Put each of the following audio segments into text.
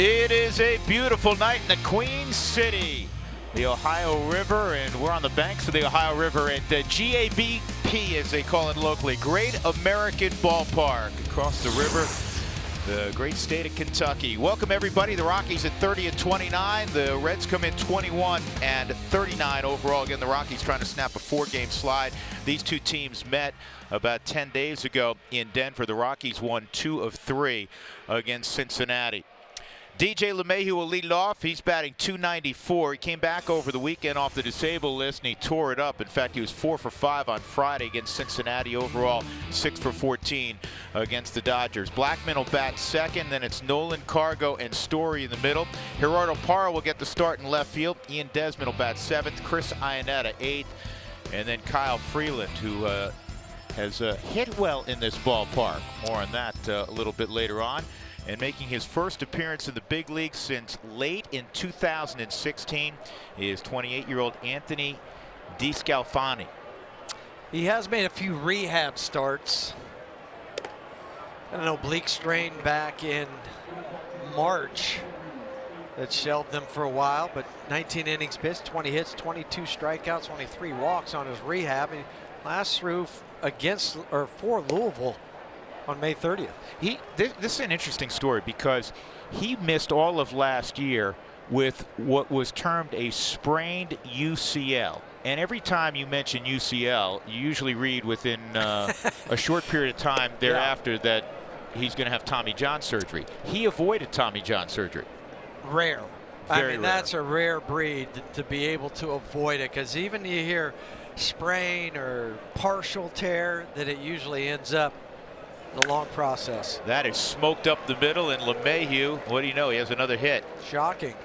It is a beautiful night in the Queen City, the Ohio River, and we're on the banks of the Ohio River at GABP, as they call it locally, Great American Ballpark across the river, the great state of Kentucky. Welcome everybody. The Rockies at 30-29. The Reds come in 21-39 overall. Again, the Rockies trying to snap a 4-game slide. These two teams met about 10 days ago in Denver. The Rockies won 2 of 3 against Cincinnati. DJ LeMahieu will lead it off. He's batting .294. He came back over the weekend off the disabled list and he tore it up. In fact, he was 4 for 5 on Friday against Cincinnati. Overall, 6 for 14 against the Dodgers. Blackman will bat second. Then it's Nolan, Cargo, and Story in the middle. Gerardo Parra will get the start in left field. Ian Desmond will bat 7th. Chris Iannetta 8th. And then Kyle Freeland, who has hit well in this ballpark. More on that a little bit later on. And making his first appearance in the big leagues since late in 2016 is 28-year-old Anthony DeScalfani. He has made a few rehab starts. An oblique strain back in March that shelved him for a while, but 19 innings pitched, 20 hits, 22 strikeouts, only 3 walks on his rehab. He last threw for Louisville on May 30th. This is an interesting story because he missed all of last year with what was termed a sprained UCL. And every time you mention UCL, you usually read within a short period of time thereafter that he's going to have Tommy John surgery. He avoided Tommy John surgery. Rare. Very I mean, rare. That's a rare breed to be able to avoid it, because even you hear sprain or partial tear, that it usually ends up the long process. That is smoked up the middle, and LeMahieu, what do you know, he has another hit. Shocking.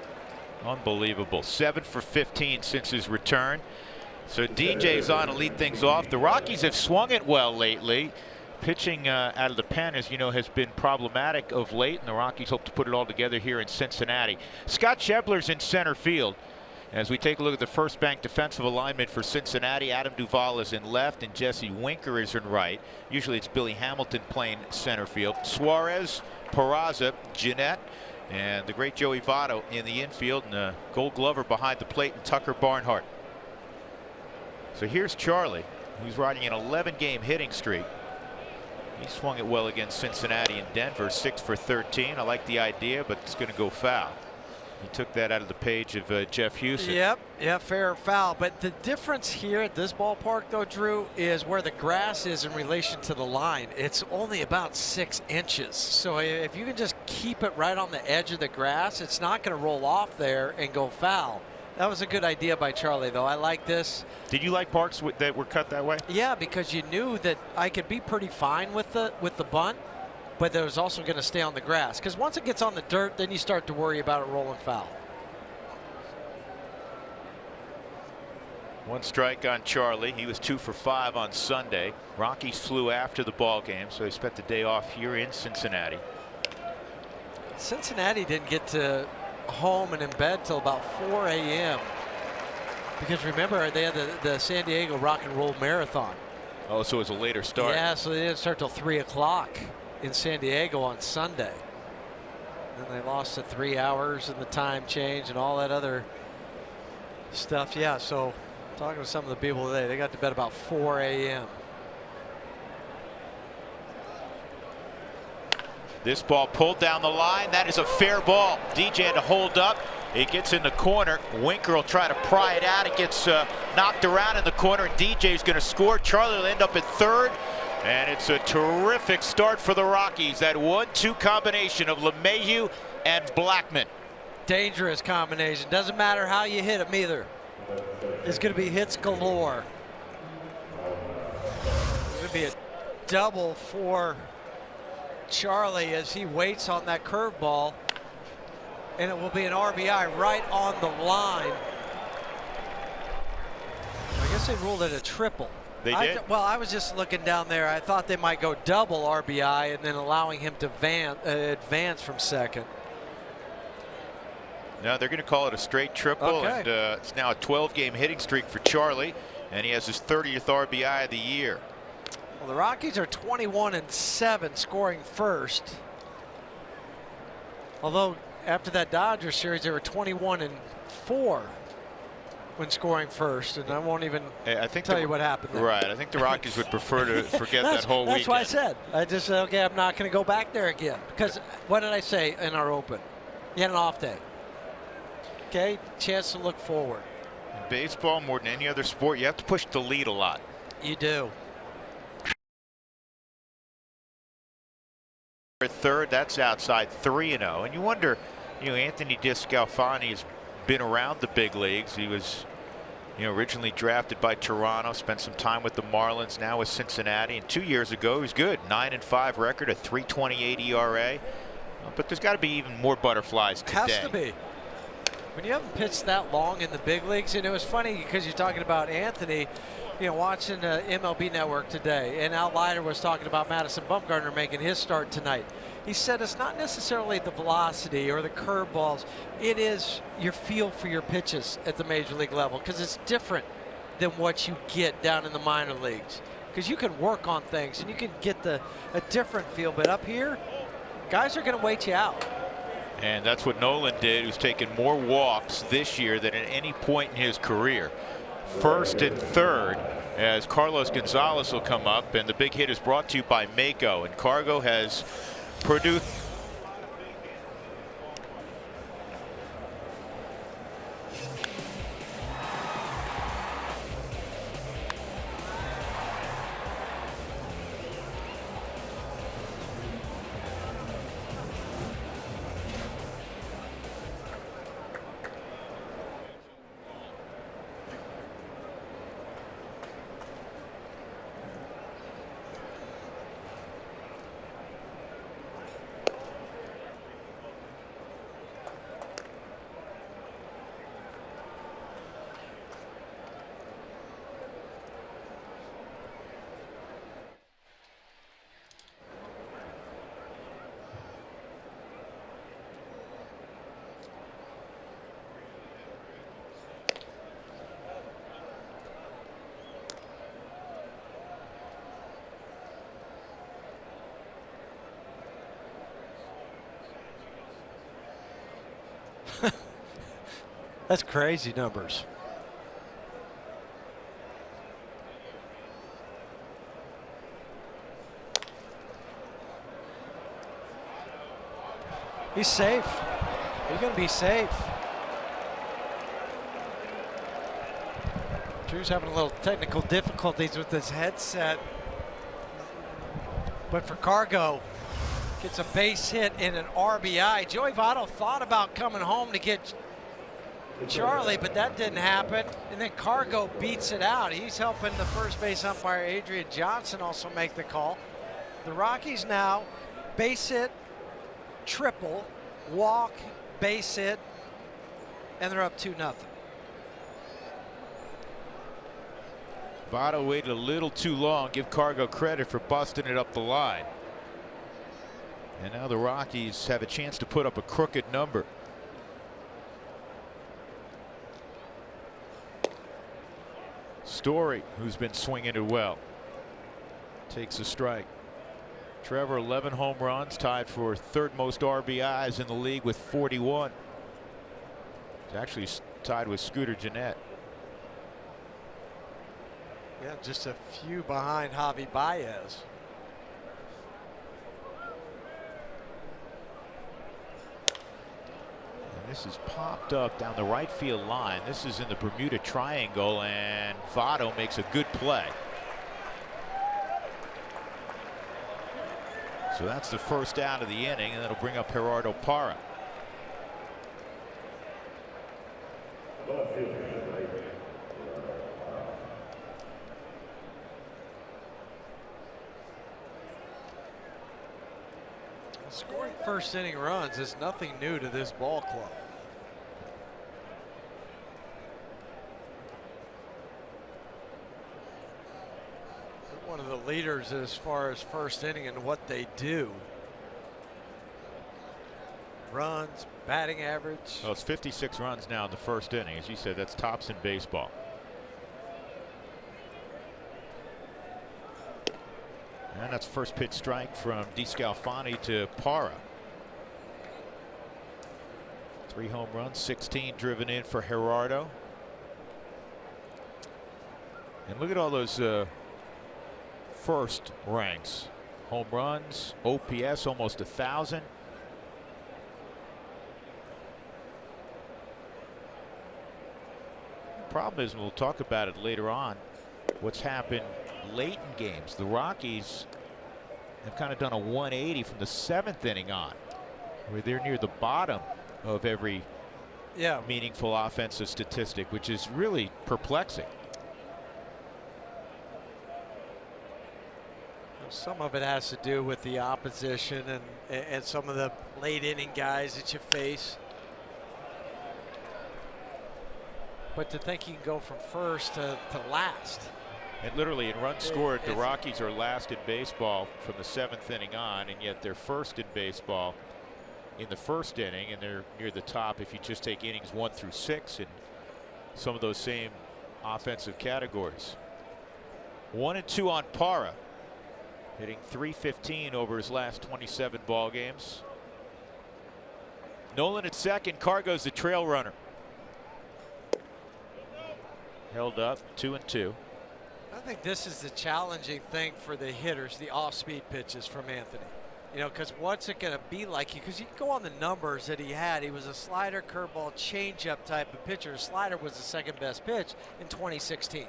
Unbelievable. 7 for 15 since his return. So DJ's on to lead things off. The Rockies have swung it well lately. Pitching out of the pen, as you know, has been problematic of late, and the Rockies hope to put it all together here in Cincinnati. Scott Schebler's in center field. As we take a look at the first bank defensive alignment for Cincinnati, Adam Duvall is in left and Jesse Winker is in right. Usually it's Billy Hamilton playing center field. Suarez, Peraza, Jeanette, and the great Joey Votto in the infield, and a Gold Glover behind the plate, and Tucker Barnhart. So here's Charlie, who's riding an 11-game hitting streak. He swung it well against Cincinnati and Denver, 6 for 13. I like the idea, but it's going to go foul. He took that out of the page of Jeff Hewson. Yep, yeah, fair or foul. But the difference here at this ballpark, though, Drew, is where the grass is in relation to the line. It's only about 6 inches. So if you can just keep it right on the edge of the grass, it's not going to roll off there and go foul. That was a good idea by Charlie, though. I like this. Did you like parks that were cut that way? Yeah, because you knew that I could be pretty fine with the bunt, but that was also going to stay on the grass. Because once it gets on the dirt, then you start to worry about it rolling foul. 1 strike on Charlie. He was 2 for 5 on Sunday. Rockies flew after the ball game, so he spent the day off here in Cincinnati. Cincinnati didn't get to home and in bed till about 4 a.m. because remember, they had the San Diego Rock and Roll Marathon. Oh, so it was a later start. Yeah, so they didn't start till 3 o'clock in San Diego on Sunday. And they lost to 3 hours and the time change and all that other stuff. Yeah, so talking to some of the people today, they got to bed about 4 a.m. This ball pulled down the line. That is a fair ball. DJ had to hold up. It gets in the corner. Winker will try to pry it out. It gets knocked around in the corner, and DJ's going to score. Charlie will end up at third. And it's a terrific start for the Rockies. That 1-2 combination of LeMahieu and Blackman. Dangerous combination. Doesn't matter how you hit them either. It's going to be hits galore. It's going to be a double for Charlie as he waits on that curveball. And it will be an RBI right on the line. I guess they ruled it a triple. They did? Well, I was just looking down there. I thought they might go double RBI and then allowing him to advance from second. No, they're going to call it a straight triple. Okay. And it's now a 12-game hitting streak for Charlie. And he has his 30th RBI of the year. Well, the Rockies are 21-7, scoring first. Although after that Dodgers series, they were 21-4 when scoring first, and I won't even tell you what happened there. Right. I think the Rockies would prefer to forget that whole weekend. That's what I said. I just said, okay, I'm not going to go back there again. Because what did I say in our open? You had an off day. Okay, chance to look forward. In baseball, more than any other sport, you have to push the lead a lot. You do. Third, that's outside 3-0. And you wonder, Anthony DeScalfani has been around the big leagues. He was, originally drafted by Toronto, spent some time with the Marlins, now with Cincinnati. And 2 years ago, he was good. 9-5 record, a 3.28 ERA. But there's got to be even more butterflies today. Has to be. When you haven't pitched that long in the big leagues, and it was funny because you're talking about Anthony, watching MLB Network today, and Al Leiter was talking about Madison Bumgarner making his start tonight. He said it's not necessarily the velocity or the curveballs, it is your feel for your pitches at the major league level, because it's different than what you get down in the minor leagues. Because you can work on things and you can get a different feel, but up here, guys are going to wait you out. And that's what Nolan did, who's taken more walks this year than at any point in his career. First and third, as Carlos Gonzalez will come up, and the big hit is brought to you by Mako, and Cargo has produced. That's crazy numbers. He's safe. He's going to be safe. Drew's having a little technical difficulties with his headset. But for Cargo, gets a base hit and an RBI. Joey Votto thought about coming home to get Charlie, but that didn't happen. And then Cargo beats it out. He's helping the first base umpire, Adrian Johnson, also make the call. The Rockies now base hit, triple, walk, base hit, and they're up 2-0. Votto waited a little too long. Give Cargo credit for busting it up the line. And now the Rockies have a chance to put up a crooked number. Story, who's been swinging it well, takes a strike. Trevor, 11 home runs, tied for third most RBIs in the league with 41. He's actually tied with Scooter Gennett. Yeah, just a few behind Javi Baez. This is popped up down the right field line. This is in the Bermuda Triangle, and Votto makes a good play. So that's the first out of the inning, and that'll bring up Gerardo Parra. Scoring first inning runs is nothing new to this ball club. They're one of the leaders as far as first inning and what they do. Runs, batting average. Well, it's 56 runs now in the first inning. As you said, that's tops in baseball. And that's first pitch strike from DeScalfani to Parra. 3 home runs, 16 driven in for Gerardo. And look at all those first ranks. Home runs, OPS almost 1,000. Problem is, and we'll talk about it later on, what's happened late in games. The Rockies have kind of done a 180 from the 7th inning on, where they're near the bottom of every meaningful offensive statistic, which is really perplexing. Some of it has to do with the opposition and some of the late inning guys that you face. But to think you can go from first to last. And literally in runs scored, the Rockies are last in baseball from the 7th inning on, and yet they're first in baseball in the 1st inning, and they're near the top if you just take innings 1 through 6 in some of those same offensive categories. 1-2 on Parra, hitting .315 over his last 27 ball games. Nolan at second. Cargo's the trail runner. Held up 2-2. I think this is the challenging thing for the hitters, the off-speed pitches from Anthony. You know, because what's it going to be like? Because you can go on the numbers that he had. He was a slider, curveball, changeup type of pitcher. Slider was the 2nd best pitch in 2016.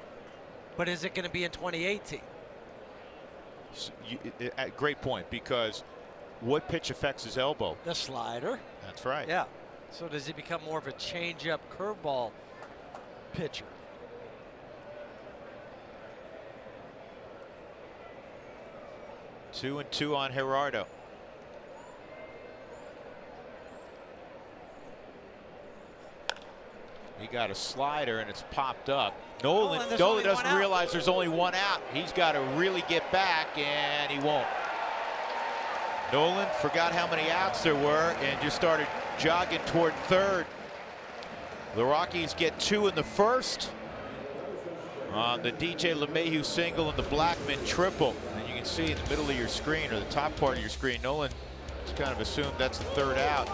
But is it going to be in 2018? Great point, because what pitch affects his elbow? The slider. That's right. Yeah. So does he become more of a changeup, curveball pitcher? 2-2 on Gerardo. He got a slider and it's popped up. Nolan doesn't realize there's only 1 out. He's got to really get back, and he won't. Nolan forgot how many outs there were and just started jogging toward 3rd. The Rockies get 2 in the 1st on the DJ LeMahieu single and the Blackman triple. And you can see in the middle of your screen, or the top part of your screen, Nolan just kind of assumed that's the 3rd out.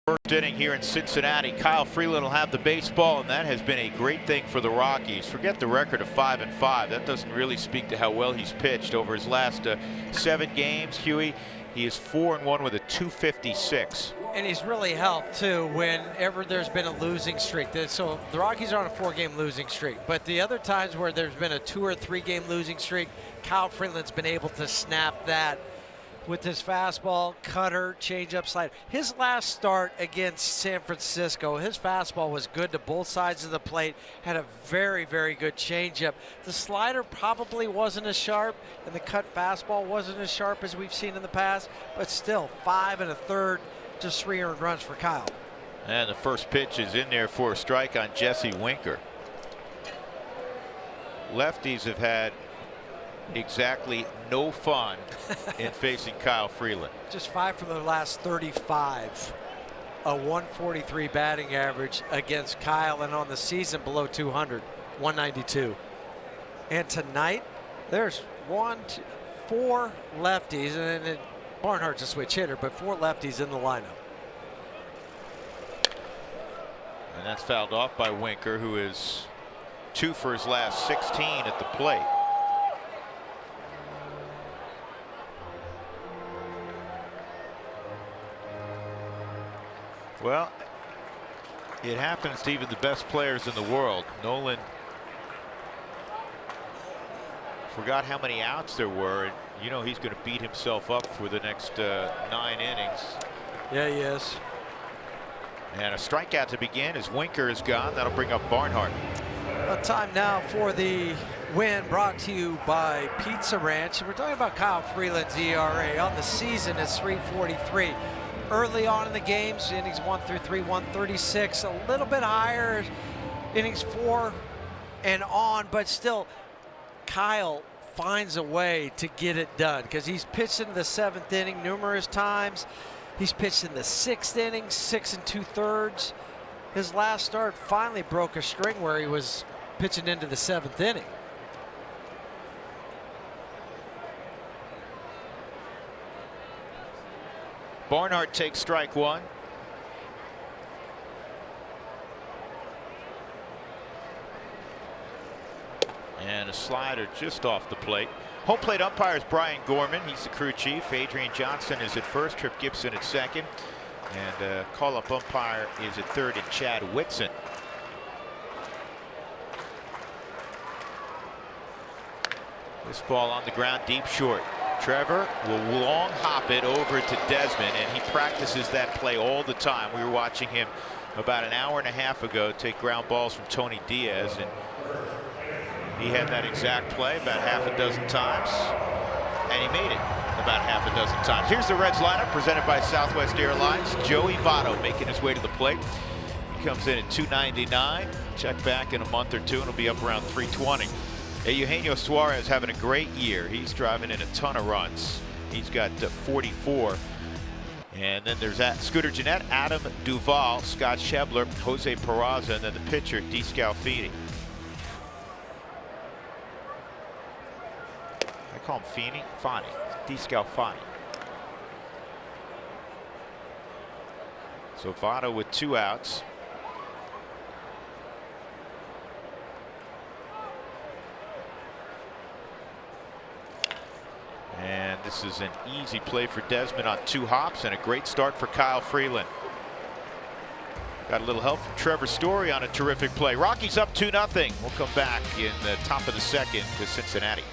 First inning here in Cincinnati. Kyle Freeland will have the baseball, and that has been a great thing for the Rockies. Forget the record of 5-5. That doesn't really speak to how well he's pitched over his last 7 games. Huey, he is 4-1 with a .256. And he's really helped too whenever there's been a losing streak. So the Rockies are on a 4-game losing streak, but the other times where there's been a 2 or 3 game losing streak, Kyle Freeland's been able to snap that with his fastball, cutter, changeup, slider. His last start against San Francisco, his fastball was good to both sides of the plate, had a very, very good changeup. The slider probably wasn't as sharp, and the cut fastball wasn't as sharp as we've seen in the past, but still 5 1/3, just 3 earned runs for Kyle. And the first pitch is in there for a strike on Jesse Winker. Lefties have had exactly no fun in facing Kyle Freeland. Just 5 from the last 35. A 143 batting average against Kyle, and on the season below 200, 192. And tonight, there's 4 lefties, and Barnhart's a switch hitter, but 4 lefties in the lineup. And that's fouled off by Winker, who is 2 for his last 16 at the plate. Well, it happens to even the best players in the world. Nolan forgot how many outs there were, and you know he's going to beat himself up for the next 9 innings. Yeah, he is. And a strikeout to begin as Winker is gone. That'll bring up Barnhart. Time now for the win, brought to you by Pizza Ranch. We're talking about Kyle Freeland's ERA. On the season, it's 3.43. Early on in the games, innings 1 through 3, 136. A little bit higher, innings 4 and on, but still, Kyle finds a way to get it done because he's pitched into the 7th inning numerous times. He's pitched in the 6th inning, 6 2/3. His last start finally broke a string where he was pitching into the 7th inning. Barnhart takes strike 1. And a slider just off the plate. Home plate umpire is Brian Gorman. He's the crew chief. Adrian Johnson is at first. Trip Gibson at second. And call-up umpire is at third, and Chad Whitson. This ball on the ground, deep short. Trevor will long hop it over to Desmond, and he practices that play all the time. We were watching him about an hour and a half ago take ground balls from Tony Diaz, and he had that exact play about half a dozen times, and he made it about half a dozen times. Here's the Reds lineup presented by Southwest Airlines. Joey Votto making his way to the plate. He comes in at 299. Check back in a month or two, and he'll be up around 320. Eugenio Suarez having a great year. He's driving in a ton of runs. He's got 44. And then there's Scooter Gennett, Adam Duvall, Scott Schebler, Jose Peraza, and then the pitcher, D. Scalfini. I call him Fani. D. Scalfani. So Votto with 2 outs. And this is an easy play for Desmond on 2 hops, and a great start for Kyle Freeland. Got a little help from Trevor Story on a terrific play. Rockies up 2-0. We'll come back in the top of the 2nd to Cincinnati.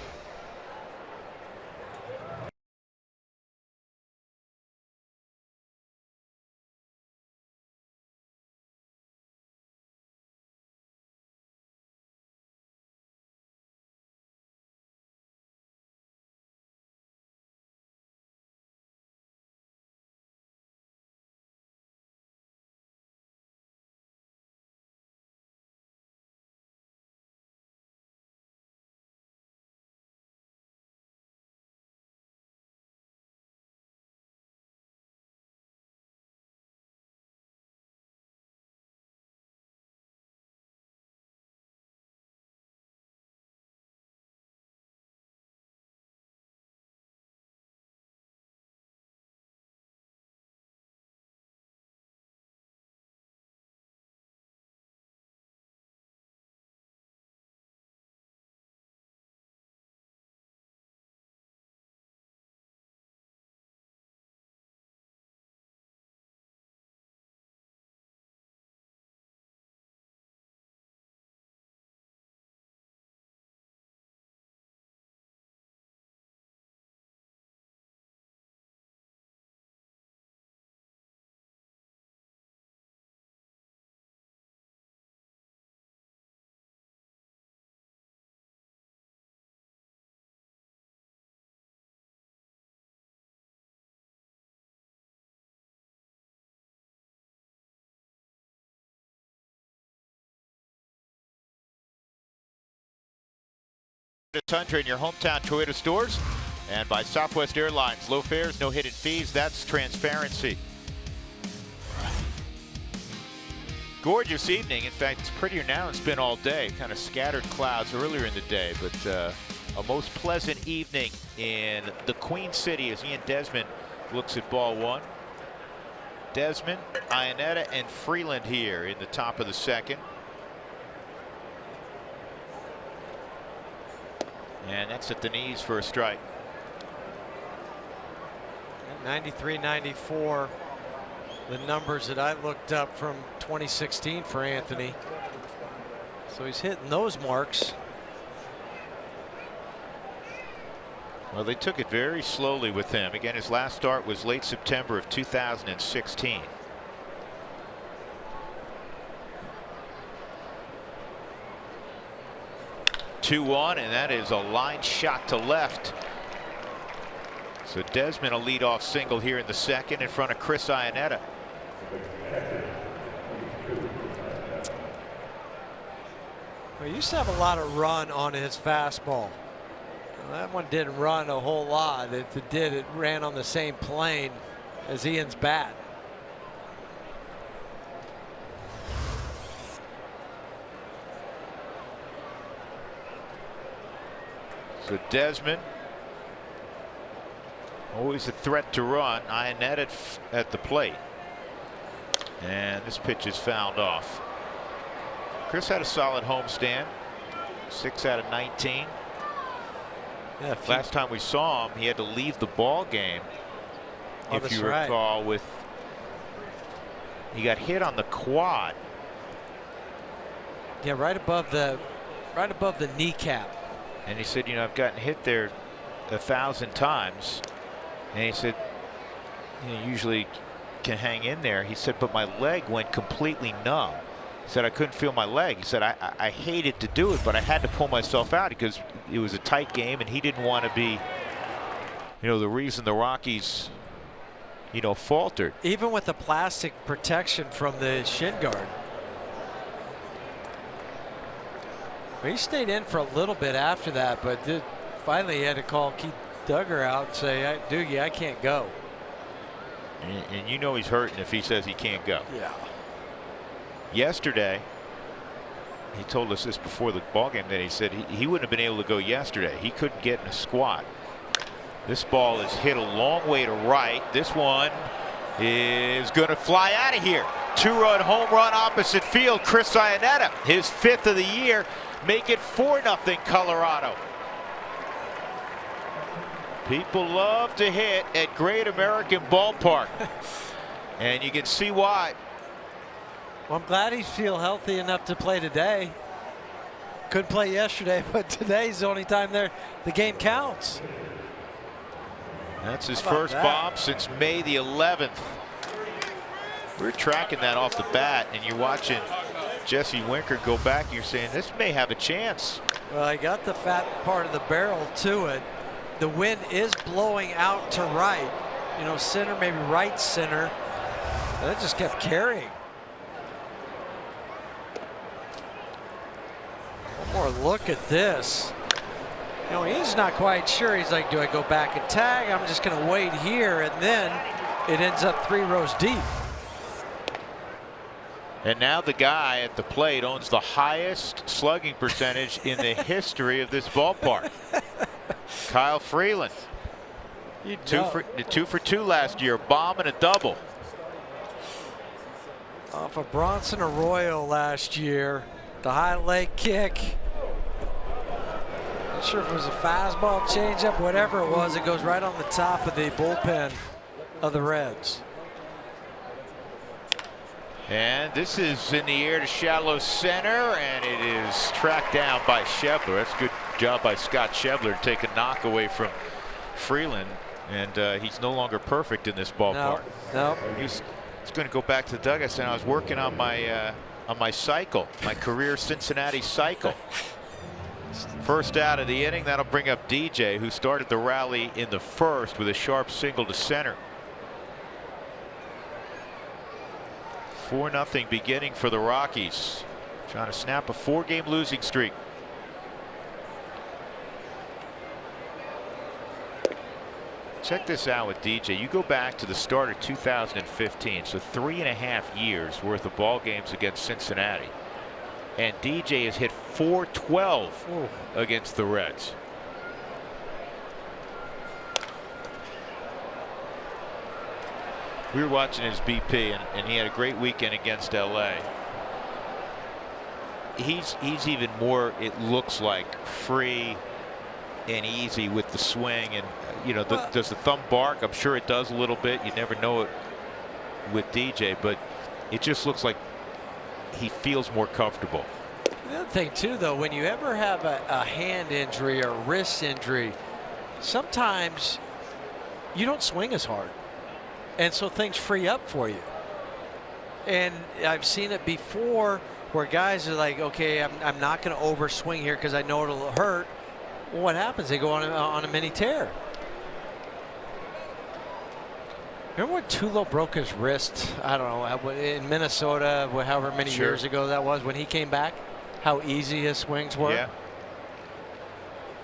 Toyota Tundra in your hometown Toyota stores. And by Southwest Airlines. Low fares, no hidden fees. That's transparency. Gorgeous evening. In fact, it's prettier now than it's been all day. Kind of scattered clouds earlier in the day, but a most pleasant evening in the Queen City as Ian Desmond looks at ball one. Desmond, Iannetta, and Freeland here in the top of the second. And that's at the knees for a strike. 93-94. The numbers that I looked up from 2016 for Anthony. So he's hitting those marks. Well, they took it very slowly with him. Again, his last start was late September of 2016. Two-one, and that is a line shot to left. So Desmond a leadoff single here in the second in front of Chris Iannetta. Well, he used to have a lot of run on his fastball. Well, that one didn't run a whole lot. If it did, it ran on the same plane as Ian's bat. So Desmond, always a threat to run. Iannetta at the plate. And this pitch is fouled off. Chris had a solid homestand. 6 out of 19. Yeah, last time we saw him, he had to leave the ball game. Oh, if you recall, with he got hit on the quad. Yeah, right above the kneecap. And he said, you know, I've gotten hit there 1,000 times. And he said, you know, usually can hang in there. He said, but my leg went completely numb. He said, I couldn't feel my leg. He said, I hated to do it, but I had to pull myself out because it was a tight game and he didn't want to be, you know, the reason the Rockies, you know, faltered. Even with the plastic protection from the shin guard. Well, he stayed in for a little bit after that, but finally he had to call Keith Duggar out and say, Doogie, I can't go. And you know he's hurting if he says he can't go. Yeah. Yesterday, he told us this before the ball game that he said he wouldn't have been able to go yesterday. He couldn't get in a squat. This ball is hit a long way to right. This one is going to fly out of here. Two-run home run opposite field. Chris Iannetta, his 5th of the year, make it 4-0 Colorado. People love to hit at Great American Ballpark, and you can see why. Well, I'm glad he feels healthy enough to play today. Couldn't play yesterday, but today's the only time the game counts. That's his first bomb since May the 11th. We're tracking that off the bat, and you're watching Jesse Winker go back, and you're saying this may have a chance. Well, I got the fat part of the barrel to it. The wind is blowing out to right. You know, center, maybe right center. And it just kept carrying. One more look at this. You know, he's not quite sure. He's like, do I go back and tag? I'm just going to wait here. And then it ends up 3 rows deep. And now the guy at the plate owns the highest slugging percentage in the history of this ballpark. Kyle Freeland. Two for 2 last year, bomb and a double. Off of Bronson Arroyo last year, the high leg kick. Not sure if it was a fastball, changeup, whatever it was. It goes right on the top of the bullpen of the Reds. And this is in the air to shallow center, and it is tracked down by Schebler. That's a good job by Scott Schebler to take a knock away from Freeland, and he's no longer perfect in this ballpark. No. He's going to go back to the dugout saying, I was working on my cycle, my career Cincinnati cycle. First out of the inning, that'll bring up DJ, who started the rally in the first with a sharp single to center. 4-0 beginning for the Rockies, trying to snap a 4-game losing streak. Check this out with DJ. You go back to the start of 2015, so 3.5 years worth of ball games against Cincinnati. And DJ has hit .412 against the Reds. We were watching his BP, and he had a great weekend against LA. He's even more, it looks like, free and easy with the swing. And you know, does the thumb bark? I'm sure it does a little bit. You never know it with DJ, but it just looks like he feels more comfortable. The other thing too, though, when you ever have a hand injury or wrist injury, sometimes you don't swing as hard, and so things free up for you. And I've seen it before where guys are like, okay, I'm not going to overswing here because I know it'll hurt. Well, what happens? They go on a mini tear. Remember when Tulo broke his wrist? I don't know, in Minnesota, however many years ago that was, when he came back, how easy his swings were? Yeah.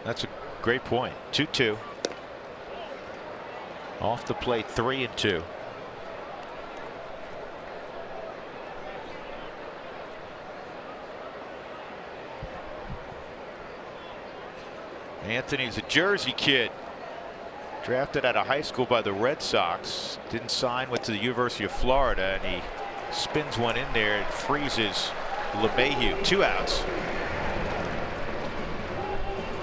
That's a great point. 2-2. Off the plate, 3-2. Anthony's a Jersey kid. Drafted out of high school by the Red Sox. Didn't sign, went to the University of Florida, and he spins one in there and freezes LeMahieu. 2 outs.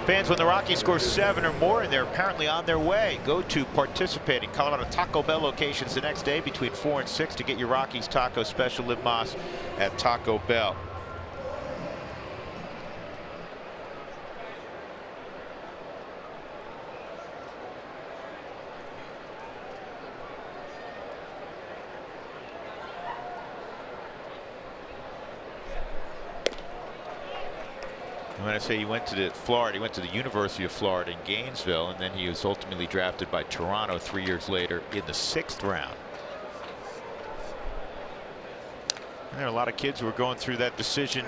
Fans, when the Rockies score 7 or more, and they're apparently on their way, go to participating Colorado Taco Bell locations the next day between 4 and 6 to get your Rockies taco special. Live Mas at Taco Bell. When I say he went to Florida, he went to the University of Florida in Gainesville, and then he was ultimately drafted by Toronto 3 years later in the 6th round. And there are a lot of kids who are going through that decision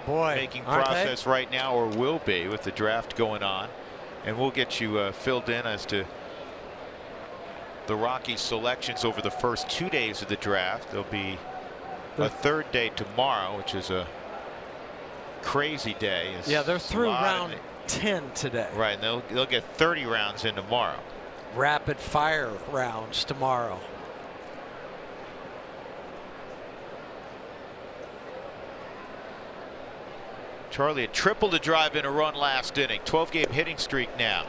making process right now, or will be, with the draft going on. And we'll get you filled in as to the Rockies selections over the first 2 days of the draft. There'll be a 3rd day tomorrow, which is a crazy day. Yeah, they're through round 10 today. Right, and they'll get 30 rounds in tomorrow. Rapid fire rounds tomorrow. Charlie had tripled to drive in a run last inning. 12-game hitting streak now.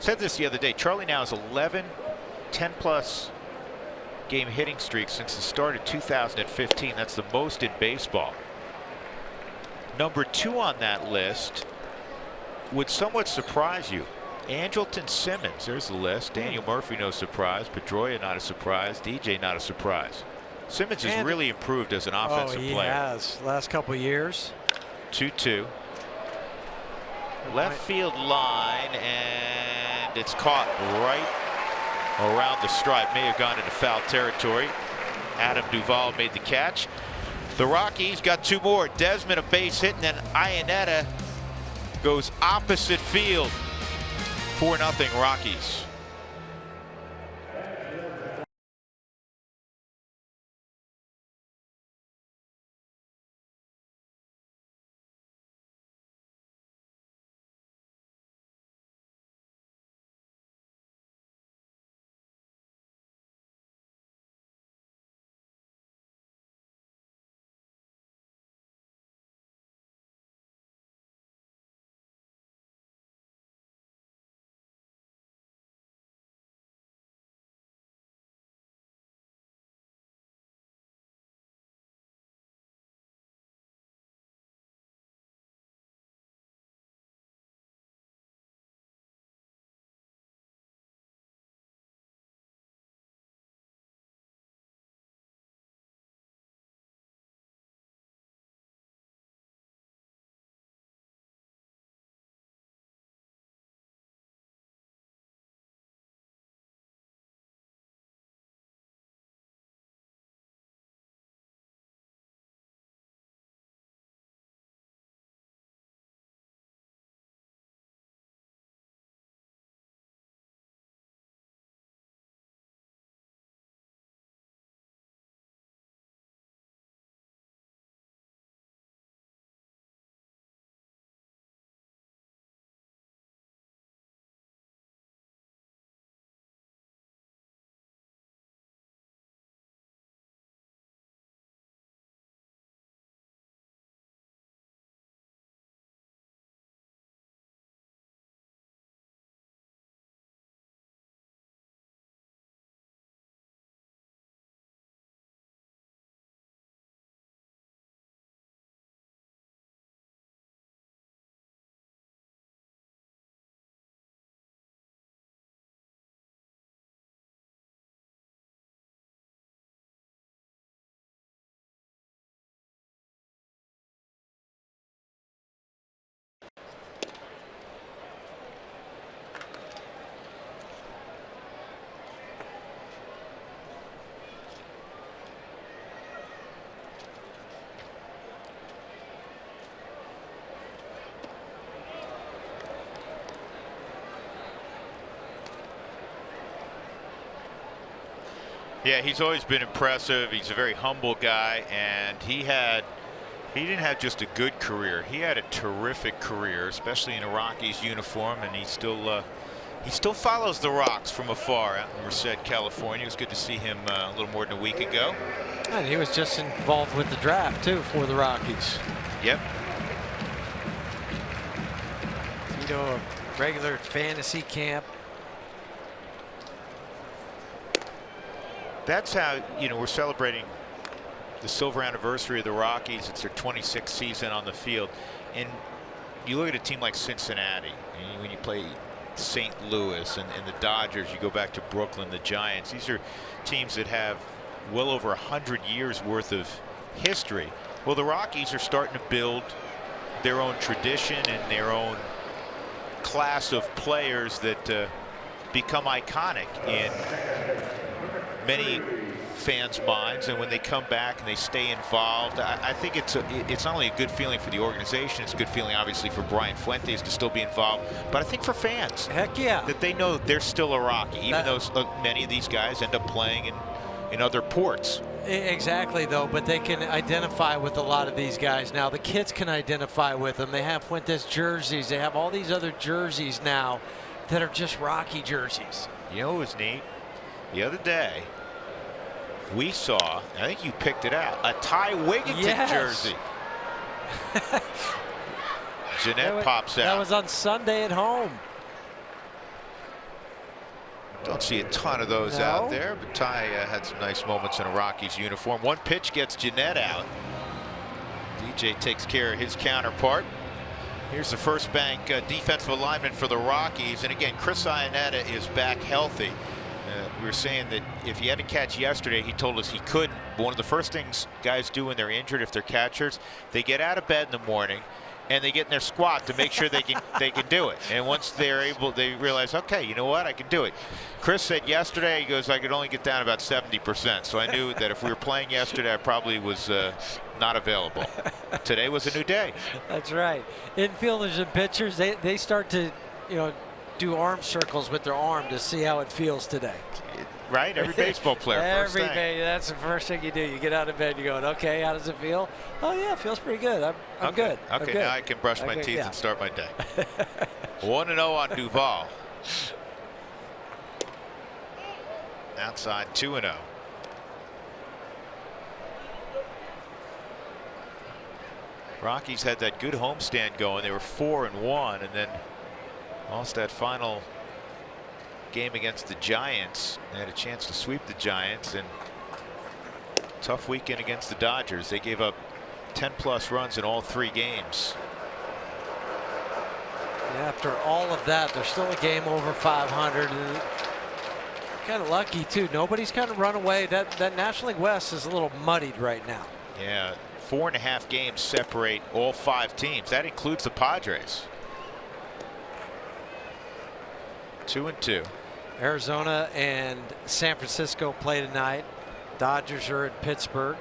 Said this the other day. Charlie now has 11 10-plus game hitting streaks since the start of 2015. That's the most in baseball. Number 2 on that list would somewhat surprise you. Andrelton Simmons, there's the list. Daniel Murphy, no surprise. Pedroia, not a surprise. DJ, not a surprise. Simmons has really improved as an offensive player. He has. Last couple of years. 2-2. Left field line, and it's caught right around the stripe. May have gone into foul territory. Adam Duvall made the catch. The Rockies got 2 more. Desmond a base hit, and then Iannetta goes opposite field. 4-0 Rockies. Yeah, he's always been impressive. He's a very humble guy, and he didn't have just a good career. He had a terrific career, especially in a Rockies uniform, and he still follows the Rocks from afar out in Merced, California. It was good to see him a little more than a week ago. And he was just involved with the draft too for the Rockies. Yep. You know, a regular fantasy camp. That's how, you know, we're celebrating the silver anniversary of the Rockies. It's their 26th season on the field. And you look at a team like Cincinnati, and when you play St. Louis and the Dodgers, you go back to Brooklyn, the Giants. These are teams that have well over 100 years worth of history. Well, the Rockies are starting to build their own tradition and their own class of players that become iconic in many fans' minds, and when they come back and they stay involved, I think it's not only a good feeling for the organization, it's a good feeling obviously for Brian Fuentes to still be involved, but I think for fans, heck yeah, that they know they're still a Rocky, even though many of these guys end up playing in other ports. Exactly, though, but they can identify with a lot of these guys now. The kids can identify with them. They have Fuentes jerseys. They have all these other jerseys now that are just Rocky jerseys. You know what was neat? The other day, we saw, I think you picked it out, a Ty Wigginton jersey. Jeanette pops out. That was on Sunday at home. Don't see a ton of those out there, but Ty had some nice moments in a Rockies uniform. One pitch gets Jeanette out. DJ takes care of his counterpart. Here's the first bank defensive alignment for the Rockies. And again, Chris Iannetta is back healthy. We were saying that if he had to catch yesterday, he told us he couldn't. But one of the first things guys do when they're injured, if they're catchers, they get out of bed in the morning and they get in their squat to make sure they can do it. And once they're able, they realize, okay, you know what, I can do it. Chris said yesterday, he goes, I could only get down about 70%. So I knew that if we were playing yesterday, I probably was not available. Today was a new day. That's right. Infielders and pitchers, they start to, you know, do arm circles with their arm to see how it feels today. Right? Every baseball player. Every day, that's the first thing you do. You get out of bed, you're going, okay, how does it feel? Oh, yeah, it feels pretty good. I'm good. Okay, I'm good. Now I can brush my teeth and start my day. 1-0 on Duvall. Outside 2-0. Rockies had that good homestand going. They were 4-1, and then lost that final game against the Giants. They had a chance to sweep the Giants, and tough weekend against the Dodgers. They gave up 10+ runs in all 3 games. Yeah, after all of that, they're still a game over 500. And kind of lucky too. Nobody's kind of run away. That National League West is a little muddied right now. Yeah, 4.5 games separate all 5 teams. That includes the Padres. 2-2. Arizona and San Francisco play tonight. Dodgers are in Pittsburgh.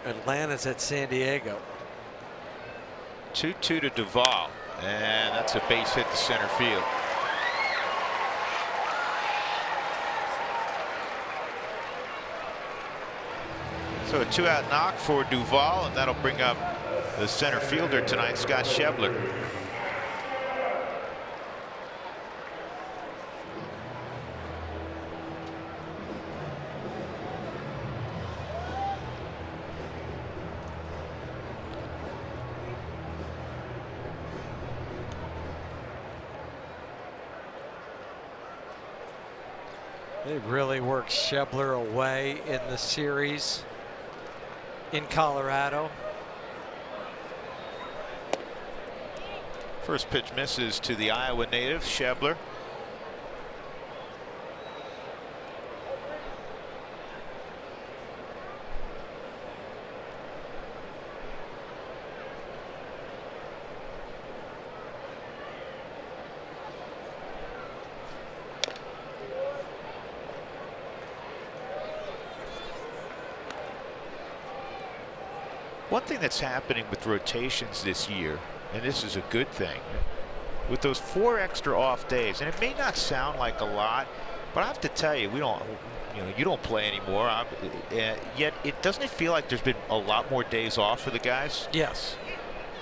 Atlanta's at San Diego. 2-2 to Duvall, and that's a base hit to center field. So a 2-out knock for Duvall, and that'll bring up the center fielder tonight, Scott Schebler. They really worked Schebler away in the series in Colorado. First pitch misses to the Iowa native, Schebler. One thing that's happening with rotations this year, and this is a good thing, with those 4 extra off days, and it may not sound like a lot, but I have to tell you, you don't play anymore. Yet it doesn't feel like there's been a lot more days off for the guys. Yes.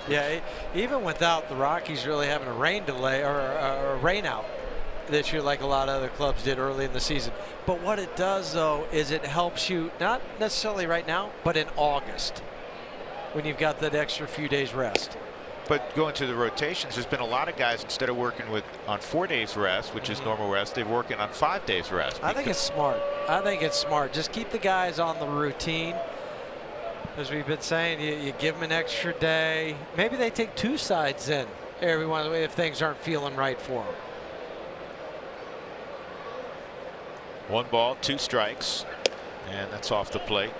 Yeah, even without the Rockies really having a rain delay or a rain out this year like a lot of other clubs did early in the season. But what it does, though, is it helps you, not necessarily right now, but in August when you've got that extra few days rest. But going to the rotations, there's been a lot of guys, instead of working on 4 days rest, which is normal rest, they're working on 5 days rest. I think it's smart. I think it's smart. Just keep the guys on the routine. As we've been saying, you give them an extra day. Maybe they take 2 sides in every one if things aren't feeling right for them. 1 ball, 2 strikes, and that's off the plate.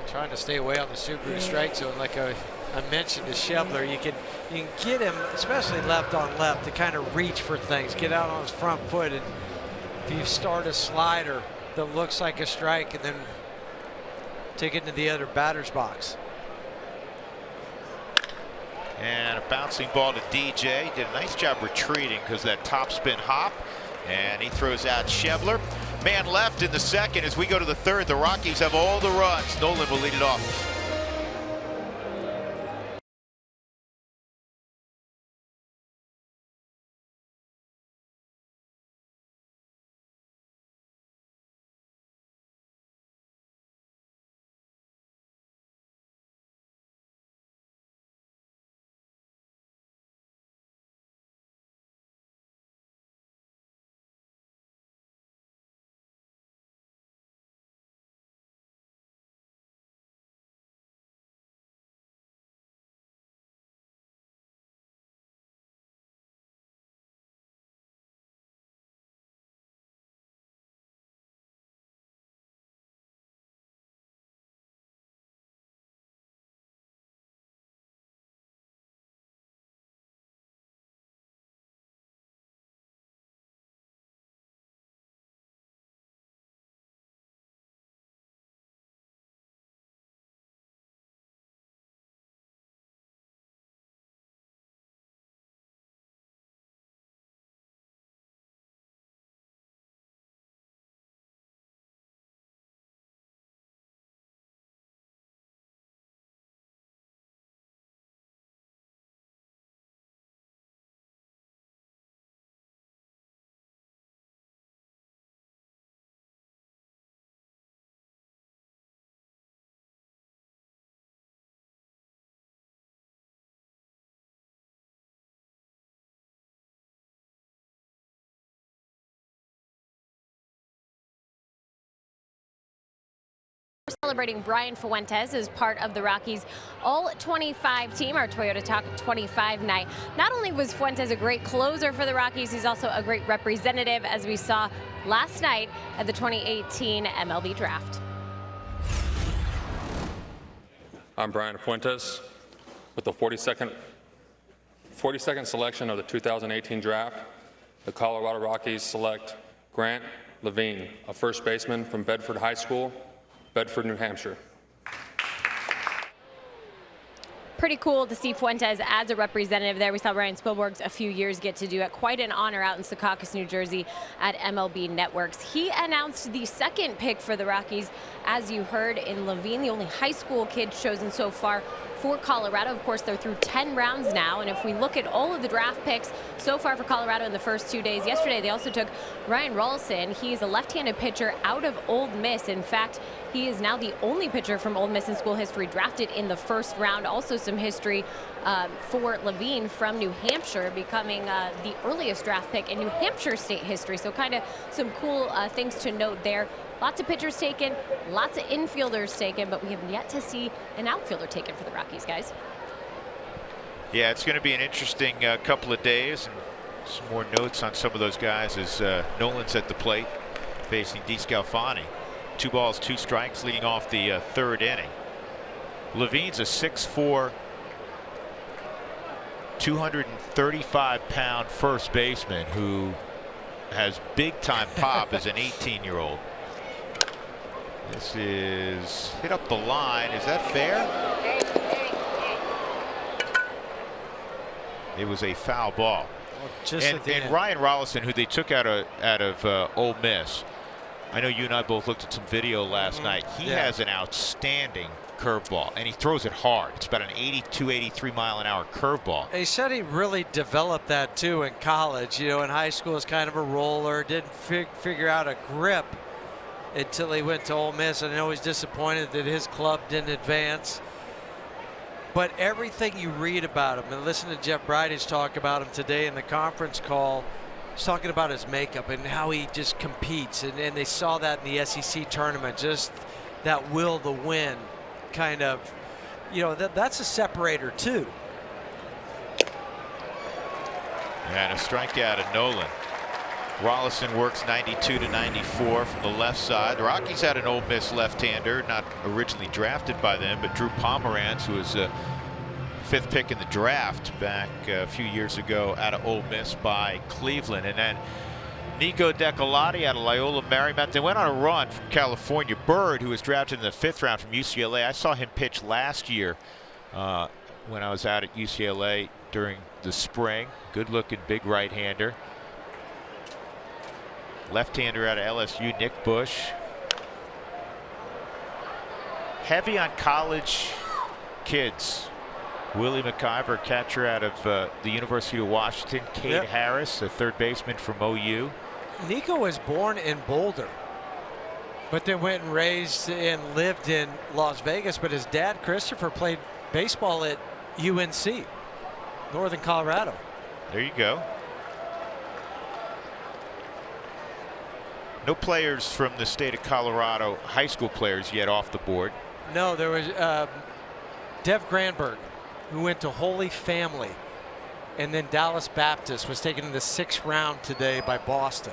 We're trying to stay away on the Subaru strike zone, like I mentioned to Schebler. You can get him, especially left on left, to kind of reach for things, get out on his front foot, and if you start a slider that looks like a strike and then take it into the other batter's box. And a bouncing ball to DJ. Did a nice job retreating because that topspin hop. And he throws out Schebler. Man left in the second. As we go to the third, the Rockies have all the runs. Nolan will lead it off. Celebrating Brian Fuentes as part of the Rockies All-25 team, our Toyota Talk 25 night. Not only was Fuentes a great closer for the Rockies, he's also a great representative, as we saw last night at the 2018 MLB Draft. I'm Brian Fuentes with the 42nd selection of the 2018 draft. The Colorado Rockies select Grant Levine, a first baseman from Bedford High School, Bedford, New Hampshire. Pretty cool to see Fuentes as a representative there. We saw Ryan Spilborghs a few years get to do it. Quite an honor out in Secaucus, New Jersey at MLB Networks. He announced the second pick for the Rockies, as you heard, in Levine, the only high school kid chosen so far for Colorado. Of course, they're through 10 rounds now, and if we look at all of the draft picks so far for Colorado in the first 2 days, yesterday they also took Ryan Rolson. He's a left-handed pitcher out of Ole Miss. In fact, he is now the only pitcher from Ole Miss in school history drafted in the first round. Also some history for Levine from New Hampshire, becoming the earliest draft pick in New Hampshire state history. So kind of some cool things to note there. Lots of pitchers taken, lots of infielders taken, but we have yet to see an outfielder taken for the Rockies, guys. Yeah, it's going to be an interesting couple of days. And some more notes on some of those guys as Nolan's at the plate facing DeScalfani. 2 balls, 2 strikes leading off the third inning. Levine's a 6'4", 235-pound first baseman who has big-time pop as an 18-year-old. This is hit up the line. Is that fair? It was a foul ball. Well, Just at the And end. Ryan Rollison, who they took out of Ole Miss, I know you and I both looked at some video last night. He has an outstanding curveball, and he throws it hard. It's about an 82, 83 mile an hour curveball. He said he really developed that too in college. You know, in high school, was kind of a roller, didn't figure out a grip until he went to Ole Miss. I know he's disappointed that his club didn't advance. But everything you read about him, and listen to Jeff Bridich talk about him today in the conference call, he's talking about his makeup and how he just competes. And they saw that in the SEC tournament, just that will to win kind of, you know, that's a separator too. And a strikeout of Nolan. Rollison works 92 to 94 from the left side. The Rockies had an Ole Miss left-hander, not originally drafted by them, but Drew Pomeranz, who was a 5th pick in the draft back a few years ago out of Ole Miss by Cleveland. And then Nico Decolati out of Loyola Marymount. They went on a run from California. Bird, who was drafted in the 5th round from UCLA. I saw him pitch last year when I was out at UCLA during the spring. Good-looking big right-hander. Left-hander out of LSU, Nick Bush. Heavy on college kids. Willie McIver, catcher out of the University of Washington. Cade Harris, a 3rd baseman from OU. Nico was born in Boulder, but then went and raised and lived in Las Vegas. But his dad, Christopher, played baseball at UNC, Northern Colorado. There you go. No players from the state of Colorado, high school players yet off the board. No, there was Dev Granberg, who went to Holy Family, and then Dallas Baptist was taken in the 6th round today by Boston.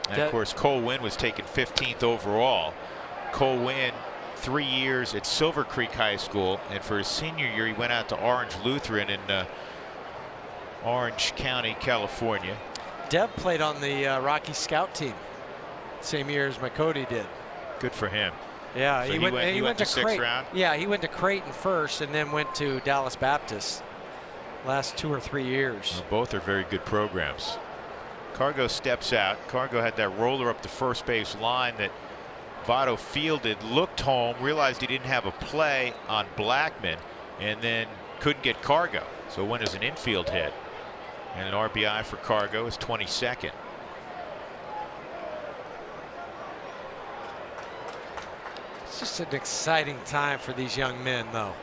And of course, Cole Winn was taken 15th overall. Cole Winn, 3 years at Silver Creek High School, and for his senior year, he went out to Orange Lutheran in Orange County, California. Dev played on the Rocky Scout team, same year as McCody did. Good for him. Yeah, so he went to 6th round. Yeah, he went to Creighton first, and then went to Dallas Baptist. Last 2 or 3 years. Well, both are very good programs. Cargo steps out. Cargo had that roller up the first base line that Votto fielded, looked home, realized he didn't have a play on Blackman, and then couldn't get Cargo. So it went as an infield hit. And an RBI for Cargo is 22nd. It's just an exciting time for these young men, though.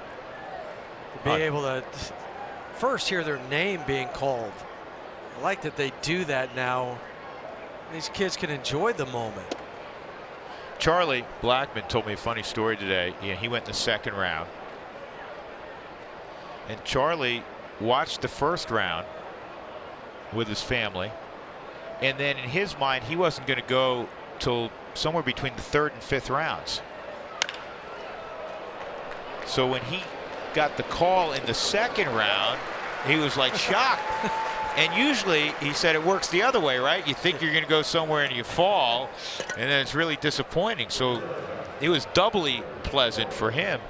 To be able to first hear their name being called. I like that they do that now. These kids can enjoy the moment. Charlie Blackman told me a funny story today. Yeah, he went in the 2nd round. And Charlie watched the 1st round with his family, and then in his mind he wasn't going to go till somewhere between the 3rd and 5th rounds. So when he got the call in the 2nd round, he was like shocked. And usually, he said, it works the other way, right? You think you're going to go somewhere and you fall, and then it's really disappointing. So it was doubly pleasant for him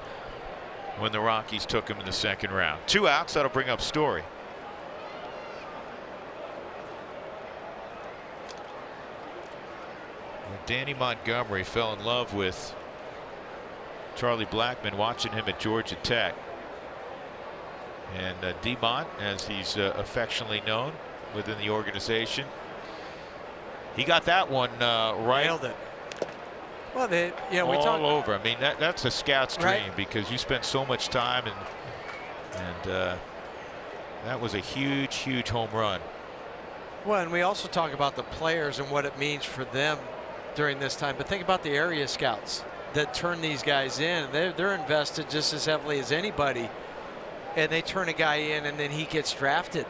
when the Rockies took him in the 2nd round. 2 outs, that'll bring up Story. Danny Montgomery fell in love with Charlie Blackman watching him at Georgia Tech. And D-Mont, as he's affectionately known within the organization, he got that one right. Nailed it. Well, we all over. I mean, that's a scout's dream, right? Because you spend so much time, and that was a huge, huge home run. Well, and we also talk about the players and what it means for them during this time. But think about the area scouts that turn these guys in. They're invested just as heavily as anybody. And they turn a guy in, and then he gets drafted,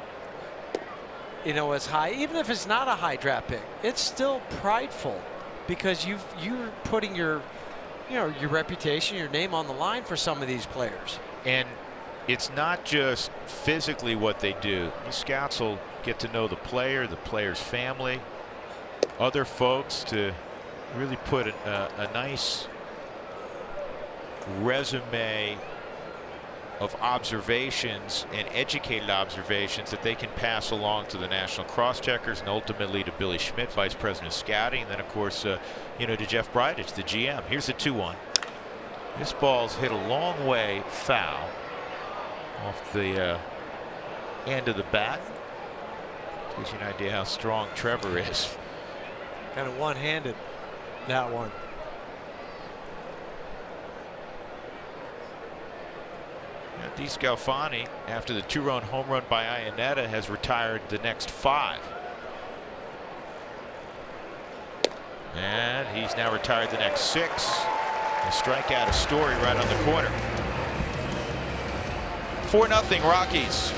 you know, as high. Even if it's not a high draft pick, it's still prideful because you're putting your reputation, your name on the line for some of these players. And it's not just physically what they do. These scouts will get to know the player, the player's family, other folks, to really put a nice resume of observations and educated observations that they can pass along to the national cross-checkers and ultimately to Billy Schmidt, Vice President of Scouting, and then of course to Jeff Bridich, the GM. Here's the 2-1. This ball's hit a long way foul off the end of the bat. Gives you an idea how strong Trevor is. Kind of one-handed, that one. DeScalfani, after the 2-run home run by Iannetta, has retired the next 5. And he's now retired the next 6. A strikeout of Story right on the corner. 4-0 Rockies.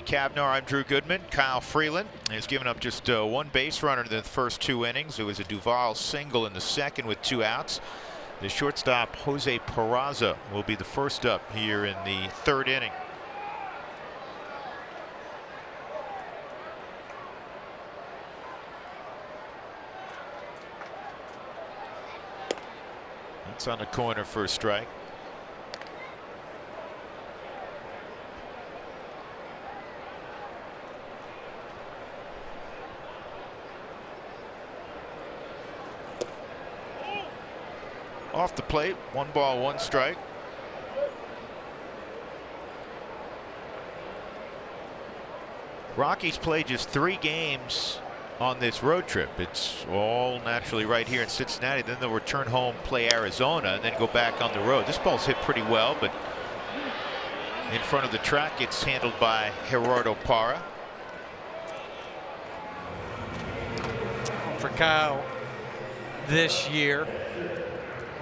Kavnar, I'm Drew Goodman. Kyle Freeland has given up just 1 base runner in the first 2 innings. It was a Duvall single in the second with 2 outs. The shortstop Jose Peraza will be the first up here in the 3rd inning. That's on the corner for a strike. Off the plate, 1 ball, 1 strike. Rockies play just 3 games on this road trip. It's all naturally right here in Cincinnati. Then they'll return home, play Arizona, and then go back on the road. This ball's hit pretty well, but in front of the track, it's handled by Gerardo Parra. For Kyle this year,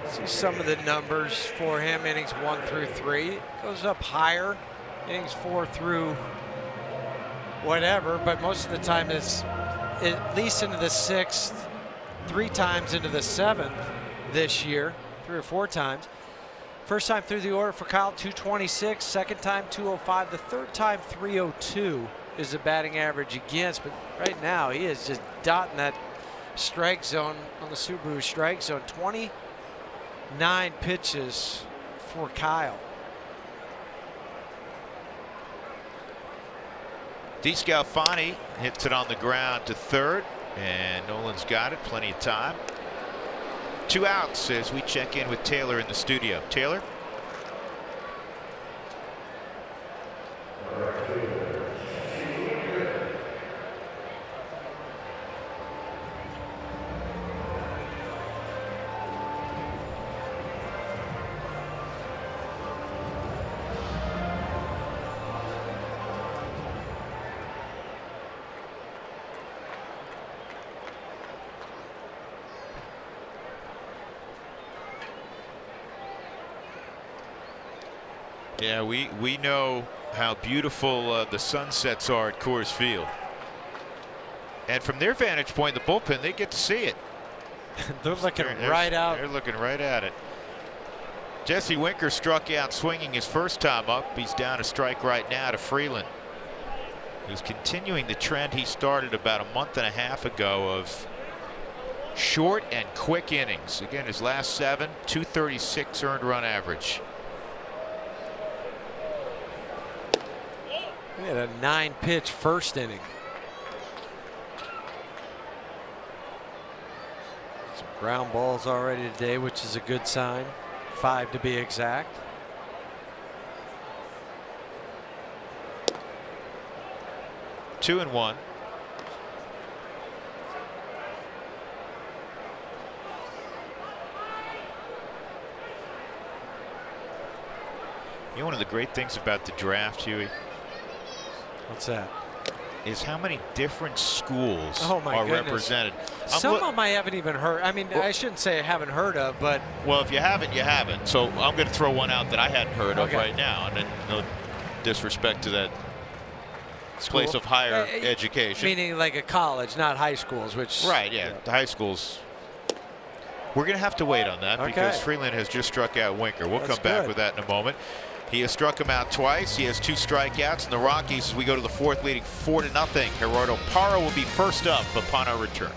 see some of the numbers for him. Innings 1 through 3 goes up higher. Innings 4 through whatever, but most of the time it's at least into the 6th, 3 times into the 7th this year, 3 or 4 times. First time through the order for Kyle, 226. Second time, 205. The third time, 302 is the batting average against. But right now, he is just dotting that strike zone on the Subaru strike zone. 29 pitches for Kyle. DeScalfani hits it on the ground to third, and Nolan's got it. Plenty of time. 2 outs as we check in with Taylor in the studio. Taylor? Yeah, we know how beautiful the sunsets are at Coors Field. And from their vantage point, the bullpen, they get to see it. They're looking right out. They're looking right at it. Jesse Winker struck out swinging his first time up. He's down a strike right now to Freeland, who's continuing the trend he started about a month and a half ago of short and quick innings. Again, his last 7, 236 earned run average. He had a 9-pitch first inning. Some ground balls already today, which is a good sign. 5 to be exact. 2-1. You know, one of the great things about the draft, Huey, What's that? is how many different schools Oh my are goodness. represented. Some of them I haven't even heard. I mean, Well, I shouldn't say I haven't heard of, but Well, if you haven't, you haven't. So I'm going to throw one out that I hadn't heard of Okay. right now, and then no disrespect to that place School? of higher Uh, education. meaning like a college, not high schools, which Right, yeah, the high schools. We're going to have to wait on that because Okay. Freeland has just struck out Winker. We'll That's come back good. with that in a moment. He has struck him out twice. He has 2 strikeouts. And the Rockies, as we go to the 4th, leading 4-0. Gerardo Parra will be first up upon our return.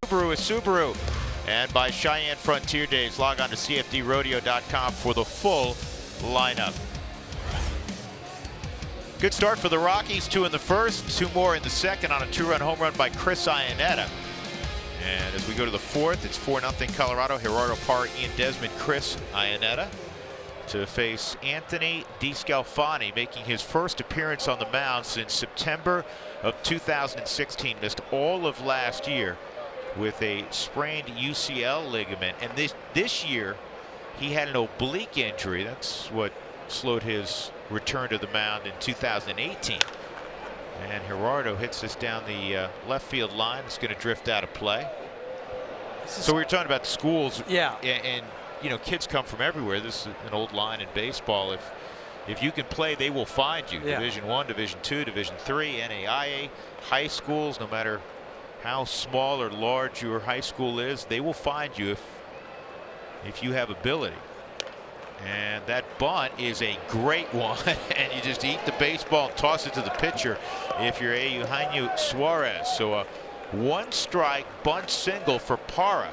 Subaru is Subaru. And by Cheyenne Frontier Days, log on to cfdrodeo.com for the full lineup. Good start for the Rockies, 2 in the first, 2 more in the second on a 2-run home run by Chris Iannetta. And as we go to the 4th, it's 4-0 Colorado. Gerardo Parra, Ian Desmond, Chris Iannetta to face Anthony DeScalfani, making his first appearance on the mound since September of 2016. Missed all of last year with a sprained UCL ligament, and this year he had an oblique injury. That's what slowed his return to the mound in 2018. And Gerardo hits this down the left field line. It's going to drift out of play. So we were talking about the schools. Yeah. And you know, kids come from everywhere. This is an old line in baseball. If you can play, they will find you. Yeah. Division I, Division II, Division III, NAIA, high schools, no matter how small or large your high school is, they will find you if you have ability. And that bunt is a great one. And you just eat the baseball and toss it to the pitcher if you're Eugenio Suarez. So a 1-strike bunt single for Parra.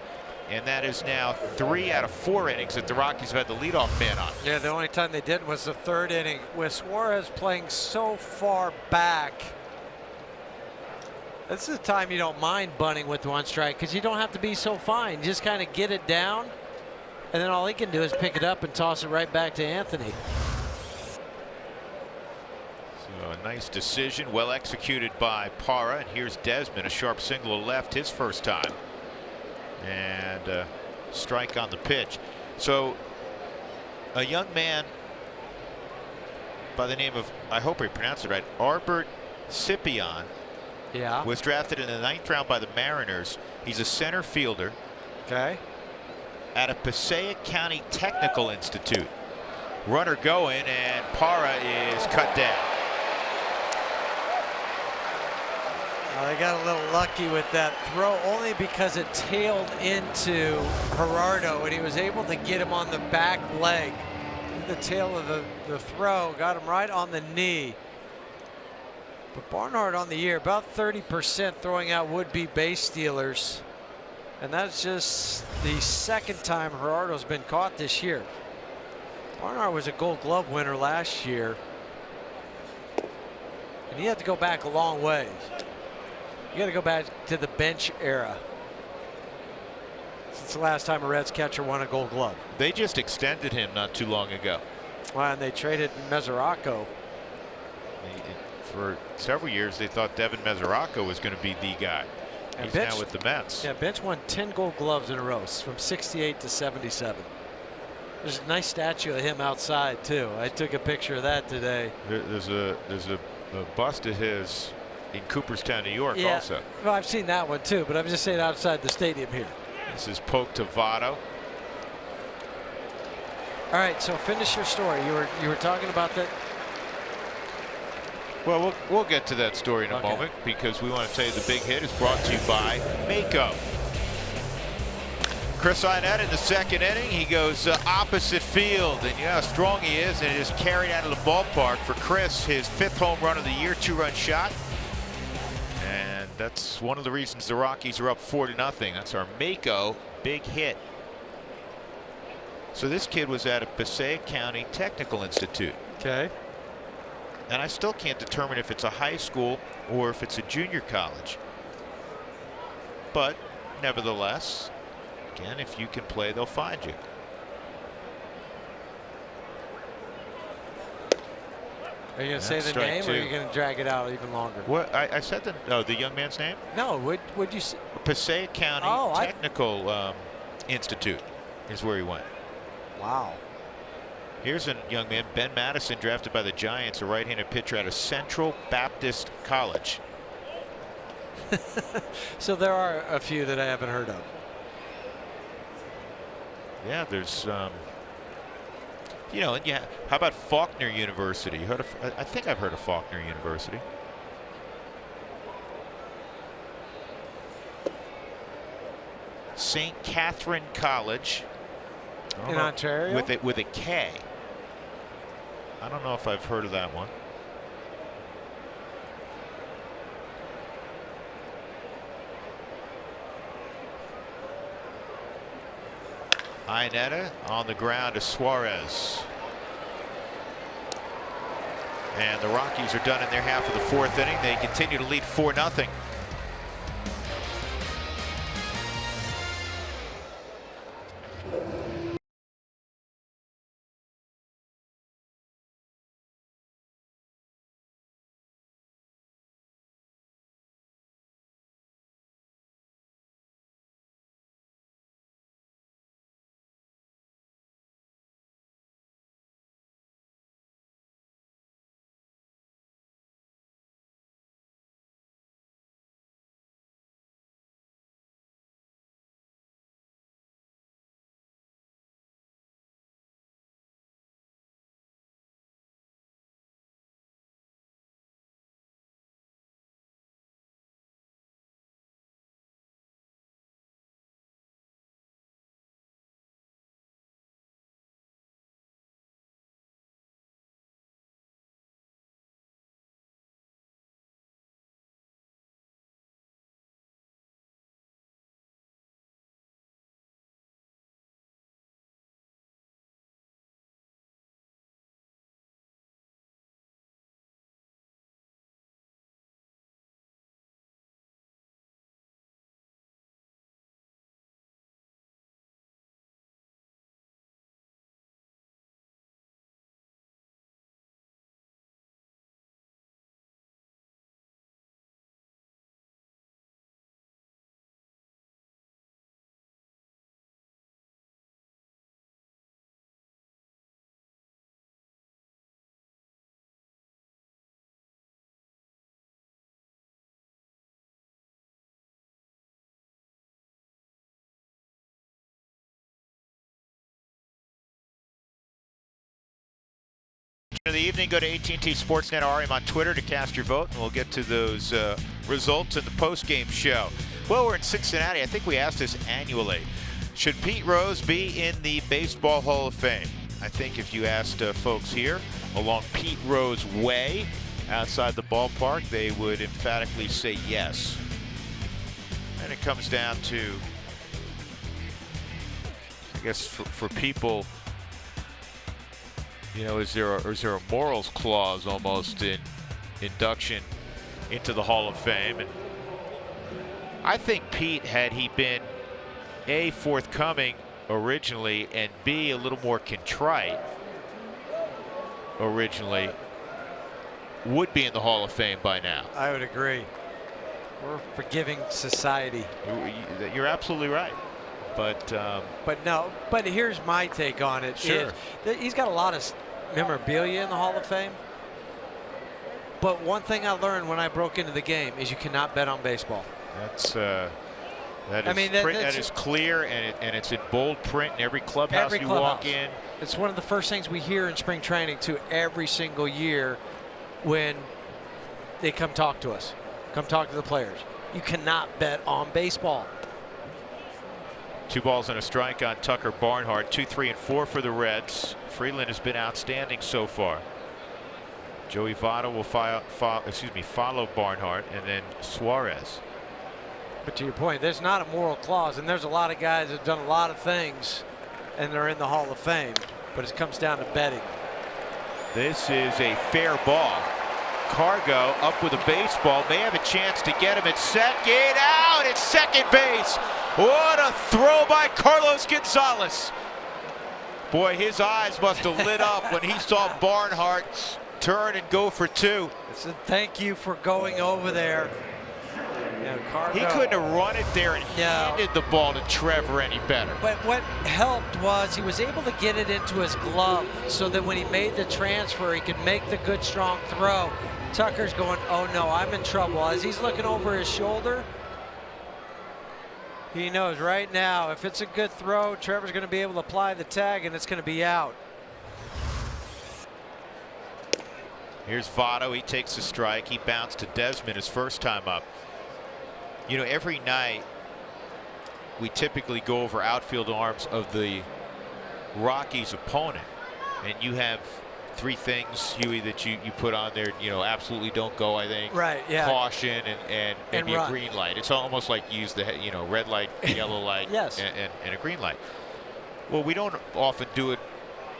And that is now 3 out of 4 innings that the Rockies have had the leadoff man on. Yeah, the only time they did was the 3rd inning. With Suarez playing so far back, this is the time you don't mind bunting with 1 strike because you don't have to be so fine. Just kind of get it down, and then all he can do is pick it up and toss it right back to Anthony. So So a nice decision, well executed by Parra. And here's Desmond, a sharp single to left, his first time. And strike on the pitch. So a young man by the name of, I hope I pronounced it right, Arbert Scipion, was drafted in the 9th round by the Mariners. He's a center fielder. Okay. At a Passaic County Technical Institute. Runner going, and Parra is cut down. They got a little lucky with that throw, only because it tailed into Gerardo, and he was able to get him on the back leg. The tail of the throw got him right on the knee. But Barnhart on the year, about 30% throwing out would-be base stealers. And that's just the 2nd time Gerardo's been caught this year. Barnhart was a Gold Glove winner last year. And you have to go back a long way. You got to go back to the bench era. Since the last time a Reds catcher won a Gold Glove. They just extended him not too long ago. Well, and they traded Mesoraco. For several years, they thought Devin Mesoraco was going to be the guy. He's now with the Mets. Yeah, Bench won 10 Gold Gloves in a row from 68 to 77. There's a nice statue of him outside too. I took a picture of that today. There's a bust of his in Cooperstown, New York, also. Well, I've seen that one too, but I'm just saying outside the stadium here. This is Poke to Votto. All right, so finish your story. You were talking about that. Well, we'll get to that story in a moment, because we want to tell you the big hit is brought to you by Mako. Chris Iannetta in the 2nd inning. He goes opposite field, and you know how strong he is, and it is carried out of the ballpark for Chris, his 5th home run of the year, 2-run shot. And that's one of the reasons the Rockies are up 4-0. That's our Mako big hit. So this kid was at a Passaic County Technical Institute. Okay. And I still can't determine if it's a high school or if it's a junior college. But nevertheless, again, if you can play, they'll find you. Are you going to say the name, or are you going to drag it out even longer? What I said the young man's name? No, would you say? Passaic County Technical Institute is where he went. Wow. Here's a young man, Ben Madison, drafted by the Giants, a right-handed pitcher out of Central Baptist College. So there are a few that I haven't heard of. Yeah, there's, you know, yeah. How about Faulkner University? You heard of? I think I've heard of Faulkner University. St. Catherine College in Ontario, with a K. I don't know if I've heard of that one. Iannetta on the ground to Suarez. And the Rockies are done in their half of the 4th inning. They continue to lead 4-0. Of the evening, go to AT&T Sportsnet RM on Twitter to cast your vote, and we'll get to those results in the post-game show. Well, we're in Cincinnati. I think we ask this annually. Should Pete Rose be in the Baseball Hall of Fame? I think if you asked folks here along Pete Rose Way outside the ballpark, they would emphatically say yes. And it comes down to, I guess, for people, you know, is there a morals clause almost in induction into the Hall of Fame? And I think Pete, had he been A, forthcoming originally, and B, a little more contrite originally, would be in the Hall of Fame by now. I would agree. We're a forgiving society. You're absolutely right. But no, but here's my take on it. Sure. He's got a lot of memorabilia in the Hall of Fame. But one thing I learned when I broke into the game is you cannot bet on baseball. That is clear, and it's in bold print in every clubhouse you walk in. It's one of the first things we hear in spring training too, every single year when they come talk to us, come talk to the players. You cannot bet on baseball. 2 balls and a strike on Tucker Barnhart. 2, 3, and 4 for the Reds. Freeland has been outstanding so far. Joey Votto will follow Barnhart, and then Suarez. But to your point, there's not a moral clause, and there's a lot of guys that have done a lot of things, and they're in the Hall of Fame. But it comes down to betting. This is a fair ball. Cargo up with a baseball, may have a chance to get him at second. Out at second base. What a throw by Carlos Gonzalez. Boy, his eyes must have lit up when he saw Barnhart turn and go for 2. So thank you for going over there. He couldn't have run it there and handed the ball to Trevor any better. But what helped was he was able to get it into his glove so that when he made the transfer, he could make the good, strong throw. Tucker's going, oh no, I'm in trouble. As he's looking over his shoulder, he knows right now if it's a good throw, Trevor's going to be able to apply the tag and it's going to be out. Here's Votto. He takes a strike. He bounced to Desmond his first time up. You know, every night we typically go over outfield arms of the Rockies' opponent, and you have 3 things, Huey, that you put on there. You know, absolutely don't go, I think. Right, yeah. Caution and maybe a green light. It's almost like use the red light, yellow light, yes. and a green light. Well, we don't often do it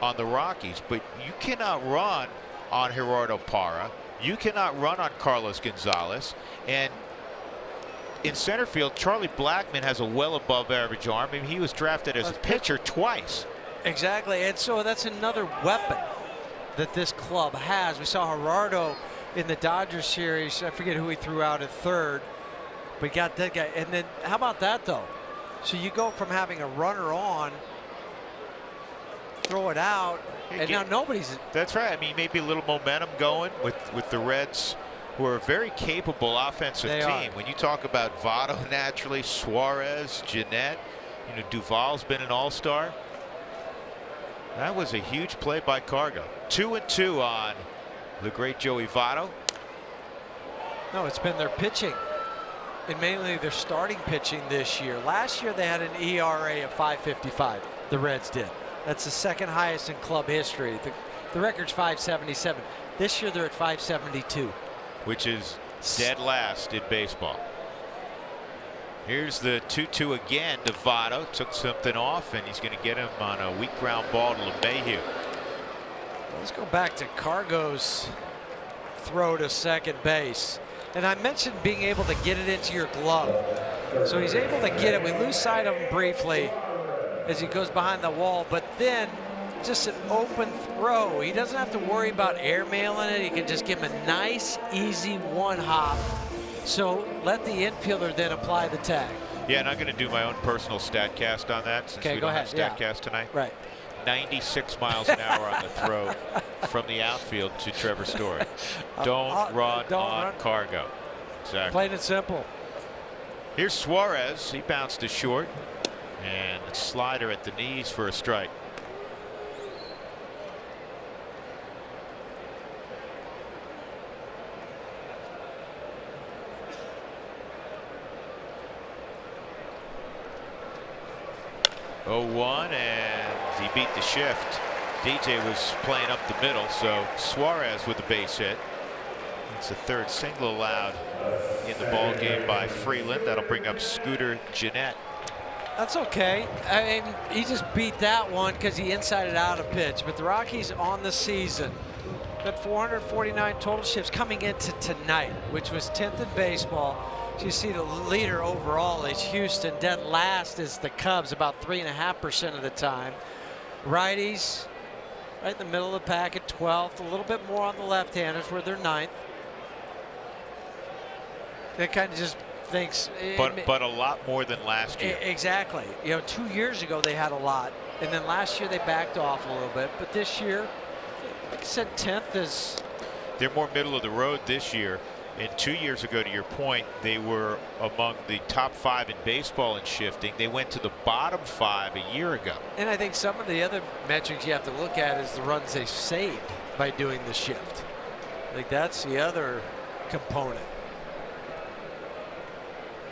on the Rockies, but you cannot run on Gerardo Parra. You cannot run on Carlos Gonzalez. And in center field, Charlie Blackmon has a well above average arm. I mean, he was drafted as a pitcher twice. Exactly, and so that's another weapon that this club has. We saw Gerardo in the Dodgers series. I forget who he threw out at third, but he got that guy. And then how about that though? So you go from having a runner on, throw it out, and now nobody's. That's right. I mean, maybe a little momentum going with the Reds, who are a very capable offensive team. When you talk about Votto naturally, Suarez, Jeanette, Duvall's been an all-star. That was a huge play by Cargo. 2-2 on the great Joey Votto. No, it's been their pitching, and mainly their starting pitching this year. Last year they had an ERA of 5.55. The Reds did. That's the second highest in club history. The record's 5.77. This year they're at 5.72. Which is dead last in baseball. Here's the 2-2 again to Votto. Took something off, and he's going to get him on a weak ground ball to LeMahieu. Let's go back to Cargo's throw to second base. And I mentioned being able to get it into your glove. So he's able to get it. We lose sight of him briefly as he goes behind the wall, but then just an open throw. He doesn't have to worry about airmailing it. He can just give him a nice, easy one hop. So let the infielder then apply the tag. Yeah, and I'm going to do my own personal StatCast on that since we don't have StatCast tonight. Right. 96 miles an hour on the throw from the outfield to Trevor Story. Don't run on Cargo. Exactly. Plain and simple. Here's Suarez. He bounced to short. And a slider at the knees for a strike. 0-1, and he beat the shift. DJ was playing up the middle, so Suarez with the base hit. It's the third single allowed in the ball game by Freeland. That'll bring up Scooter Gennett. That's okay. I mean, he just beat that one because he inside-ed out a pitch. But the Rockies on the season got 449 total shifts coming into tonight, which was 10th in baseball. So you see the leader overall is Houston. Dead last is the Cubs, about 3.5% of the time. Righties right in the middle of the pack at 12th. A little bit more on the left-handers where they're 9th. That kind of just thinks. But a lot more than last year. Exactly. You know, 2 years ago they had a lot, and then last year they backed off a little bit. But this year, like I said, 10th is. They're more middle of the road this year. And 2 years ago, to your point, they were among the top 5 in baseball in shifting. They went to the bottom 5 a year ago. And I think some of the other metrics you have to look at is the runs they saved by doing the shift. I think that's the other component.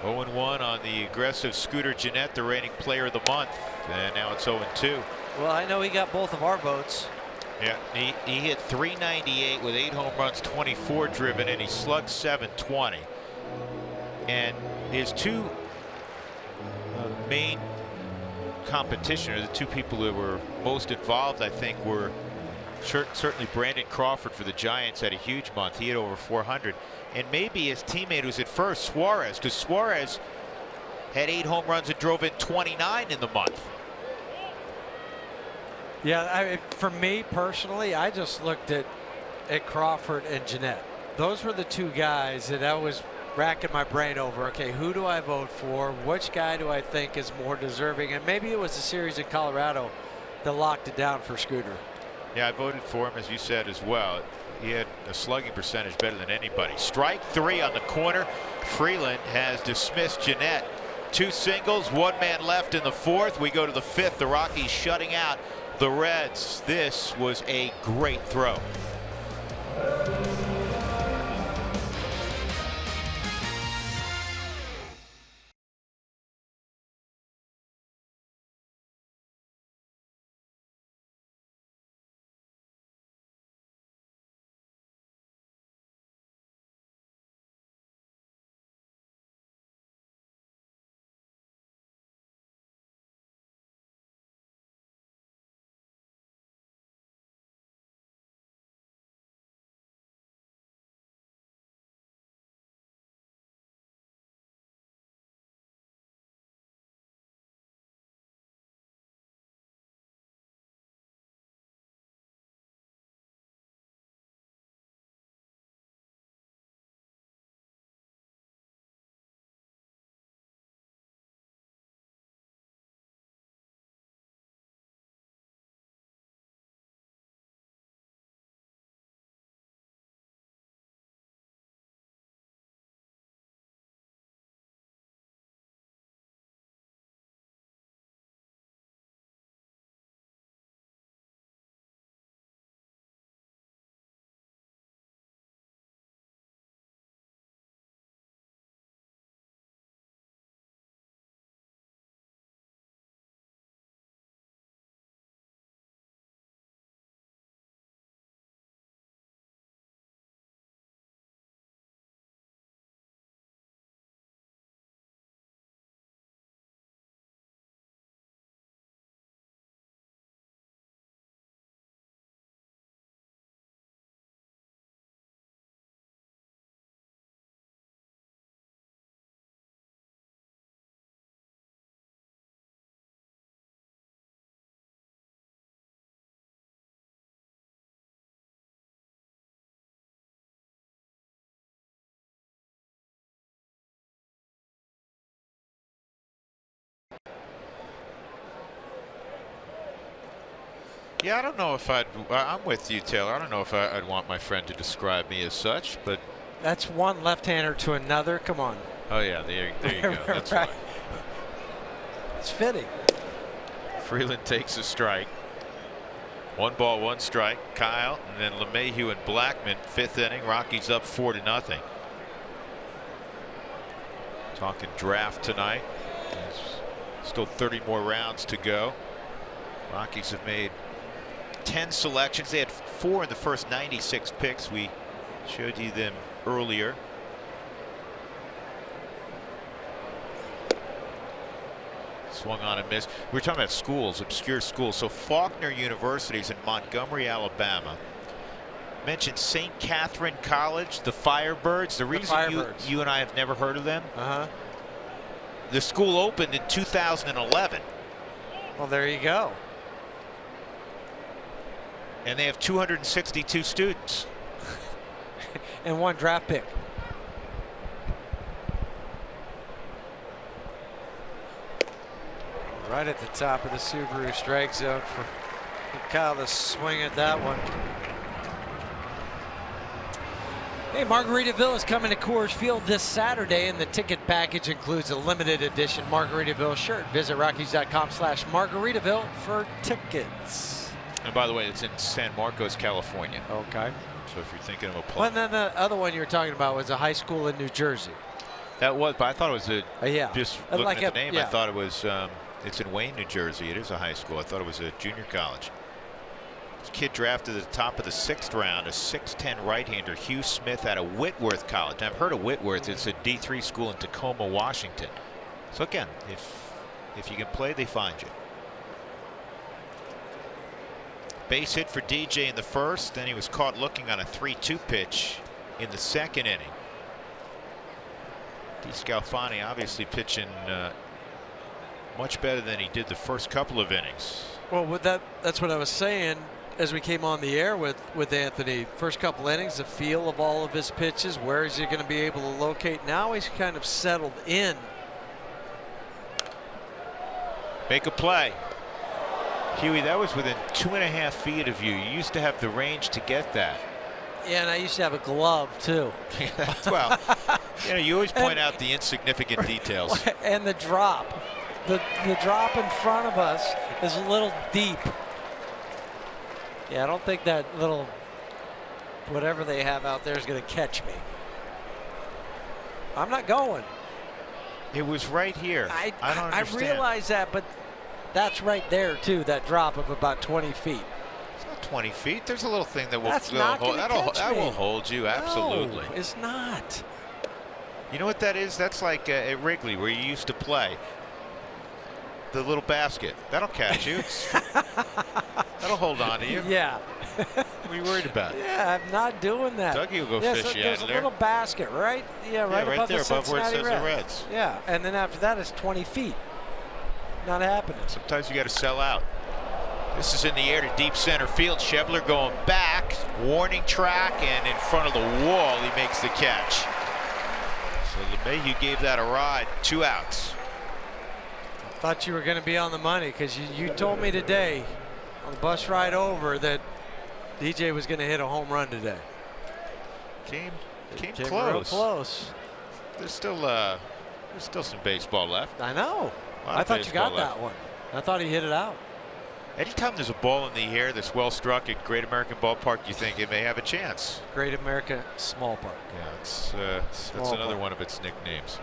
0-1 on the aggressive Scooter Gennett, the reigning player of the month. And now it's 0-2. Well, I know he got both of our votes. Yeah, he hit .398 with 8 home runs, 24 driven, and he slugged .720. And his two main competition, or the two people that were most involved, I think, were certainly Brandon Crawford for the Giants had a huge month. He had over 400. And maybe his teammate who's at first, Suarez, because Suarez had 8 home runs and drove in 29 in the month. Yeah, for me personally, I just looked at Crawford and Gennett. Those were the two guys that I was racking my brain over. Okay, who do I vote for? Which guy do I think is more deserving? And maybe it was the series in Colorado that locked it down for Scooter. Yeah, I voted for him, as you said, as well. He had a slugging percentage better than anybody. Strike 3 on the corner. Freeland has dismissed Gennett. 2 singles, 1 man left in the 4th. We go to the 5th. The Rockies shutting out the Reds. This was a great throw. Yeah, I don't know if I'm with you, Taylor. I don't know if I'd want my friend to describe me as such, but. That's one left-hander to another. Come on. Oh, yeah, there you go. That's right. fine. It's fitting. Freeland takes a strike. 1 ball, 1 strike. Kyle, and then LeMahieu and Blackman, 5th inning. Rockies up 4-0. Talking draft tonight. Still 30 more rounds to go. Rockies have made 10 selections. They had 4 in the first 96 picks. We showed you them earlier. Swung on and missed. We were talking about schools, obscure schools. So Faulkner University is in Montgomery, Alabama. Mentioned St. Catherine College, the Firebirds. The reason you and I have never heard of them, the school opened in 2011. Well, there you go. And they have 262 students. And 1 draft pick. Right at the top of the Subaru strike zone for Kyle to swing at that one. Hey, Margaritaville is coming to Coors Field this Saturday, and the ticket package includes a limited edition Margaritaville shirt. Visit Rockies.com/Margaritaville for tickets. And by the way, it's in San Marcos, California. Okay. So if you're thinking of a place. Well, and then the other one you were talking about was a high school in New Jersey. That was, but I thought it was a, yeah. Just looking like at the name, yeah. I thought it was, it's in Wayne, New Jersey. It is a high school. I thought it was a junior college. This kid drafted at the top of the 6th round, a 6'10" right-hander, Hugh Smith out of Whitworth College. Now, I've heard of Whitworth. It's a D3 school in Tacoma, Washington. So again, if you can play, they find you. Base hit for DJ in the first. Then he was caught looking on a 3-2 pitch in the 2nd inning. DeScalfani obviously pitching much better than he did the first couple of innings. Well, with that's what I was saying as we came on the air with Anthony. First couple innings, the feel of all of his pitches, where is he going to be able to locate? Now he's kind of settled in. Make a play. Huey, that was within 2.5 feet of you. You used to have the range to get that. Yeah, and I used to have a glove too. Well, you know, you always point out the insignificant details. And the drop. The drop in front of us is a little deep. Yeah, I don't think that little whatever they have out there is going to catch me. I'm not going. It was right here. I don't understand. I realize that, but that's right there too. That drop of about 20 feet. It's not 20 feet. There's a little thing that will that will hold you. Absolutely. No, it's not. You know what that is? That's like at Wrigley where you used to play. The little basket. That'll catch you. That'll hold on to you. Yeah. What are you worried about? Yeah, I'm not doing that. Dougie will go fish you out there's of a there. little basket, right? Yeah, right above there, the above where it says Cincinnati the Reds. Yeah, and then after that it's 20 feet. Not happening. Sometimes you got to sell out. This is in the air to deep center field. Schebler going back, warning track, and in front of the wall, he makes the catch. So LeMahieu gave that a ride. 2 outs. Thought you were going to be on the money because you told me today on the bus ride over that DJ was going to hit a home run today. Came close. Real close. There's still some baseball left. I know. I thought you got that one. I thought he hit it out. Anytime there's a ball in the air that's well struck at Great American Ballpark, you think it may have a chance. Great America Small Park. Yeah, that's another one of its nicknames.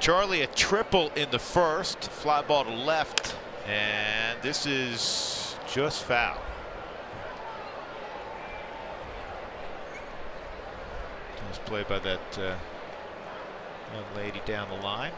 Charlie, a triple in the first, fly ball to left, and this is just foul. Nice play by that young lady down the line.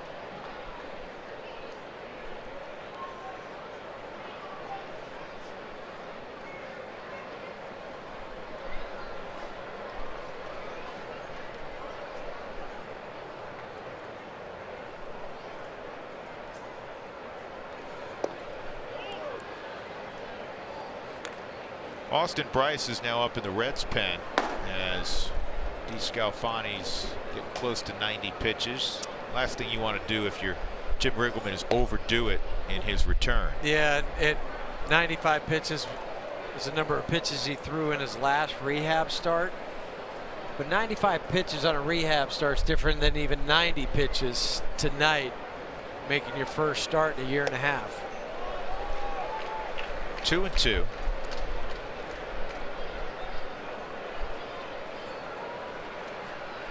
Austin Bryce is now up in the Reds pen as DeScalfani's getting close to 90 pitches. Last thing you want to do if you're Jim Riggleman is overdo it in his return. Yeah, at 95 pitches is the number of pitches he threw in his last rehab start. But 95 pitches on a rehab start is different than even 90 pitches tonight, making your first start in a year and a half. 2-2.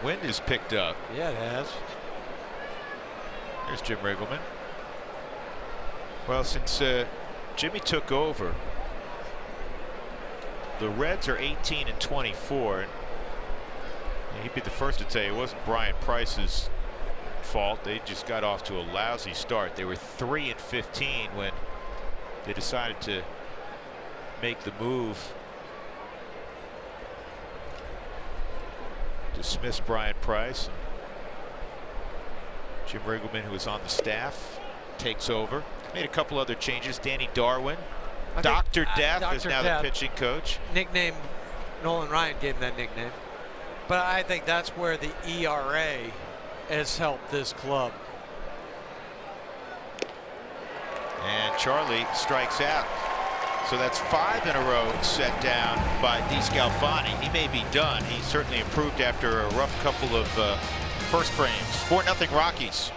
Wind is picked up. Yeah, it has. There's Jim Riggleman. Well, since Jimmy took over, the Reds are 18 and 24. And he'd be the first to tell you it wasn't Brian Price's fault. They just got off to a lousy start. They were 3 and 15 when they decided to make the move. Dismiss Brian Price. Jim Riggleman, who was on the staff, takes over. Made a couple other changes. Danny Darwin, Dr. Death is now the pitching coach. Nickname, Nolan Ryan gave him that nickname. But I think that's where the ERA has helped this club. And Charlie strikes out. So that's 5 in a row set down by DeScalfani. He may be done. He certainly improved after a rough couple of first frames. 4-0 Rockies.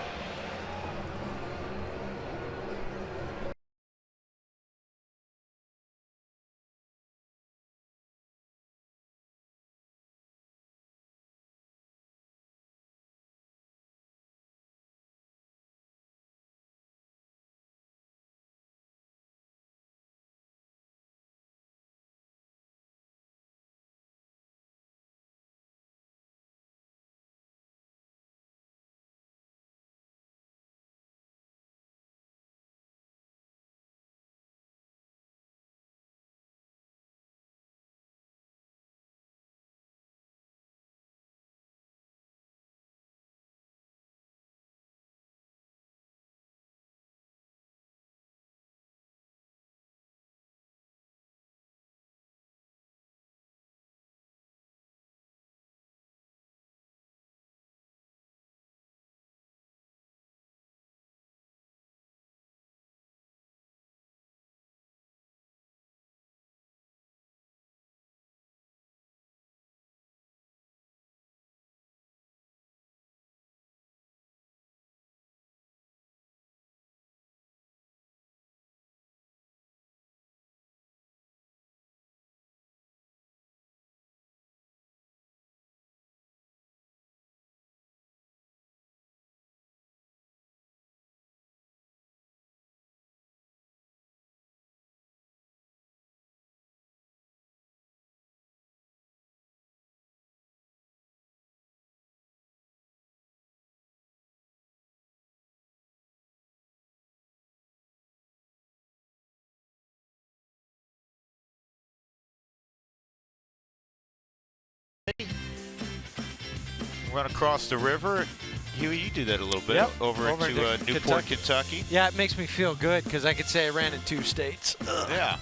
Run across the river. Huey, you do that a little bit over to Newport, Kentucky. Yeah, it makes me feel good because I could say I ran in 2 states. Yeah.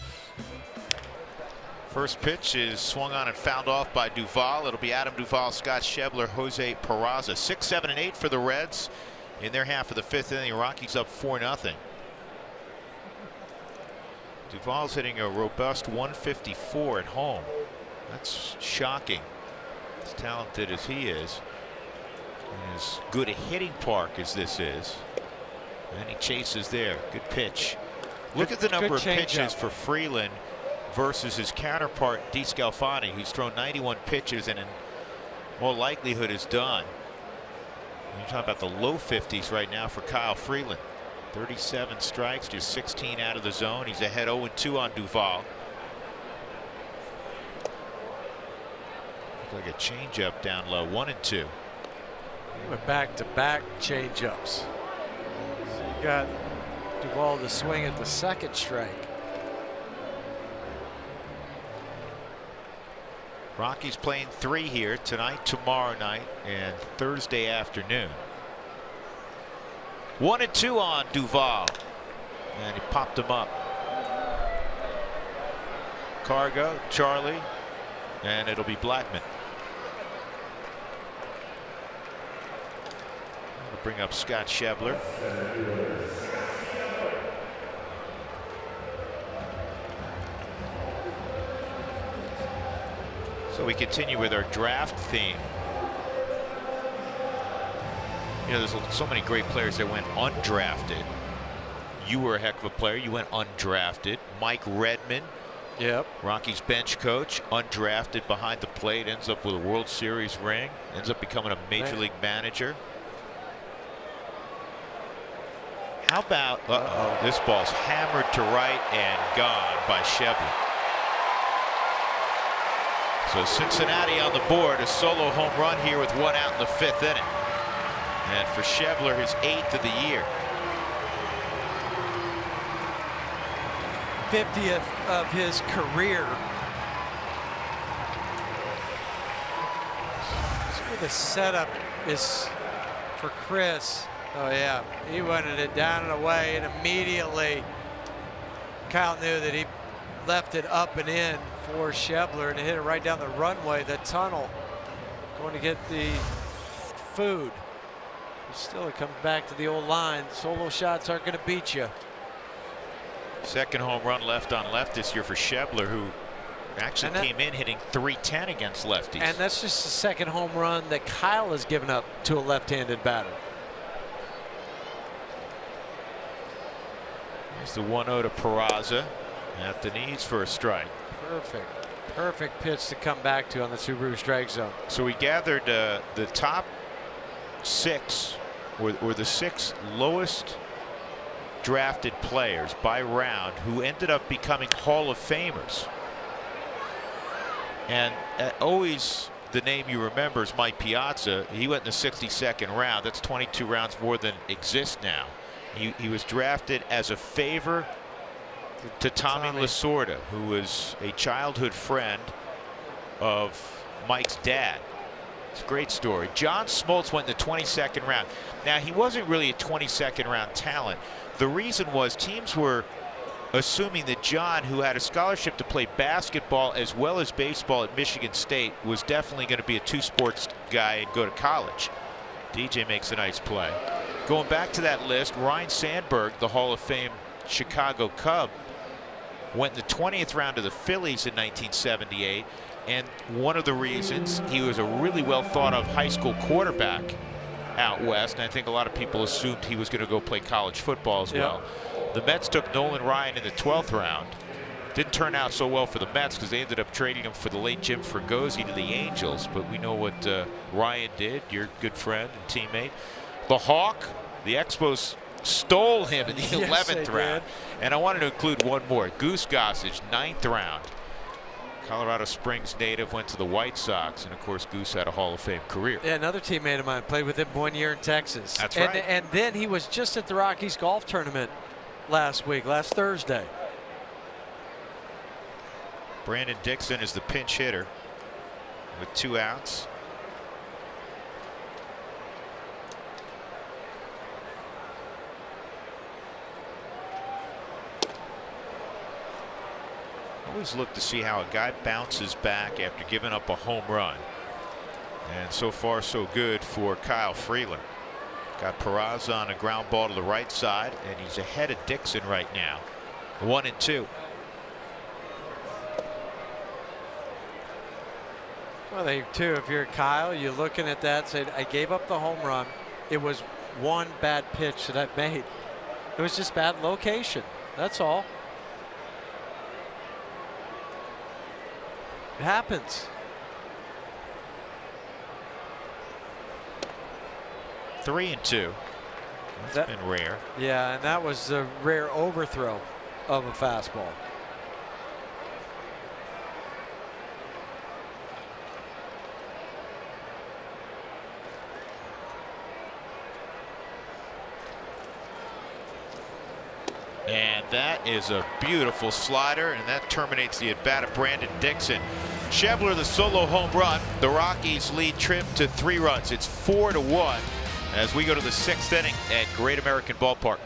First pitch is swung on and fouled off by Duvall. It'll be Adam Duvall, Scott Schebler, Jose Peraza. 6, 7, and 8 for the Reds in their half of the 5th inning. Rockies up 4-0. Duvall's hitting a robust 154 at home. That's shocking. As talented as he is, and as good a hitting park as this is. And he chases there. Good pitch. Look at the number of pitches for Freeland versus his counterpart DeScalfani, who's thrown 91 pitches and in more likelihood is done. And you're talking about the low 50s right now for Kyle Freeland. 37 strikes, just 16 out of the zone. He's ahead 0-2 on Duvall. Looks like a changeup down low. 1-2. Went back-to-back changeups. So you got Duvall to swing at the second strike. Rockies playing 3 here tonight, tomorrow night, and Thursday afternoon. 1-2 on Duvall, and he popped him up. Cargo, Charlie, and it'll be Blackman. We'll bring up Scott Schebler. So we continue with our draft theme. You know, there's so many great players that went undrafted. You were a heck of a player. You went undrafted. Mike Redmond, Rockies bench coach, undrafted behind the plate, ends up with a World Series ring, ends up becoming a major league manager. How about, this ball's hammered to right and gone by Schebler. So Cincinnati on the board, a solo home run here with 1 out in the 5th inning. And for Schebler, his 8th of the year. 50th of his career. That's where the setup is for Chris. Oh yeah, he wanted it down and away, and immediately Kyle knew that he left it up and in for Schebler, and hit it right down the runway, the tunnel, going to get the food. Still, it comes back to the old line. Solo shots aren't going to beat you. Second home run left on left this year for Schebler, who actually came in hitting .310 against lefties. And that's just the second home run that Kyle has given up to a left-handed batter. There's the 1-0 to Peraza at the knees for a strike. Perfect pitch to come back to on the Subaru strike zone. So we gathered the top 6 were the 6 lowest drafted players by round who ended up becoming Hall of Famers. And always the name you remember is Mike Piazza. He went in the 62nd round. That's 22 rounds more than exist now. He was drafted as a favor to Tommy Lasorda, who was a childhood friend of Mike's dad. It's a great story. John Smoltz went in the 22nd round. Now, he wasn't really a 22nd round talent. The reason was teams were assuming that John, who had a scholarship to play basketball as well as baseball at Michigan State, was definitely going to be a 2-sports guy and go to college. DJ makes a nice play. Going back to that list, Ryne Sandberg, the Hall of Fame Chicago Cub, went in the 20th round to the Phillies in 1978. And one of the reasons, he was a really well thought of high school quarterback out west. And I think a lot of people assumed he was going to go play college football as well. The Mets took Nolan Ryan in the 12th round. Didn't turn out so well for the Mets because they ended up trading him for the late Jim Fregosi to the Angels. But we know what Ryan did, your good friend and teammate. The Hawk, the Expos stole him in the 11th round. And I wanted to include one more. Goose Gossage, 9th round. Colorado Springs native, went to the White Sox, and of course Goose had a Hall of Fame career. Yeah, another teammate of mine played with him 1 year in Texas. That's right. And then he was just at the Rockies golf tournament last Thursday. Brandon Dixon is the pinch hitter with 2 outs. Always look to see how a guy bounces back after giving up a home run. And so far so good for Kyle Freeland. Got Peraza on a ground ball to the right side, and he's ahead of Dixon right now. 1-2. Well, I think too, if you're Kyle, you're looking at that, saying, I gave up the home run. It was one bad pitch that I made. It was just bad location. That's all. It happens. 3-2. That's been rare. Yeah, and that was a rare overthrow of a fastball. And that is a beautiful slider, and that terminates the at-bat of Brandon Dixon. Schebler, the solo home run. The Rockies lead Trim to 3 runs. It's 4-1 as we go to the 6th inning at Great American Ballpark.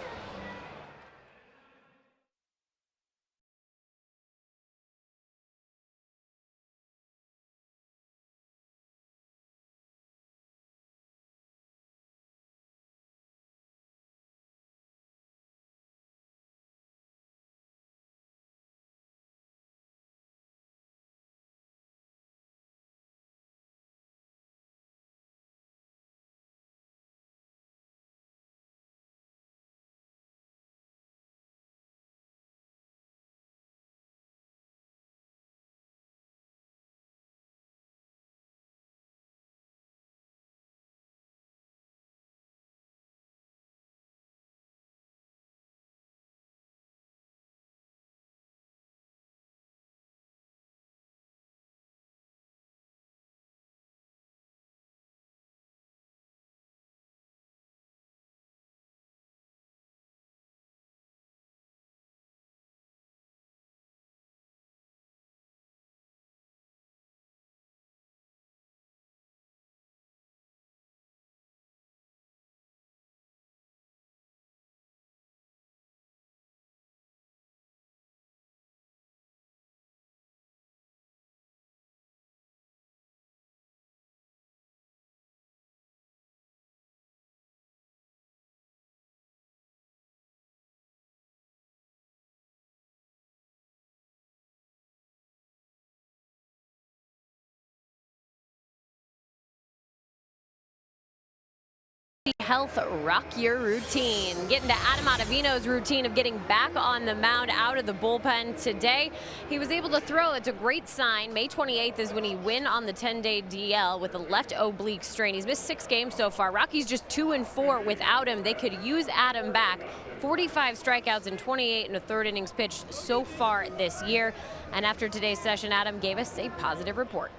Health rock your routine. Getting to Adam Ottavino's routine of getting back on the mound out of the bullpen today. He was able to throw. It's a great sign. May 28th is when he went on the 10-day DL with a left oblique strain. He's missed 6 games so far. Rockies just 2-4 without him. They could use Adam back. 45 strikeouts and 28 in the 3rd innings pitched so far this year. And after today's session, Adam gave us a positive report.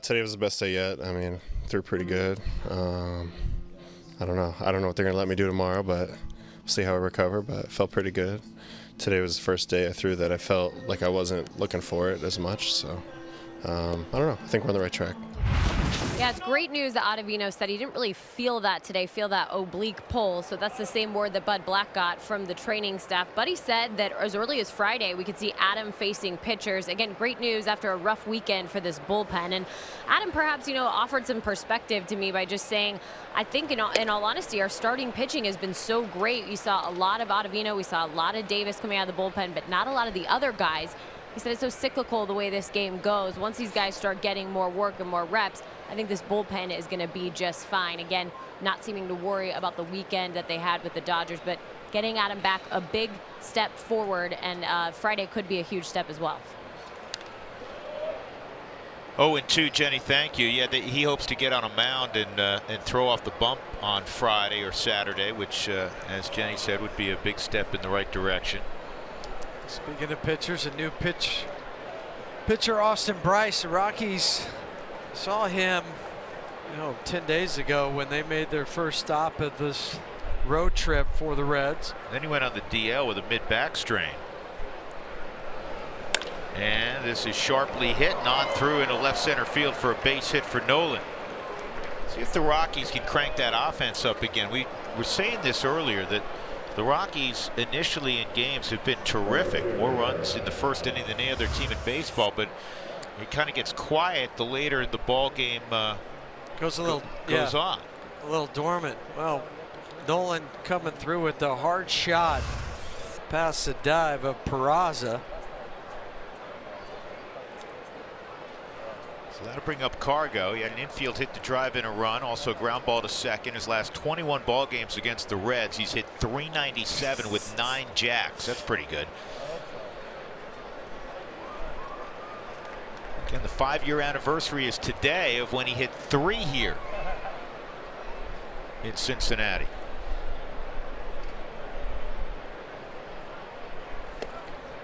Today was the best day yet. I mean, threw pretty good. I don't know what they're gonna let me do tomorrow, but we'll see how I recover. But it felt pretty good. Today was the first day I threw that I felt like I wasn't looking for it as much. So I don't know. I think we're on the right track. Yeah, it's great news that Ottavino said he didn't really feel that today, feel that oblique pull. So that's the same word that Bud Black got from the training staff. Buddy said that as early as Friday, we could see Adam facing pitchers. Again, great news after a rough weekend for this bullpen. And Adam perhaps, offered some perspective to me by just saying, I think in all honesty, our starting pitching has been so great. We saw a lot of Ottavino, we saw a lot of Davis coming out of the bullpen, but not a lot of the other guys. He said it's so cyclical the way this game goes. Once these guys start getting more work and more reps, I think this bullpen is going to be just fine. Again, not seeming to worry about the weekend that they had with the Dodgers, but getting Adam back a big step forward, and Friday could be a huge step as well. 0-2, Jenny, thank you. Yeah, he hopes to get on a mound and throw off the bump on Friday or Saturday, which, as Jenny said, would be a big step in the right direction. Speaking of pitchers, a new pitcher Austin Bryce. The Rockies saw him 10 days ago when they made their first stop at this road trip for the Reds. Then he went on the DL with a mid-back strain. And this is sharply hit and on through into left center field for a base hit for Nolan. See if the Rockies can crank that offense up again. We were saying this earlier that the Rockies initially in games have been terrific. More runs in the first inning than any other team in baseball, but it kind of gets quiet the later the ball game goes on. A little dormant. Well, Nolan coming through with the hard shot past the dive of Peraza. So that'll bring up Cargo. He had an infield hit to drive in a run, also a ground ball to second. His last 21 ball games against the Reds, he's hit .397 with 9 jacks. That's pretty good. Again, the 5-year anniversary is today of when he hit 3 here in Cincinnati.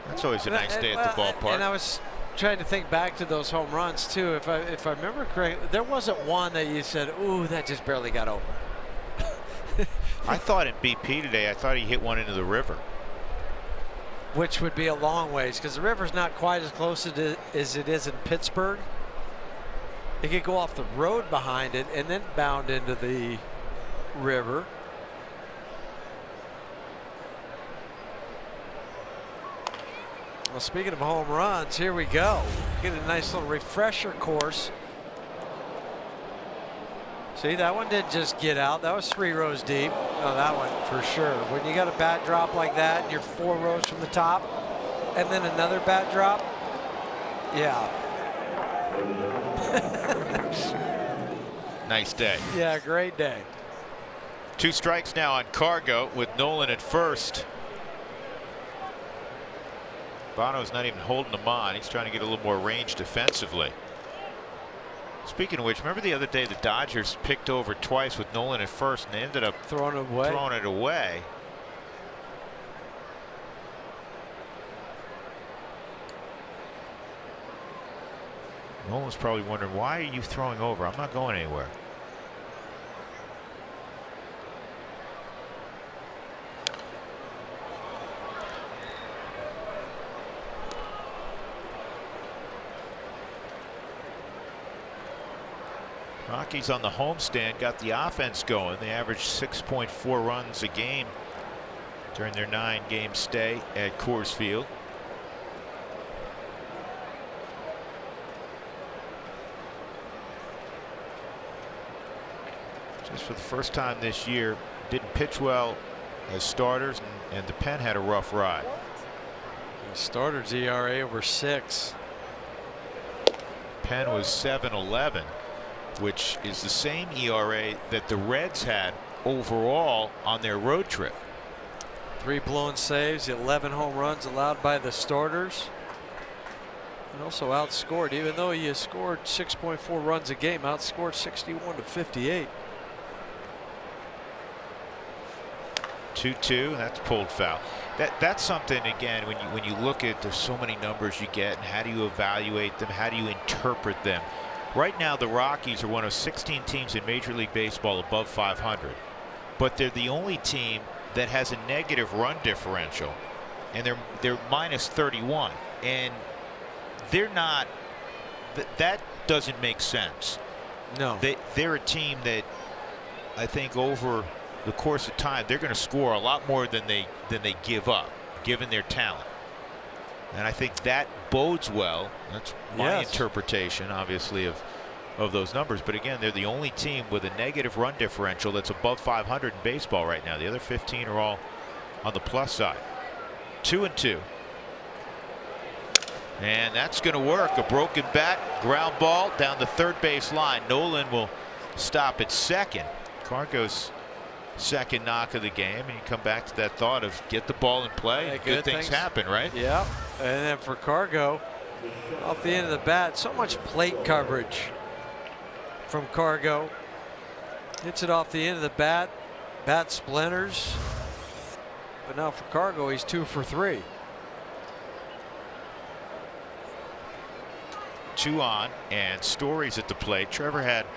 That's always a nice day at the ballpark. And I was trying to think back to those home runs too. If I remember correctly, there wasn't one that you said, "Ooh, that just barely got over." I thought in BP today, I thought he hit one into the river. Which would be a long ways, because the river's not quite as close as it is in Pittsburgh. It could go off the road behind it and then bound into the river. Well, speaking of home runs, here we go. Get a nice little refresher course. See, that one didn't just get out. That was 3 rows deep. Oh, that one for sure. When you got a bat drop like that and you're 4 rows from the top and then another bat drop, yeah. Nice day. Yeah, great day. 2 strikes now on Cargo with Nolan at first. Bono's not even holding him on. He's trying to get a little more range defensively. Speaking of which, remember the other day the Dodgers picked over twice with Nolan at first and they ended up throwing it away. Nolan's probably wondering, why are you throwing over? I'm not going anywhere. Rockies on the homestand got the offense going. They averaged 6.4 runs a game during their 9-game stay at Coors Field. Just for the first time this year, didn't pitch well as starters, and the pen had a rough ride. The starters ERA over 6. Pen was 7.11. which is the same ERA that the Reds had overall on their road trip. 3 blown saves, 11 home runs allowed by the starters. And also outscored, even though he has scored 6.4 runs a game, outscored 61-58. 2-2, that's pulled foul. That's something, again, when you look at, there's so many numbers you get, and how do you evaluate them, how do you interpret them? Right now the Rockies are one of 16 teams in Major League Baseball above 500, but they're the only team that has a negative run differential, and they're minus 31, and they're not, that doesn't make sense. No. They're a team that I think over the course of time they're going to score a lot more than they give up, given their talent. And I think that bodes well. That's my interpretation, obviously, of those numbers. But again, they're the only team with a negative run differential that's above 500 in baseball right now. The other 15 are all on the plus side. 2-2. And that's going to work. A broken bat, ground ball down the third base line. Nolan will stop at second. Cargo's second knock of the game, and you come back to that thought of get the ball in play. Yeah, good things happen, right? Yeah. And then for Cargo, off the end of the bat, so much plate coverage from Cargo. Hits it off the end of the bat. Bat splinters. But now for Cargo, he's 2 for 3. 2 on, and Story's at the plate. Trevor had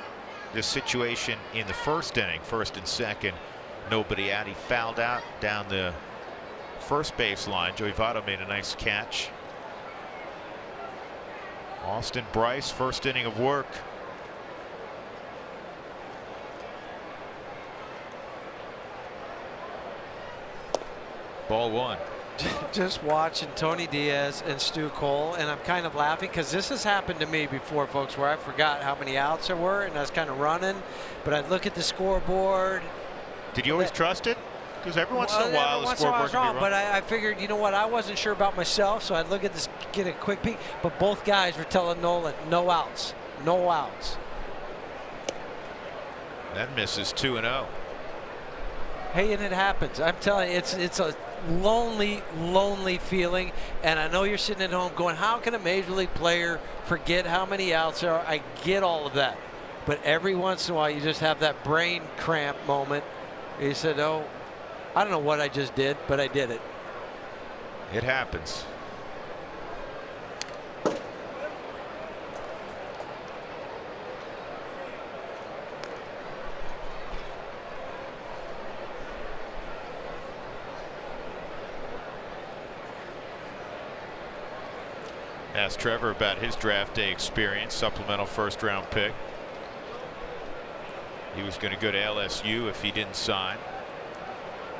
this situation in the first inning, first and second, nobody out. He fouled out down the first base line. Joey Votto made a nice catch. Austin Bryce, first inning of work. Ball 1. Just watching Tony Diaz and Stu Cole, and I'm kind of laughing because this has happened to me before, folks, where I forgot how many outs there were, and I was kind of running, but I'd look at the scoreboard. Did you always trust it? Because every once in a while the scoreboard can be wrong. But I figured, you know what, I wasn't sure about myself, so I'd look at this, get a quick peek. But both guys were telling Nolan, no outs, no outs. That misses 2-0. Hey, and it happens. I'm telling you, it's a lonely feeling, and I know you're sitting at home going, how can a major league player forget how many outs there are? I get all of that, but every once in a while you just have that brain cramp moment. He said, oh, I don't know what I just did, but I did it. It happens. Asked Trevor about his draft day experience, supplemental first round pick. He was going to go to LSU if he didn't sign,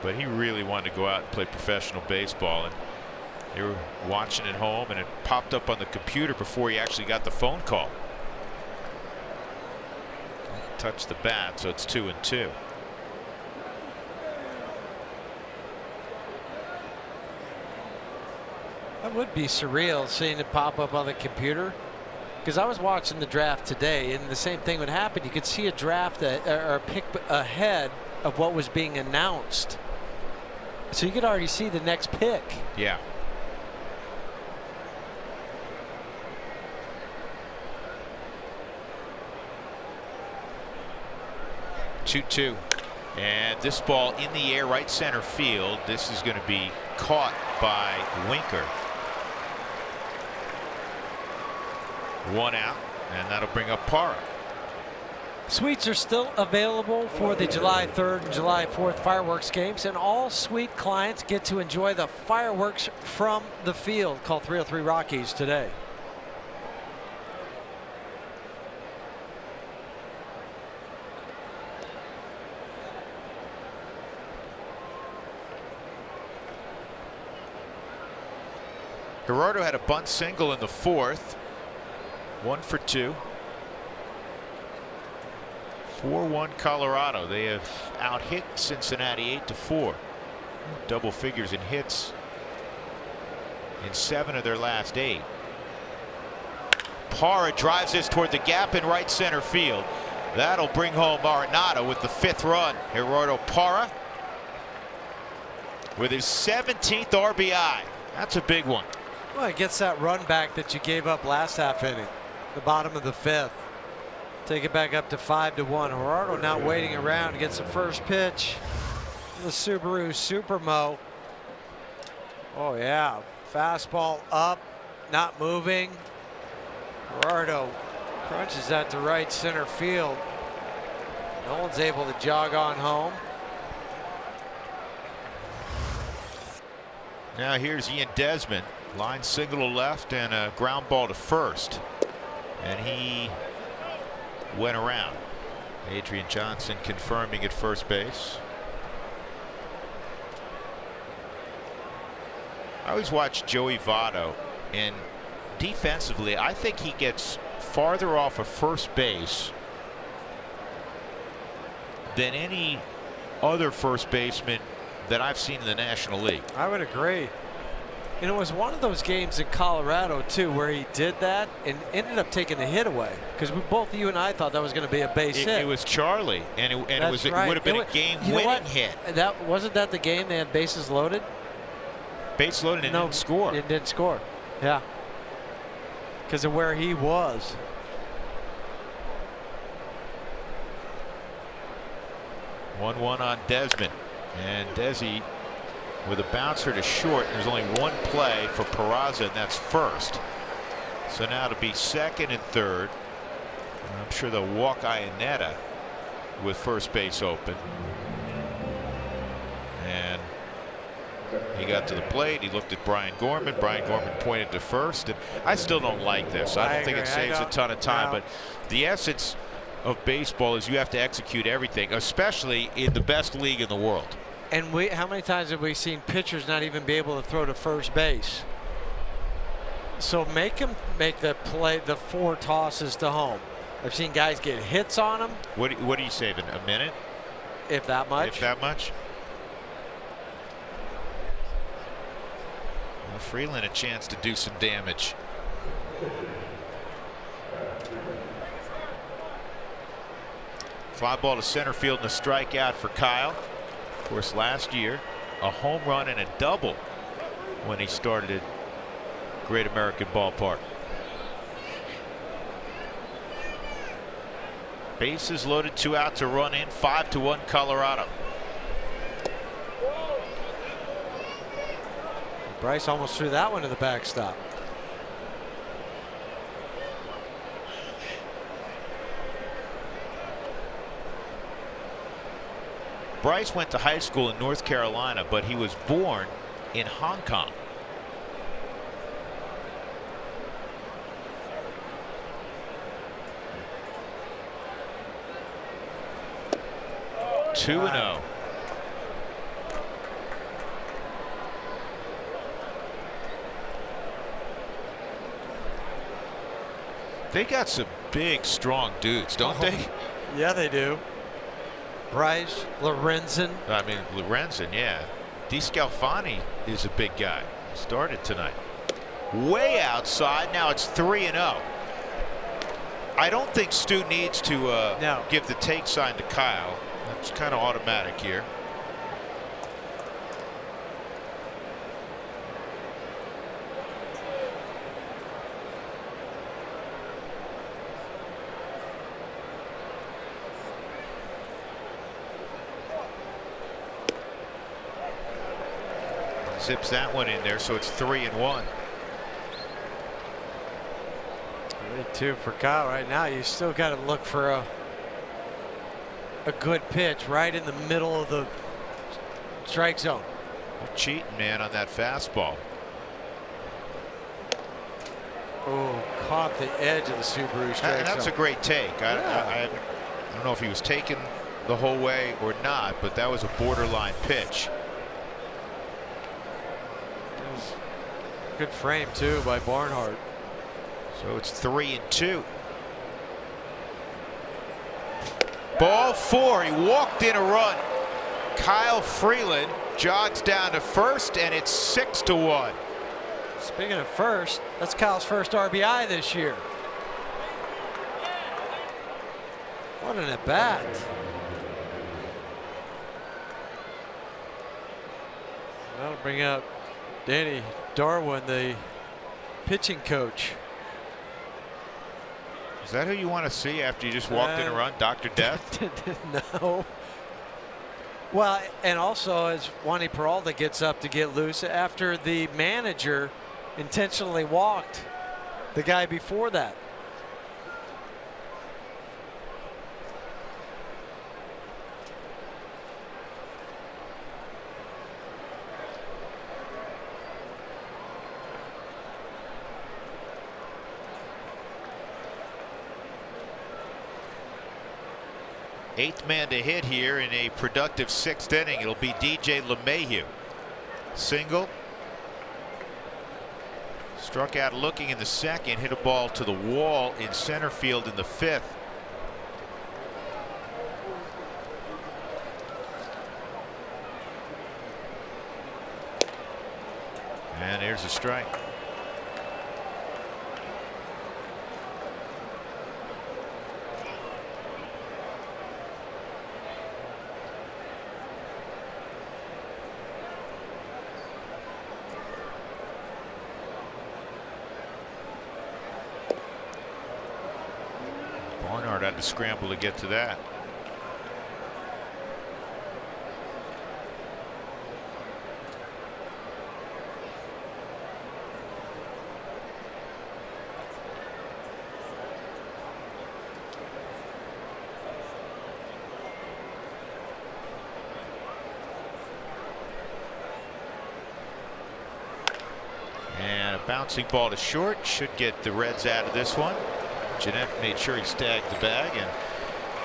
but he really wanted to go out and play professional baseball, and they were watching at home, and it popped up on the computer before he actually got the phone call. Touched the bat, so it's 2-2. That would be surreal, seeing it pop up on the computer. Because I was watching the draft today, and the same thing would happen. You could see a draft or a pick ahead of what was being announced, so you could already see the next pick. Yeah. Two-two, and this ball in the air, right center field. This is going to be caught by Winker. 1 out, and that'll bring up Parra. Suites are still available for the July 3rd and July 4th fireworks games, and all suite clients get to enjoy the fireworks from the field. Call 303 Rockies today. Gerardo had a bunt single in the 4th. 1 for 2. 4-1 Colorado. They have out-hit Cincinnati 8-4. Double figures in hits in 7 of their last 8. Parra drives this toward the gap in right center field. That'll bring home Arenado with the 5th run. Gerardo Parra with his 17th RBI. That's a big one. Well, it gets that run back that you gave up last half inning, the bottom of the 5th. Take it back up to 5-1. Gerardo not waiting around, gets the first pitch. The Subaru Supermo. Oh yeah, fastball up, not moving. Gerardo crunches that to right center field. No one's able to jog on home. Now here's Ian Desmond. Line single to left and a ground ball to first. And he went around. Adrian Johnson confirming at first base. I always watch Joey Votto, and defensively, I think he gets farther off of first base than any other first baseman that I've seen in the National League. I would agree. And it was one of those games in Colorado too where he did that and ended up taking the hit away, because both you and I thought that was going to be a base hit. It was Charlie, and it would have been a game-winning hit. That wasn't that the game they had bases loaded. Base loaded and didn't score. It didn't score. Yeah. Because of where he was. One on Desmond, and Desi with a bouncer to short. There's only one play for Peraza, and that's first. So now to be second and third. I'm sure they'll walk Iannetta with first base open. And he got to the plate. He looked at Brian Gorman. Brian Gorman pointed to first. And I still don't like this. I don't think it saves a ton of time. But the essence of baseball is you have to execute everything, especially in the best league in the world. And how many times have we seen pitchers not even be able to throw to first base? So make them make the play, the 4 tosses to home. I've seen guys get hits on them. What are you saving? A minute? If that much. If that much? Well, Freeland a chance to do some damage. Fly ball to center field and a strikeout for Kyle. Of course, last year, a home run and a double when he started at Great American Ballpark. Bases loaded, 2 out to run in, 5-1 Colorado. Bryce almost threw that one to the backstop. Bryce went to high school in North Carolina, but he was born in Hong Kong. Wow. 2-0. They got some big, strong dudes, don't they? Yeah, they do. Bryce, Lorenzen. I mean, Lorenzen, yeah. DeScalfani is a big guy. Started tonight. Way outside. Now it's 3-0. I don't think Stu needs to give the take sign to Kyle. That's kind of automatic here. Zips that one in there, so it's 3-1. 3-2 for Kyle right now. You still got to look for a good pitch right in the middle of the strike zone. You're cheating, man, on that fastball. Oh, caught the edge of the Subaru strike zone. That's a great take. I don't know if he was taken the whole way or not, but that was a borderline pitch. Good frame too by Barnhart. So it's 3-2. Ball 4. He walked in a run. Kyle Freeland jogs down to first, and it's 6-1. Speaking of first, that's Kyle's first RBI this year. What an at bat. That'll bring out Danny Darwin, the pitching coach. Is that who you want to see after you just walked in a run, Dr. Death? No. Well, and also as Wandy Peralta gets up to get loose after the manager intentionally walked the guy before that. Eighth man to hit here in a productive sixth inning. It'll be DJ LeMahieu. Single. Struck out looking in the second, hit a ball to the wall in center field in the fifth. And there's a strike. Barnard had to scramble to get to that. And a bouncing ball to short should get the Reds out of this one. Jeanette made sure he stagged the bag, and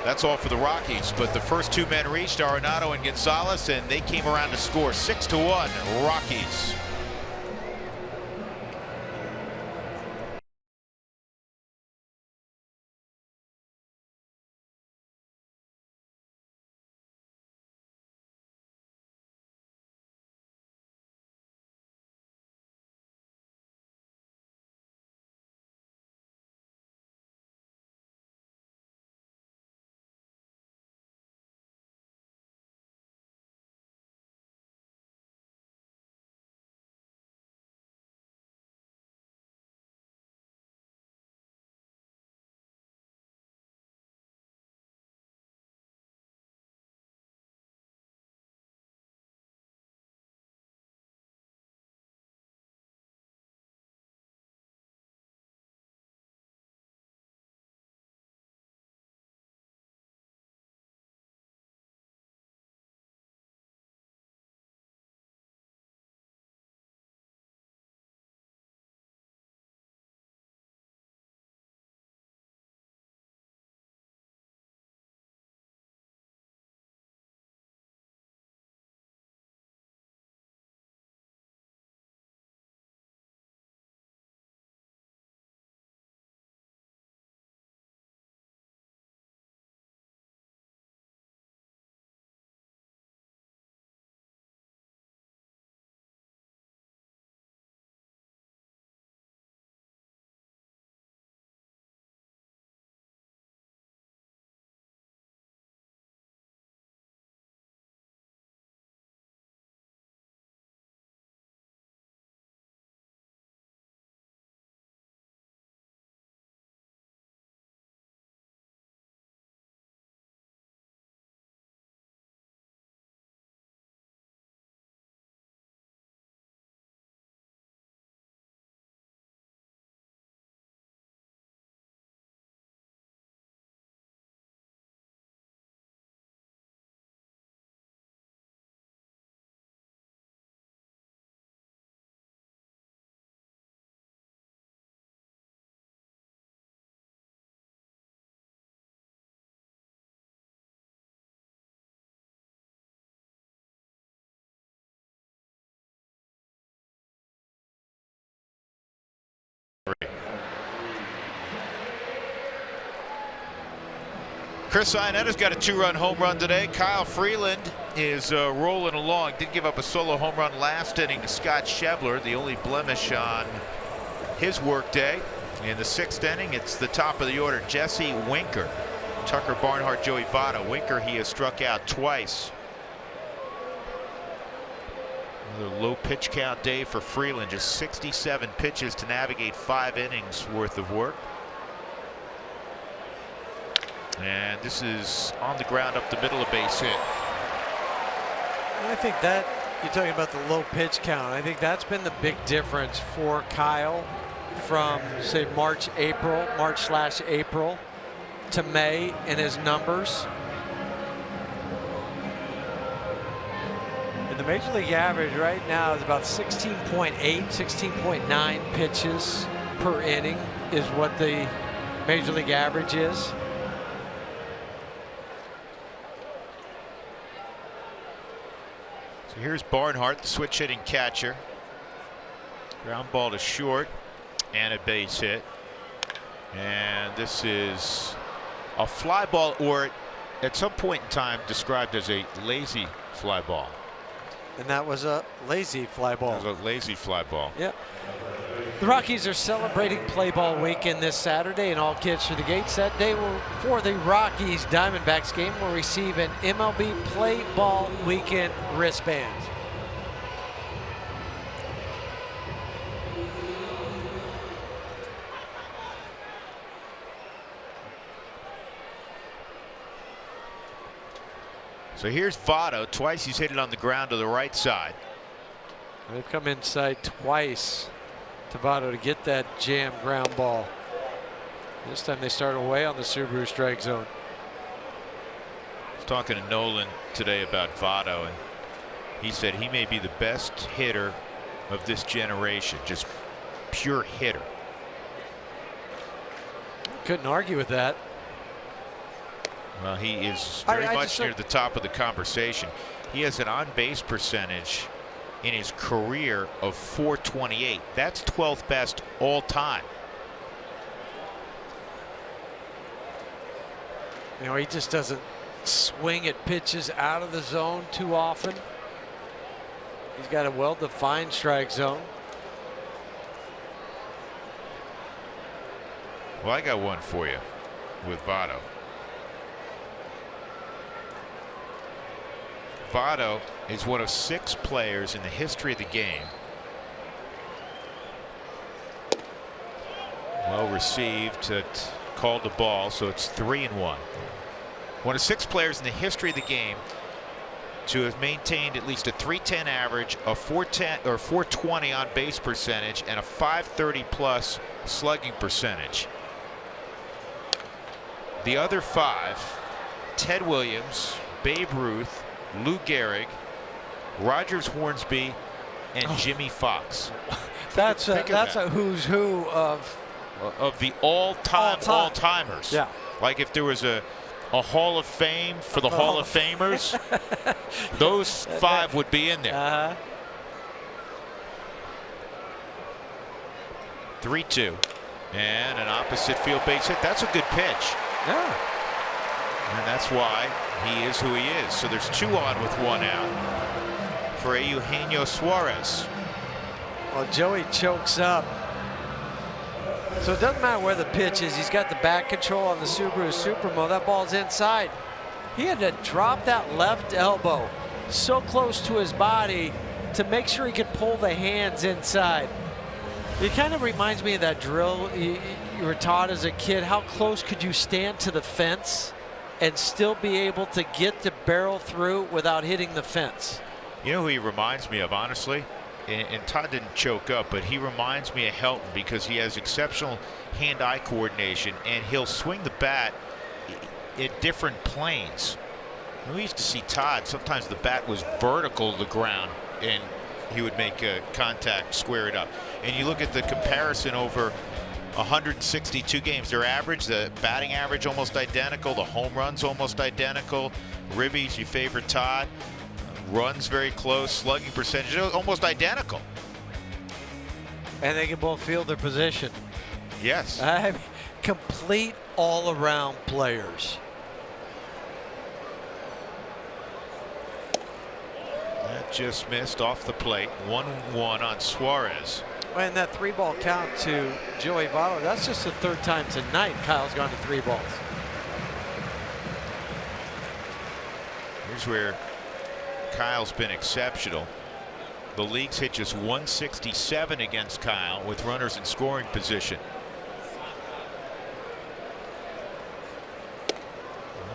that's all for the Rockies. But the first two men reached, Arenado and Gonzalez, and they came around to score 6-1 Rockies. Chris Ionetta's got a two-run home run today. Kyle Freeland is rolling along. Did give up a solo home run last inning to Scott Schebler, the only blemish on his workday. In the sixth inning, it's the top of the order, Jesse Winker. Tucker, Barnhart, Joey Votto. Winker, he has struck out twice. Another low pitch count day for Freeland. Just 67 pitches to navigate 5 innings worth of work. And this is on the ground up the middle, a base hit. I think that you're talking about the low pitch count. I think that's been the big difference for Kyle from, say, March/April to May in his numbers. And the Major League average right now is about 16.8, 16.9 pitches per inning is what the Major League average is. So here's Barnhart, the switch hitting catcher. Ground ball to short and a base hit. And this is a fly ball, or at some point in time described as a lazy fly ball. And that was a lazy fly ball. It was a lazy fly ball. Yep. The Rockies are celebrating Play Ball Weekend this Saturday, and all kids through the gates that day for the Rockies Diamondbacks game will receive an MLB Play Ball Weekend wristband. So here's Votto. Twice he's hit it on the ground to the right side. They've come inside twice to Votto to get that jam ground ball. This time they start away on the Subaru strike zone. I was talking to Nolan today about Votto, and he said he may be the best hitter of this generation, just pure hitter. Couldn't argue with that. Well, he is very much near the top of the conversation. He has an on-base percentage in his career of .428. That's 12th best all time. You know, he just doesn't swing at pitches out of the zone too often. He's got a well-defined strike zone. Well, I got one for you with Votto. Votto is one of 6 players in the history of the game. Well received, called the ball, so it's 3-1. One of 6 players in the history of the game to have maintained at least a .310 average, a .410 or .420 on base percentage, and a .530 plus slugging percentage. The other 5: Ted Williams, Babe Ruth, Lou Gehrig, Rogers Hornsby, and Jimmy Fox. That's a who's who of the all-timers. Yeah. Like if there was a Hall of Fame for the Hall of Famers, those 5 would be in there. 3-2, and an opposite field base hit. That's a good pitch. Yeah. And that's why he is who he is. So there's 2 on with 1 out for Eugenio Suarez. Well, Joey chokes up. So it doesn't matter where the pitch is. He's got the back control on the Subaru Supermo. That ball's inside. He had to drop that left elbow so close to his body to make sure he could pull the hands inside. It kind of reminds me of that drill you were taught as a kid. How close could you stand to the fence and still be able to get the barrel through without hitting the fence? You know who he reminds me of, honestly? And Todd didn't choke up, but he reminds me of Helton because he has exceptional hand-eye coordination, and he'll swing the bat at different planes. We used to see Todd, sometimes the bat was vertical to the ground, and he would make contact, square it up. And you look at the comparison over 162 games, their average, the batting average almost identical, the home runs almost identical. Ribbies, you favor Todd. Runs very close, slugging percentage almost identical. And they can both field their position. Yes. I mean, complete all-around players. That just missed off the plate. 1-1 on Suarez. And that 3-ball count to Joey Votto, that's just the 3rd time tonight Kyle's gone to 3 balls. Here's where Kyle's been exceptional. The league's hit just 167 against Kyle with runners in scoring position.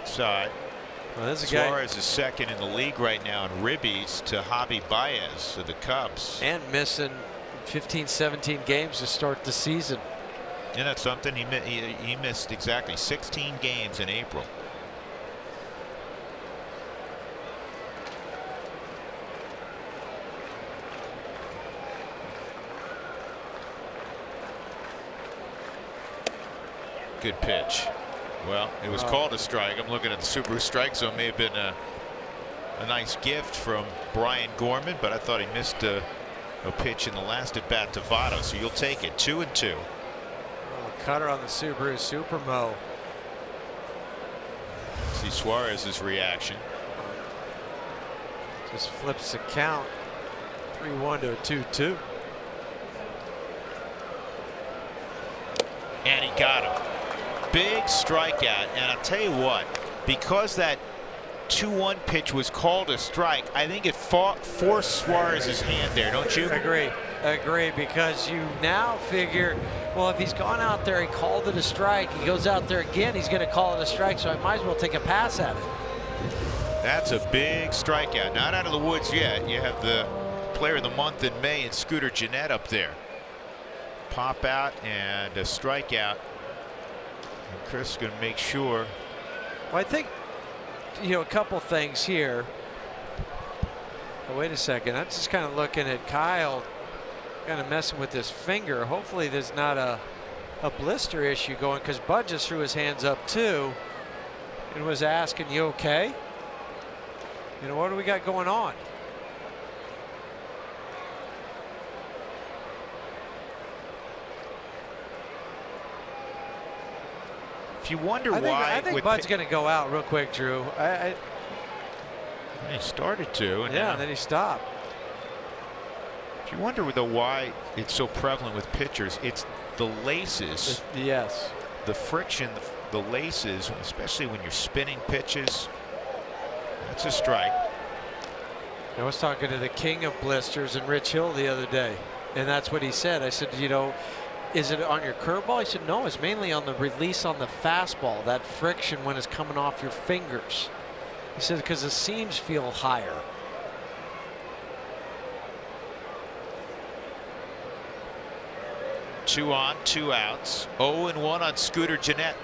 Outside. Well, there's a guy. Suarez is second in the league right now in ribbies to Javi Baez of the Cubs. And missing 15, 17 games to start the season. And that's something he missed exactly 16 games in April. Good pitch. Well, it was called a strike. I'm looking at the Subaru strike zone. May have been a nice gift from Brian Gorman, but I thought he missed a pitch in the last at bat to Votto. So you'll take it. 2-2. Cutter on the Subaru Supermo. See Suarez's reaction. Just flips the count. 3-1 to a 2-2. And he got him. Big strikeout. And I'll tell you what, because that 2-1 pitch was called a strike, I think it forced Suarez's hand there, don't you? Agree, because you now figure, well, if he's gone out there, he called it a strike, he goes out there again, he's going to call it a strike, so I might as well take a pass at it. That's a big strikeout. Not out of the woods yet. You have the player of the month in May and Scooter Gennett up there. Pop out and a strikeout. And Chris is going to make sure. Well, I think, you know, a couple things here. Oh, wait a second. I'm just kind of looking at Kyle kind of messing with his finger. Hopefully there's not a blister issue going, because Bud just threw his hands up too and was asking, you okay? You know, what do we got going on? If you wonder I why. think Bud's going to go out real quick, Drew. He started to. And yeah, then he stopped. If you wonder though why it's so prevalent with pitchers, it's the laces. Yes. The friction, the laces, especially when you're spinning pitches. That's a strike. I was talking to the king of blisters and Rich Hill the other day, and that's what he said. I said, you know, is it on your curveball? He said, no, it's mainly on the release on the fastball, that friction when it's coming off your fingers. He said, because the seams feel higher. Two on, 2 outs. 0-1 on Scooter Gennett.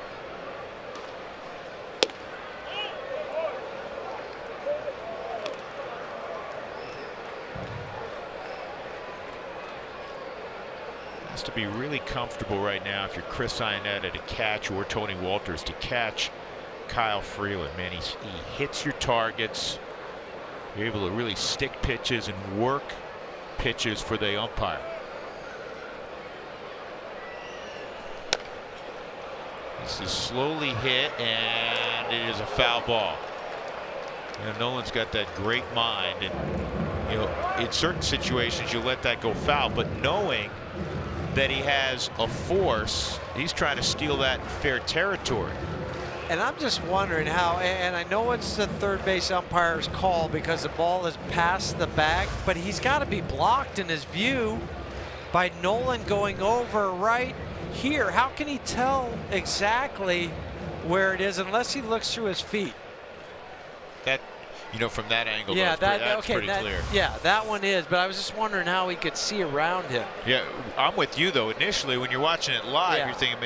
Has to be really comfortable right now if you're Chris Iannetta to catch, or Tony Walters to catch Kyle Freeland. Man, he hits your targets. You're able to really stick pitches and work pitches for the umpire. This is slowly hit, and it is a foul ball. You know, Nolan's got that great mind, and you know, in certain situations you let that go foul, but knowing that he has a force, he's trying to steal that in fair territory. And I'm just wondering how, and I know it's the third base umpire's call because the ball is past the bag, but he's got to be blocked in his view by Nolan going over right here. How can he tell exactly where it is unless he looks through his feet? That, you know, from that angle, yeah, that's pretty clear. Yeah, that one is, but I was just wondering how he could see around him. Yeah, I'm with you though. Initially, when you're watching it live, Yeah. you're thinking,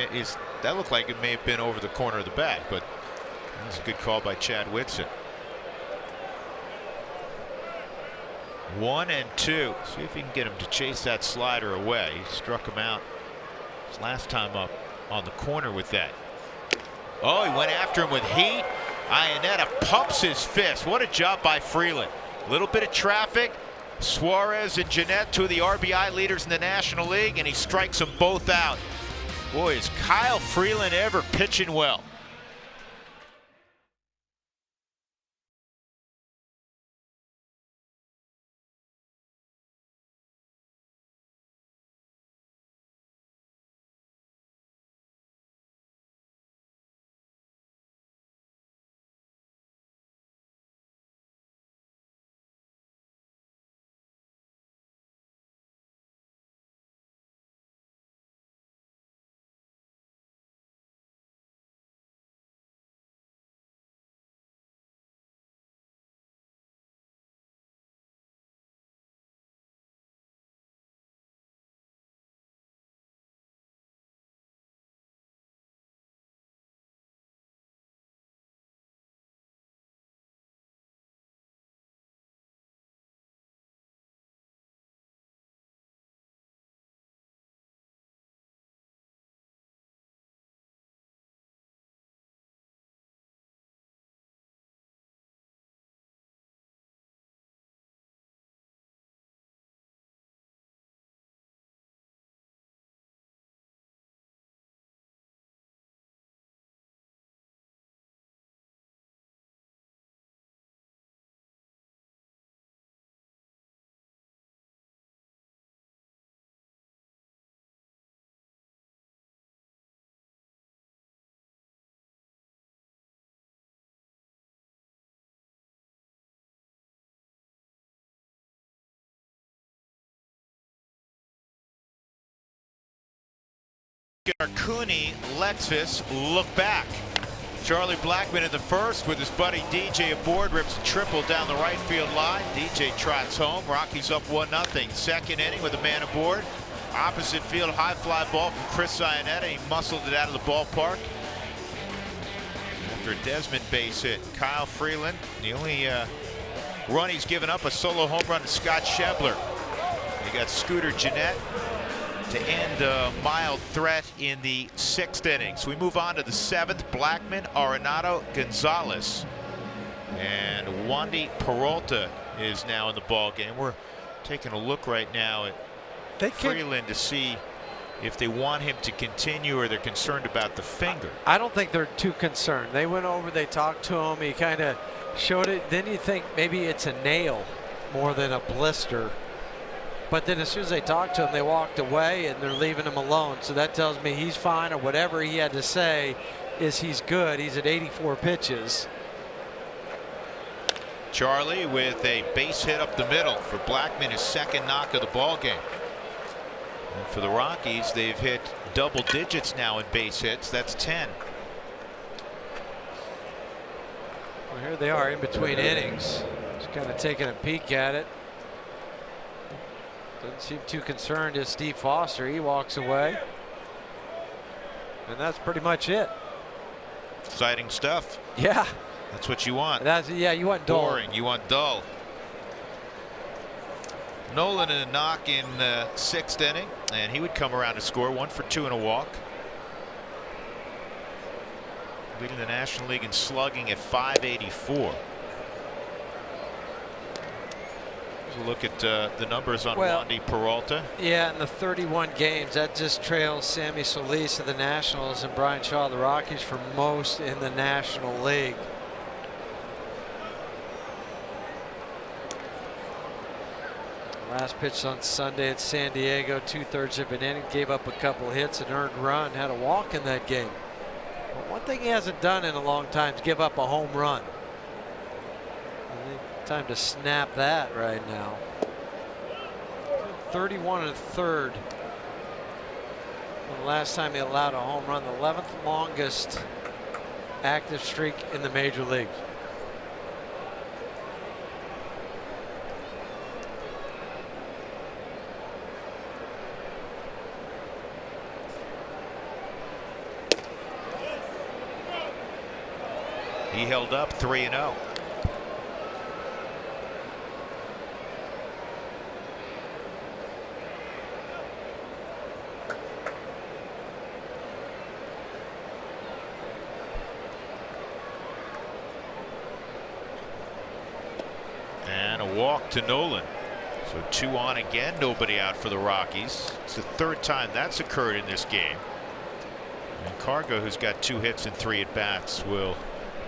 that looked like it may have been over the corner of the bag, but that's a good call by Chad Whitson. 1-2. See if he can get him to chase that slider away. He struck him out his last time up on the corner with that. Oh, he went after him with heat. Iannetta pumps his fist. What a job by Freeland. Little bit of traffic. Suarez and Gennett, 2 of the RBI leaders in the National League, and he strikes them both out. Boy, is Kyle Freeland ever pitching well. Oscar Cooney lets us look back. Charlie Blackmon in the first with his buddy DJ aboard, rips a triple down the right field line. DJ trots home. Rockies up 1-0. Second inning with a man aboard. Opposite field high fly ball from Chris Iannetta. He muscled it out of the ballpark after a Desmond base hit. Kyle Freeland, the only run he's given up, a solo home run to Scott Schebler. You got Scooter Gennett to end a mild threat in the 6th inning. So we move on to the 7th. Blackmon, Arenado, Gonzalez, and Wandy Peralta is now in the ball game. We're taking a look right now at Freeland to see if they want him to continue or they're concerned about the finger. I don't think they're too concerned. They went over, they talked to him, he kind of showed it. Then you think maybe it's a nail more than a blister. But then as soon as they talked to him, they walked away and they're leaving him alone. So that tells me he's fine, or whatever he had to say is he's good. He's at 84 pitches. Charlie with a base hit up the middle for Blackmon, his second knock of the ball game. And for the Rockies, they've hit double digits now in base hits. That's 10. Well, here they are in between innings. Just kind of taking a peek at it. Doesn't seem too concerned as Steve Foster. He walks away. And that's pretty much it. Exciting stuff. Yeah. That's what you want. Yeah, you want dull. Boring. You want dull. Nolan in a knock in the 6th inning, and he would come around to score. 1 for 2 and a walk. Leading the National League in slugging at .584. We'll look at the numbers on Wandy Peralta. Yeah, in the 31 games, that just trails Sammy Solis of the Nationals and Brian Shaw of the Rockies for most in the National League. Last pitch on Sunday at San Diego, 2/3 of an inning, gave up a couple hits, an earned run, had a walk in that game. But one thing he hasn't done in a long time is give up a home run. Time to snap that right now. 31 1/3. The last time he allowed a home run, the 11th longest active streak in the major leagues. He held up 3-0. And a walk to Nolan. So 2 on again, nobody out for the Rockies. It's the 3rd time that's occurred in this game. And Cargo, who's got 2 hits and 3 at bats, will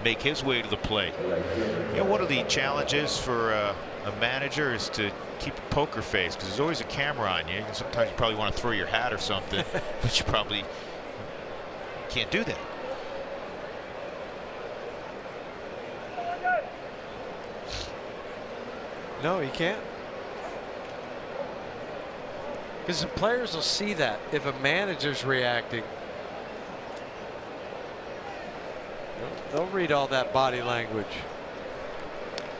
make his way to the plate. You know, one of the challenges for a manager is to keep a poker face, because there's always a camera on you. Sometimes you probably want to throw your hat or something, but you probably can't do that. No, you can't. Because the players will see that if a manager's reacting. They'll read all that body language.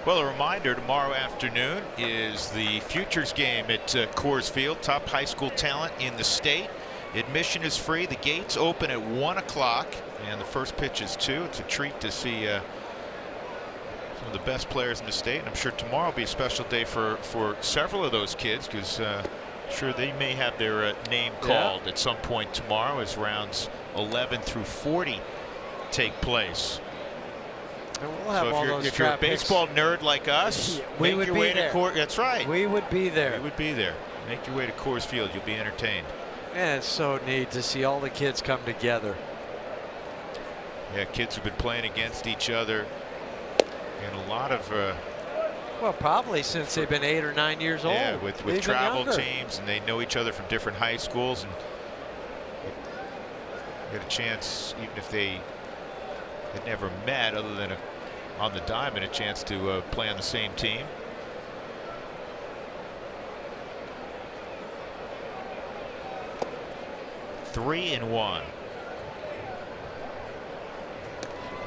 Well, a reminder, tomorrow afternoon is the Futures game at Coors Field. Top high school talent in the state. Admission is free. The gates open at 1 o'clock, and the first pitch is 2. It's a treat to see some of the best players in the state. And I'm sure tomorrow will be a special day for several of those kids, because sure they may have their name called at some point tomorrow as rounds 11 through 40 take place. And we'll have so if you're a baseball nerd like us, we would be there. That's right. We would be there. We would be there. Make your way to Coors Field. You'll be entertained. And it's so neat to see all the kids come together. Yeah, kids have been playing against each other in a lot of well, probably since they've been 8 or 9 years old. Yeah, with travel teams, and they know each other from different high schools, and get a chance, even if they had never met other than on the diamond, a chance to play on the same team. 3-1.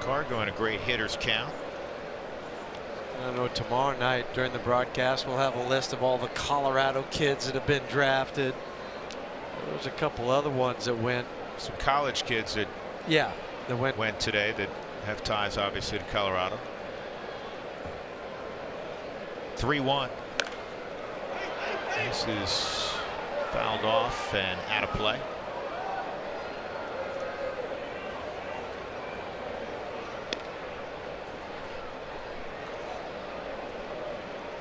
Cargo in a great hitter's count. I know tomorrow night during the broadcast we'll have a list of all the Colorado kids that have been drafted. There's a couple other ones that went. Some college kids that went today that have ties obviously to Colorado. 3-1. This is fouled off and out of play.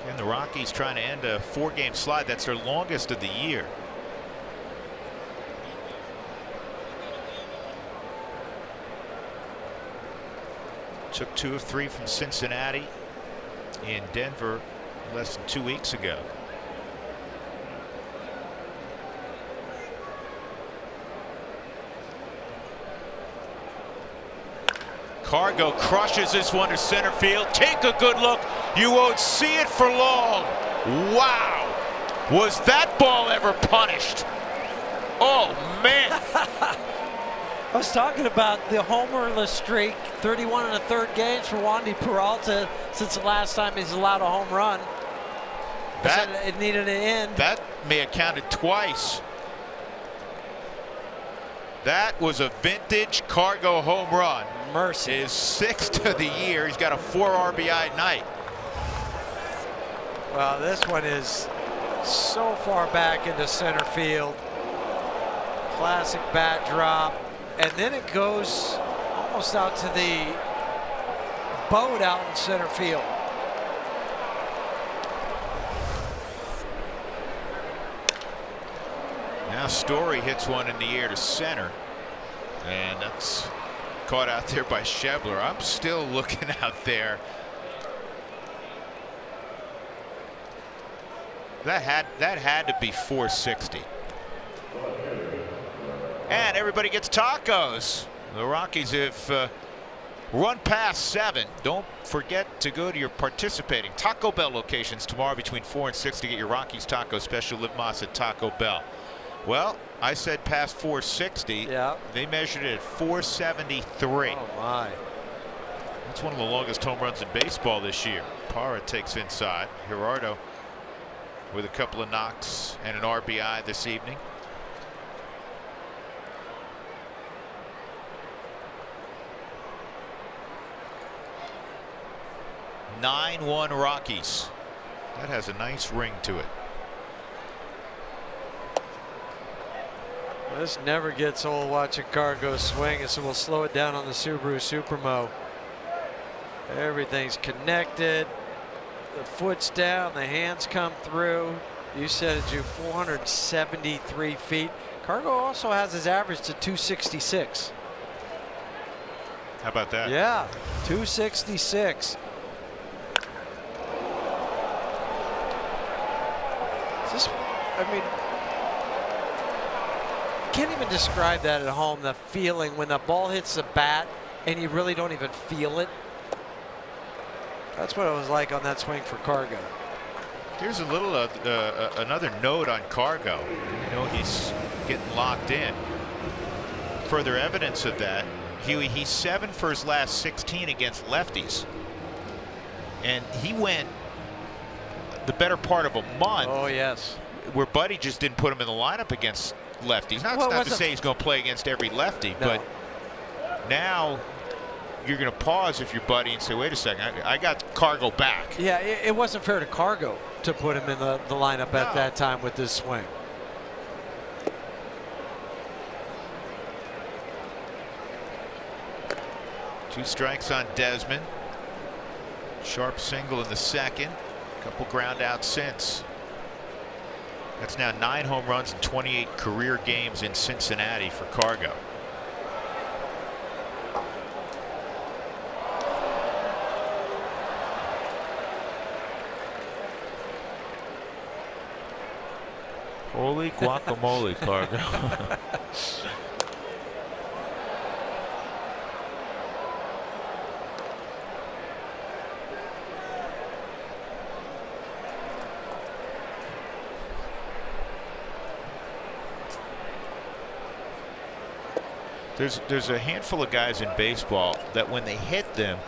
And the Rockies trying to end a 4-game slide. That's their longest of the year. Took 2 of 3 from Cincinnati in Denver less than 2 weeks ago. Cargo crushes this one to center field. Take a good look. You won't see it for long. Wow. Was that ball ever punished? Oh, man. I was talking about the homerless streak, 31 and a third games for Wandy Peralta since the last time he's allowed a home run. It needed an end. That may have counted twice. That was a vintage Cargo home run. Mercy. His 6th of the year. He's got a 4 RBI night. Well, this one is so far back into center field. Classic bat drop. And then it goes almost out to the boat out in center field. Now Story hits one in the air to center. And that's caught out there by Schebler. I'm still looking out there. That had to be 460. And everybody gets tacos. The Rockies have run past 7. Don't forget to go to your participating Taco Bell locations tomorrow between 4 and 6 to get your Rockies taco special. Live Moss at Taco Bell. Well, I said past 460. Yeah. They measured it at 473. Oh my. That's one of the longest home runs in baseball this year. Parra takes inside. Gerardo with a couple of knocks and an RBI this evening. (9-1) Rockies. That has a nice ring to it. This never gets old watching Cargo swing, and so we'll slow it down on the Subaru Supermo. Everything's connected. The foot's down, the hands come through. You said it, Drew, 473 feet. Cargo also has his average to 266. How about that? Yeah, 266. Just, I mean, can't even describe that at home, the feeling when the ball hits the bat and you really don't even feel it. That's what it was like on that swing for Cargo. Here's a little another note on Cargo. You know, he's getting locked in. Further evidence of that, Huey, he's 7 for his last 16 against lefties. And he went the better part of a month. Oh, yes. Where Buddy just didn't put him in the lineup against lefties. Now, Well, it's not to say he's going to play against every lefty, No. but now you're going to pause if you're Buddy and say, wait a second, I got Cargo back. Yeah, it wasn't fair to Cargo to put him in the lineup at that time with this swing. Two strikes on Desmond. Sharp single in the second. Couple ground outs since. That's now 9 home runs and 28 career games in Cincinnati for Cargo. Holy guacamole, Cargo. There's a handful of guys in baseball that when they hit them,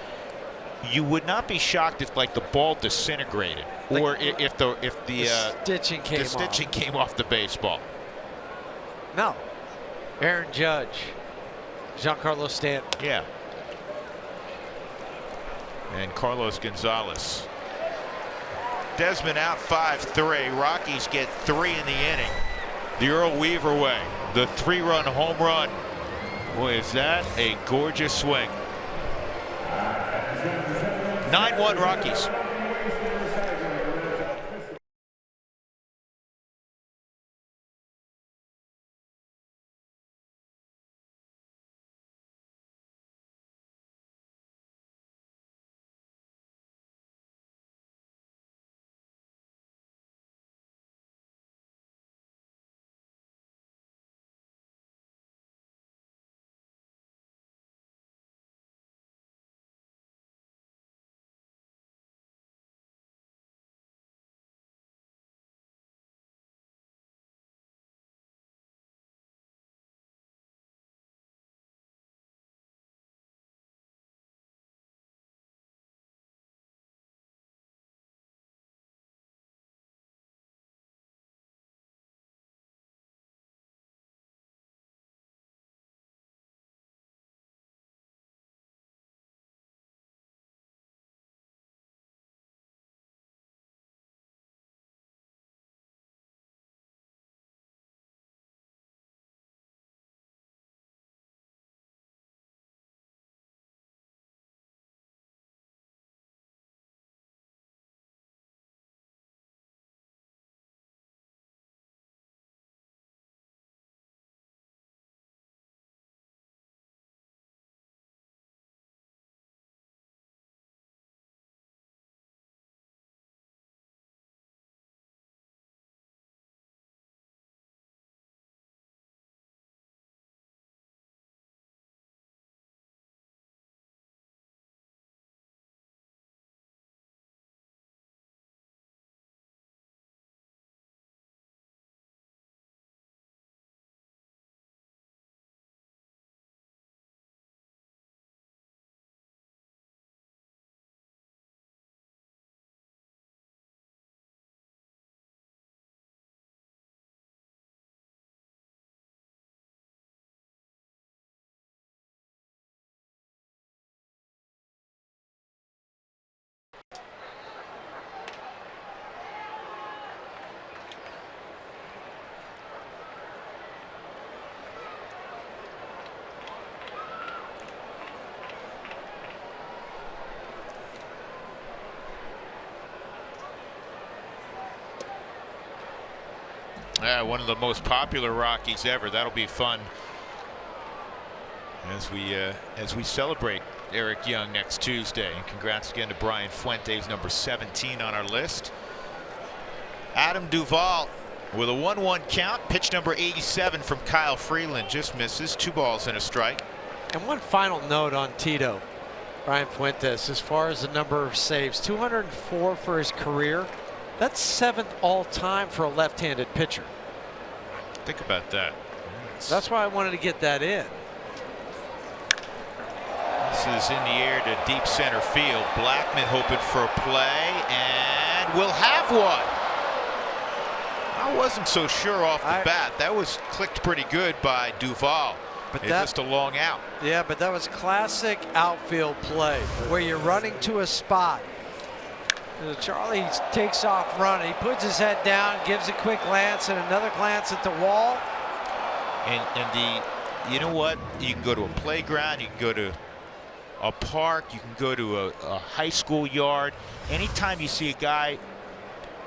you would not be shocked if like the ball disintegrated, like, or if the stitching came off the baseball. No. Aaron Judge, Giancarlo Stanton. Yeah. And Carlos Gonzalez. Desmond out 5-3. Rockies get 3 in the inning. The Earl Weaver way. The 3-run home run. Boy, is that a gorgeous swing. 9-1 Rockies. Yeah, one of the most popular Rockies ever. That'll be fun as we celebrate Eric Young next Tuesday. And congrats again to Brian Fuentes, number 17 on our list. Adam Duvall with a 1-1 count. Pitch number 87 from Kyle Freeland just misses. 2 balls and a strike. And one final note on Tito, Brian Fuentes, as far as the number of saves, 204 for his career. That's 7th all-time for a left-handed pitcher. Think about that. That's why I wanted to get that in. This is in the air to deep center field. Blackman hoping for a play, and we'll have one. I wasn't so sure off the bat. That was clicked pretty good by Duvall. But it's just a long out. Yeah, but that was classic outfield play where you're running to a spot. Charlie takes off running. He puts his head down, gives a quick glance and another glance at the wall. And you know what? You can go to a playground, you can go to a park, you can go to a high school yard. Anytime you see a guy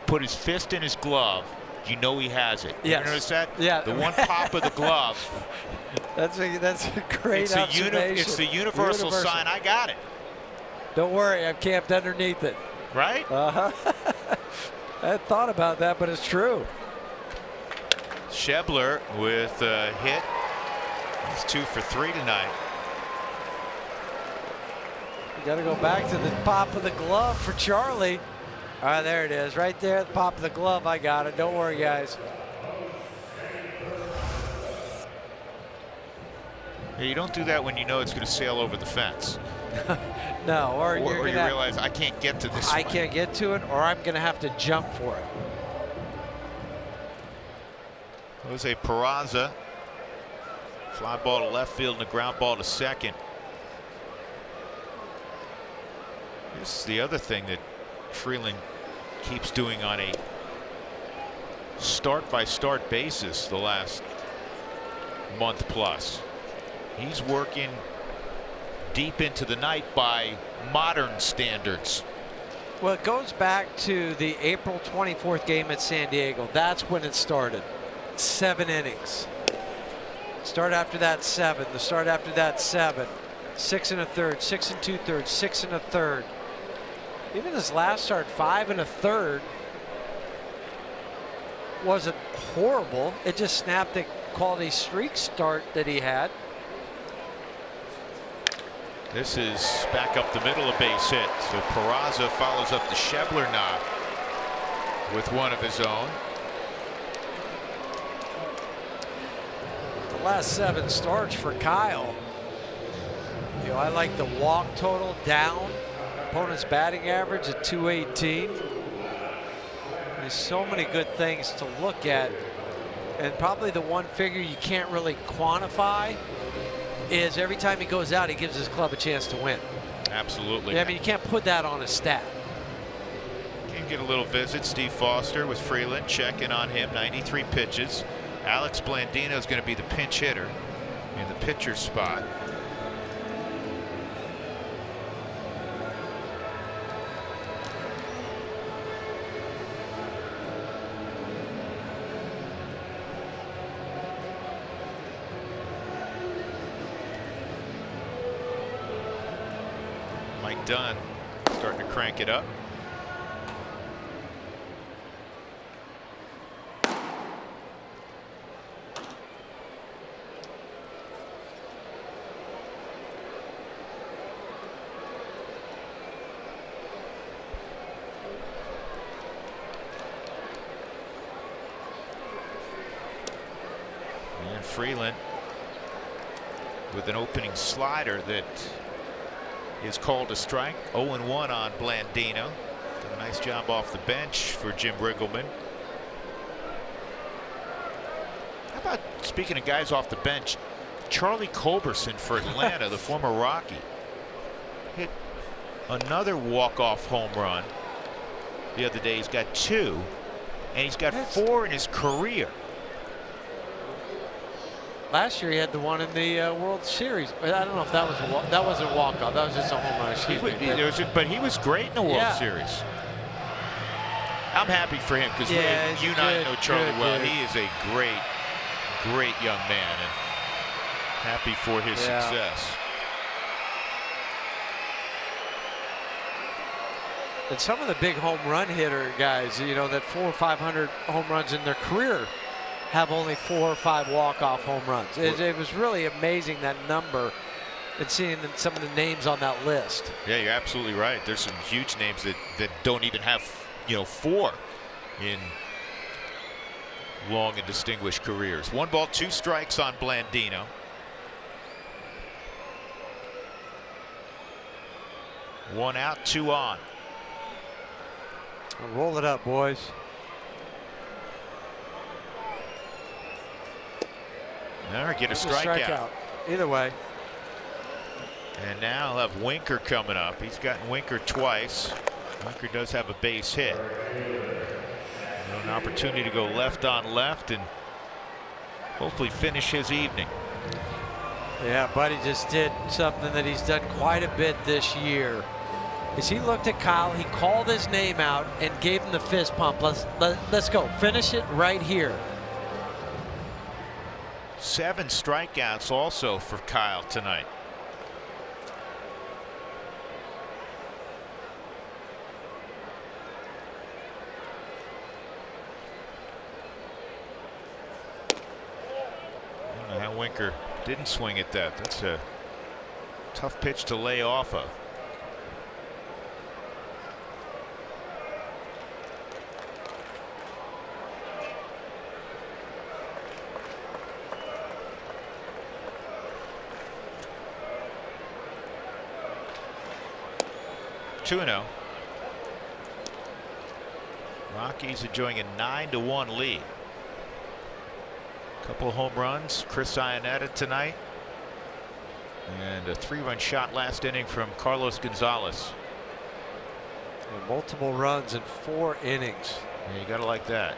put his fist in his glove, you know he has it. Yes. You notice that? Yeah. The one pop of the glove. That's a great observation. It's the universal sign. I got it. Don't worry, I'm camped underneath it. Right? I hadn't thought about that, but it's true. Schebler with a hit. He's 2 for 3 tonight. You got to go back to the pop of the glove for Charlie. All right, there it is. Right there at the pop of the glove. I got it. Don't worry, guys. Yeah, you don't do that when you know it's going to sail over the fence. No, or Or you're you gonna, realize I can't get to this I one. can't get to it, or I'm going to have to jump for it. Jose Peraza. Fly ball to left field and a ground ball to second. This is the other thing that Freeland keeps doing on a start-by-start basis the last month plus. He's working deep into the night by modern standards. Well, it goes back to the April 24th game at San Diego. That's when it started. 7 innings. Start after that 7. The start after that 7. 6 1/3, 6 2/3, 6 1/3. Even his last start, 5 1/3, wasn't horrible. It just snapped the quality streak start that he had. This is back up the middle, a base hit. So Peraza follows up the Schebler knock with one of his own. The last 7 starts for Kyle. You know, I like the walk total down. Opponent's batting average at 218. There's so many good things to look at. And probably the one figure you can't really quantify is every time he goes out, he gives his club a chance to win. Absolutely. Yeah, I mean, you can't put that on a stat. Can get a little visit. Steve Foster with Freeland checking on him. 93 pitches. Alex Blandino is going to be the pinch hitter in the pitcher spot. Mike Dunn starting to crank it up. And Freeland with an opening slider that is called a strike. 0-1 on Blandino. Done a nice job off the bench for Jim Riggleman. How about, speaking of guys off the bench, Charlie Culberson for Atlanta, the former Rocky, hit another walk-off home run the other day. He's got 2, and he's got 4 in his career. Last year he had the one in the World Series, but I don't know if that was that wasn't a walk-off. That was just a home run. But he was great in the World Yeah. Series. I'm happy for him because Yeah, you and I know Charlie well. He is a great, great young man, and happy for his success. And some of the big home run hitter guys, you know, that 400 or 500 home runs in their career, have only 4 or 5 walk-off home runs. It was really amazing, that number, and seeing some of the names on that list. Yeah, you're absolutely right. There's some huge names that don't even have, 4 in long and distinguished careers. 1 ball, 2 strikes on Blandino. One out, 2 on. Roll it up, boys. All right, get a strikeout. Either way. And now he'll have Winker coming up. He's gotten Winker twice. Winker does have a base hit. An opportunity to go left on left and hopefully finish his evening. Yeah, Buddy just did something that he's done quite a bit this year. As he looked at Kyle, he called his name out and gave him the fist pump. Let's go. Finish it right here. 7 strikeouts also for Kyle tonight. I don't know how Winker didn't swing at that. That's a tough pitch to lay off of. 2-0. Rockies enjoying a 9-1 lead. Couple of home runs, Chris Iannetta tonight, and a 3-run shot last inning from Carlos Gonzalez. And multiple runs in 4 innings. Yeah, you gotta like that.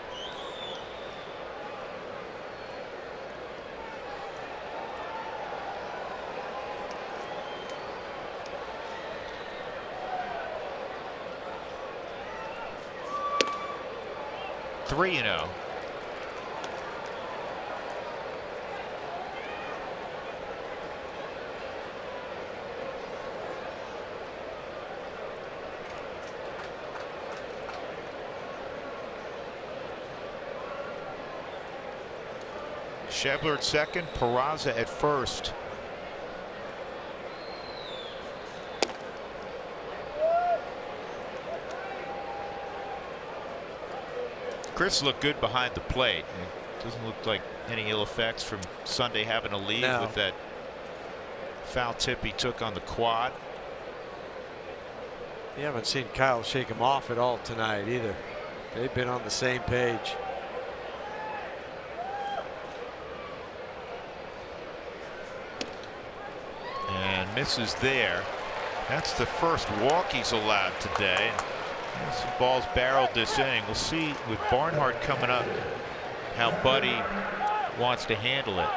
Three, you know. Schebler at second, Peraza at first. Chris looked good behind the plate. It doesn't look like any ill effects from Sunday having a lead with that foul tip he took on the quad. You haven't seen Kyle shake him off at all tonight either. They've been on the same page. And misses there. That's the first walk he's allowed today. And some balls barreled this inning. We'll see with Barnhart coming up how Buddy wants to handle it.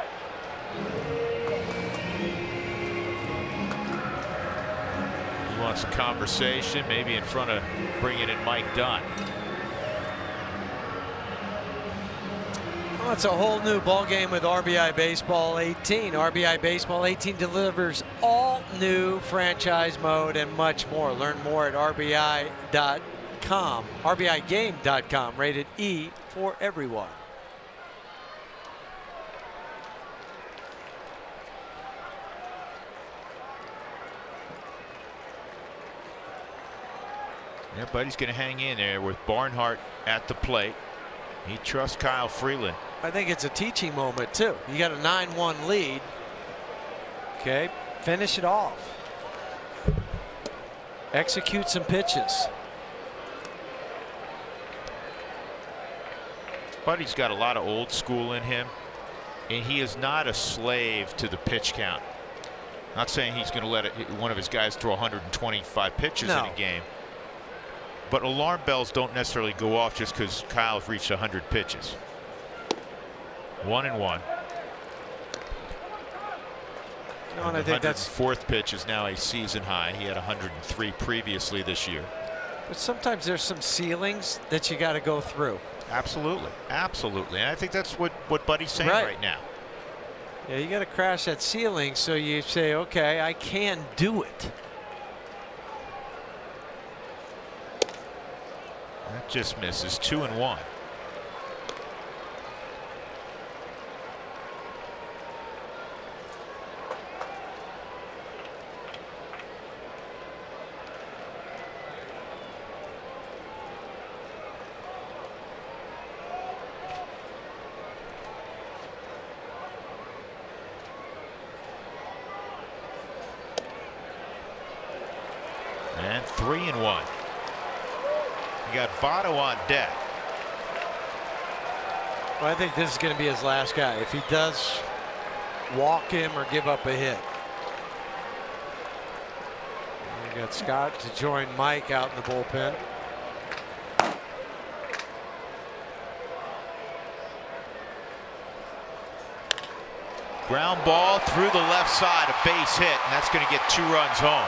He wants a conversation, maybe in front of bringing in Mike Dunn. Well, it's a whole new ball game with RBI Baseball 18. RBI Baseball 18 delivers all new franchise mode and much more. Learn more at RBI.com, RBIGame.com. Rated E for everyone. Yeah, Buddy's going to hang in there with Barnhart at the plate. He trusts Kyle Freeland. I think it's a teaching moment too. You got a 9-1 lead. Okay, finish it off. Execute some pitches. Buddy's got a lot of old school in him, and he is not a slave to the pitch count. Not saying he's going to let one of his guys throw 125 pitches in a game. But alarm bells don't necessarily go off just because Kyle's reached 100 pitches. 1-1. And I think that's fourth pitch is now a season high. He had 103 previously this year. But sometimes there's some ceilings that you got to go through. Absolutely, absolutely, and I think that's what Buddy's saying right now. Yeah, you got to crash that ceiling so you say, okay, I can do it. That just misses. 2-1. And 3-1. You got Votto on deck. Well, I think this is going to be his last guy if he does walk him or give up a hit. You got Scott to join Mike out in the bullpen. Ground ball through the left side, a base hit, and that's going to get 2 runs home.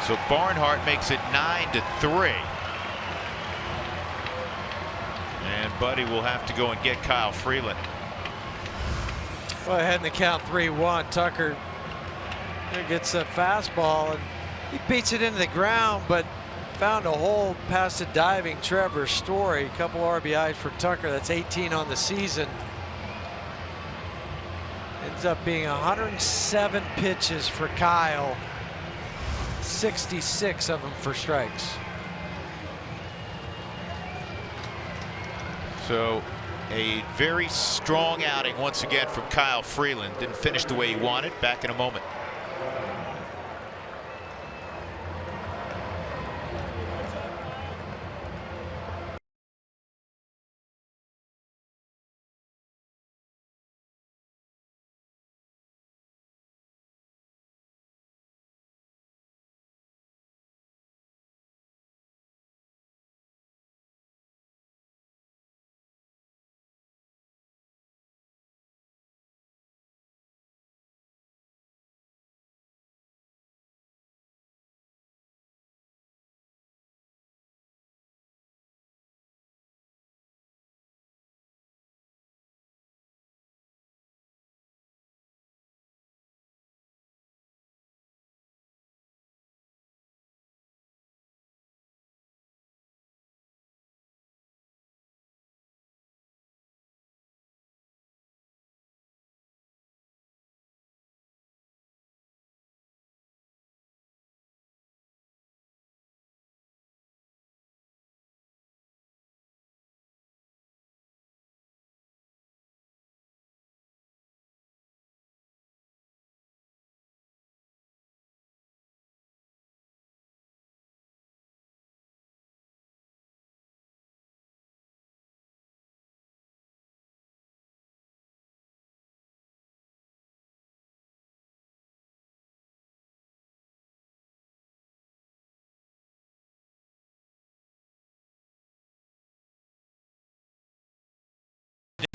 So Barnhart makes it 9-3. And Buddy will have to go and get Kyle Freeland. Well, ahead in the count 3-1. Tucker gets a fastball and he beats it into the ground, but found a hole past a diving Trevor Story. A couple RBIs for Tucker. That's 18 on the season. Ends up being 107 pitches for Kyle. 66 of them for strikes. So A very strong outing once again from Kyle Freeland. Didn't finish the way he wanted. Back in a moment.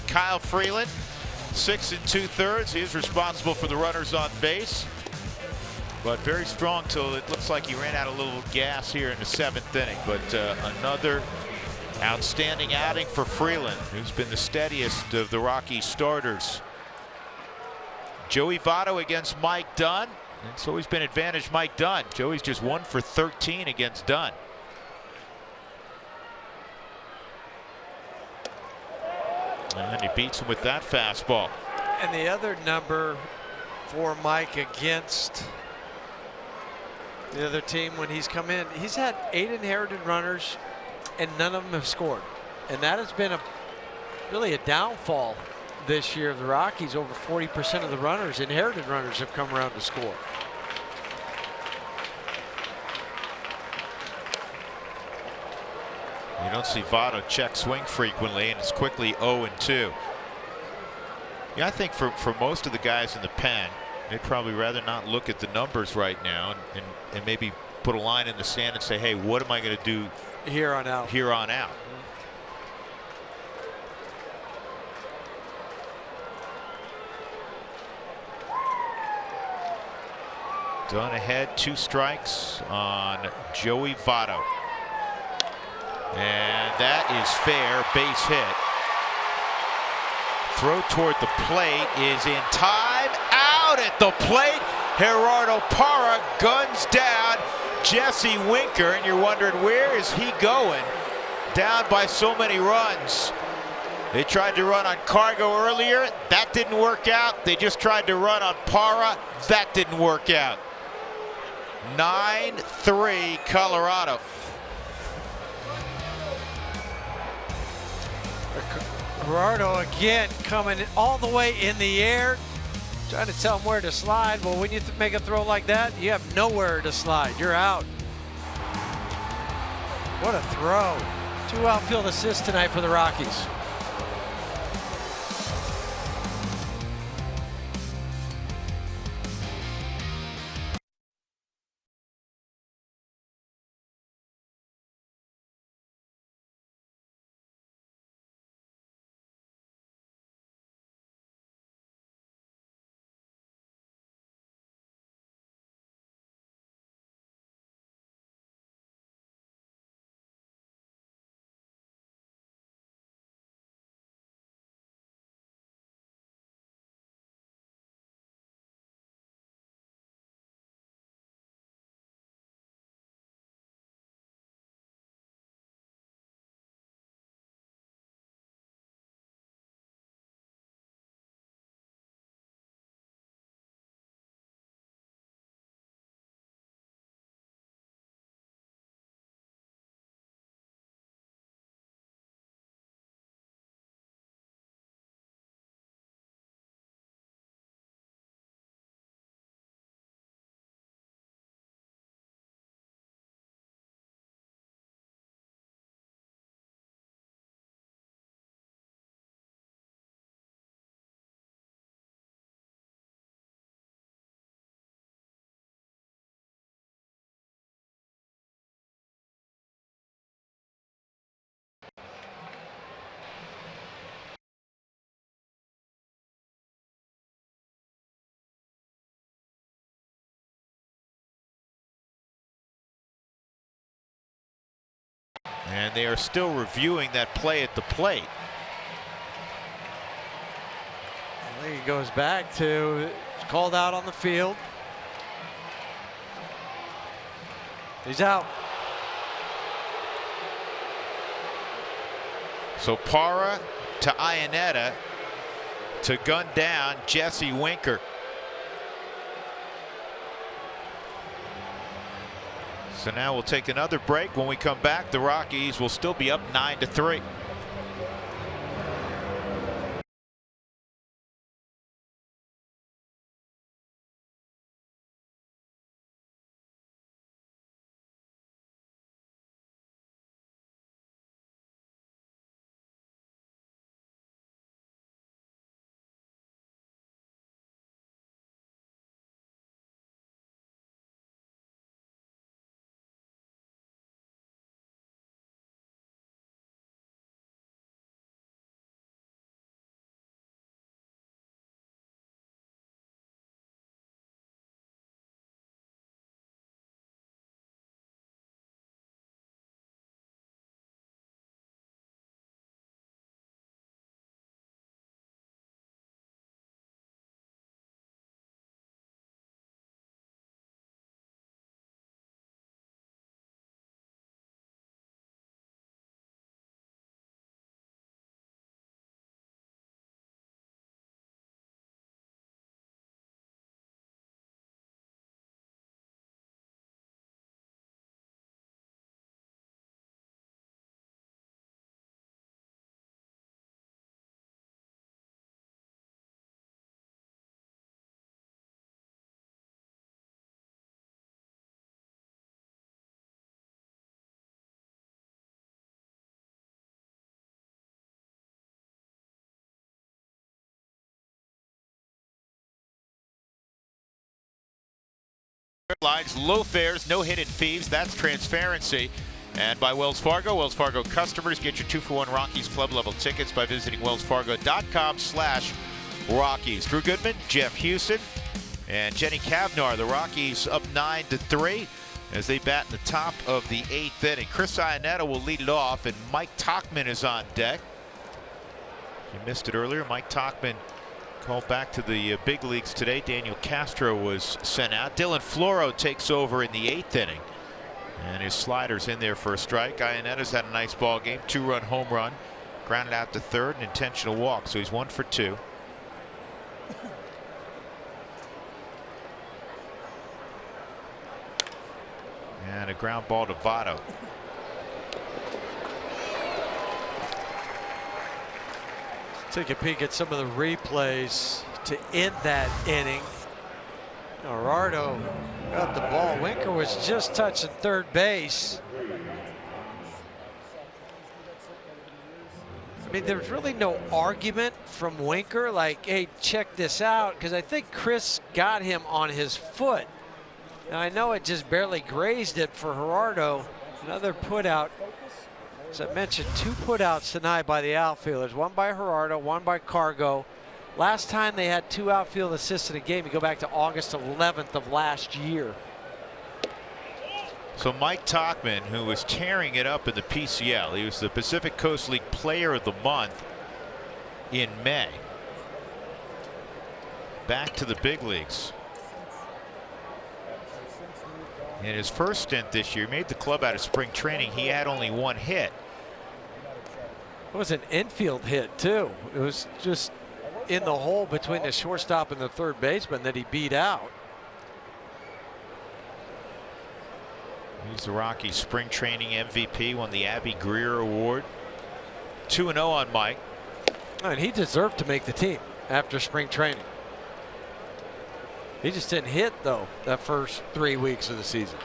Kyle Freeland, 6 2/3. He is responsible for the runners on base, but very strong till it looks like he ran out a little gas here in the 7th inning. But another outstanding outing for Freeland, who's been the steadiest of the Rockies starters. Joey Votto against Mike Dunn. It's always been advantage Mike Dunn. Joey's just 1 for 13 against Dunn. And he beats him with that fastball. And the other number for Mike against the other team when he's come in, he's had 8 inherited runners and none of them have scored. And that has been really a downfall this year of the Rockies. Over 40% of the runners, inherited runners, have come around to score. You don't see Votto check swing frequently, and it's quickly 0-2. Yeah, I think for most of the guys in the pen, they'd probably rather not look at the numbers right now and maybe put a line in the sand and say, hey, what am I going to do here on out? Here on out. Dunn ahead, 2 strikes on Joey Votto. And that is fair, base hit. Throw toward the plate is in time. Out at the plate. Gerardo Parra guns down Jesse Winker, and you're wondering, where is he going? Down by so many runs. They tried to run on Cargo earlier. That didn't work out. They just tried to run on Parra. That didn't work out. 9-3 Colorado. Gerardo again coming all the way in the air, trying to tell him where to slide. Well, when you make a throw like that, you have nowhere to slide. You're out. What a throw. 2 outfield assists tonight for the Rockies. and they are still reviewing that play at the plate. I think he goes back to, it's called out on the field. He's out. So Parra to Iannetta to gun down Jesse Winker. So now we'll take another break. When we come back, the Rockies will still be up 9-3. Lines, low fares, no hidden fees. That's transparency. And by Wells Fargo customers get your 2-for-1 Rockies Club level tickets by visiting wellsfargo.com/Rockies. Drew Goodman, Jeff Houston, and Jenny Cavnar. The Rockies up 9-3 as they bat in the top of the 8th inning. Chris Iannetta will lead it off, and Mike Tauchman is on deck. You missed it earlier. Mike Tauchman called back to the big leagues today. Daniel Castro was sent out. Dylan Floro takes over in the 8th inning. And his slider's in there for a strike. Iannetta's had a nice ball game. 2-run home run. Grounded out to third, an intentional walk. So he's 1 for 2. And a ground ball to Votto. Take a peek at some of the replays to end that inning. Gerardo got the ball. Winker was just touching third base. I mean, there's really no argument from Winker like, hey, check this out, because I think Chris got him on his foot. Now, I know it just barely grazed it for Gerardo. Another put out. As I mentioned, 2 putouts tonight by the outfielders. 1 by Gerardo, 1 by Cargo. Last time they had 2 outfield assists in a game, you go back to August 11th of last year. So Mike Tauchman, who was tearing it up in the PCL, he was the Pacific Coast League Player of the Month in May. Back to the big leagues. In his first stint this year, made the club out of spring training. He had only 1 hit. It was an infield hit, too. It was just in the hole between the shortstop and the third baseman that he beat out. He's the Rockies spring training MVP, won the Abby Greer Award. 2-0 on Mike. And he deserved to make the team after spring training. He just didn't hit, though, that first 3 weeks of the season.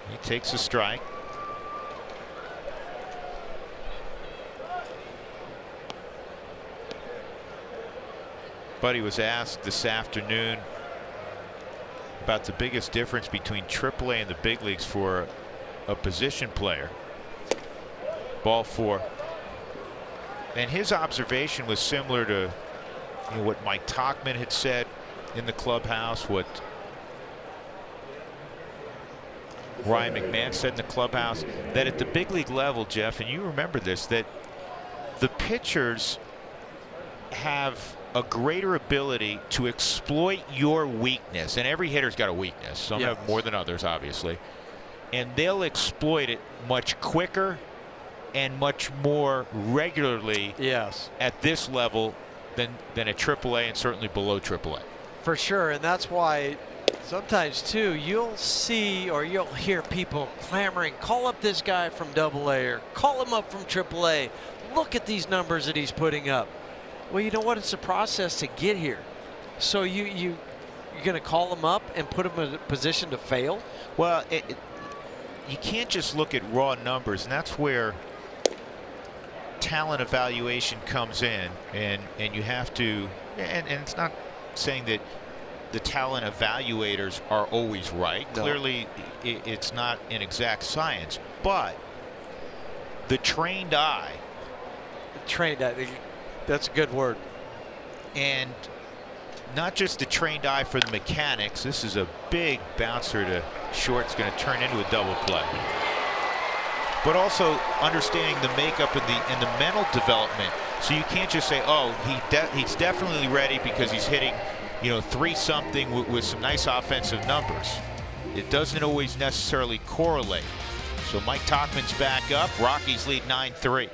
He takes a strike. Buddy was asked this afternoon about the biggest difference between AAA and the big leagues for a position player. Ball 4. And his observation was similar to what Mike Tauchman had said in the clubhouse, what Ryan McMahon said in the clubhouse, that at the big league level, Jeff, and you remember this, that the pitchers have a greater ability to exploit your weakness. And every hitter's got a weakness. Some have more than others, obviously. And they'll exploit it much quicker and much more regularly at this level than at AAA, and certainly below AAA. For sure, and that's why sometimes too you'll see or you'll hear people clamoring, call up this guy from AA or call him up from AAA. Look at these numbers that he's putting up. Well, you know what? It's a process to get here. So you're going to call him up and put him in a position to fail? Well, you can't just look at raw numbers, and that's where talent evaluation comes in, and you have to, and it's not saying that the talent evaluators are always right. No. Clearly, it's not an exact science, but the trained eye. Trained eye, that's a good word. And not just the trained eye for the mechanics. This is a big bouncer to short. It's going to turn into a double play. But also understanding the makeup and the mental development. So you can't just say, oh, he's definitely ready because he's hitting, 3-something with some nice offensive numbers. It doesn't always necessarily correlate. So Mike Tauchman's back up. Rockies lead 9-3.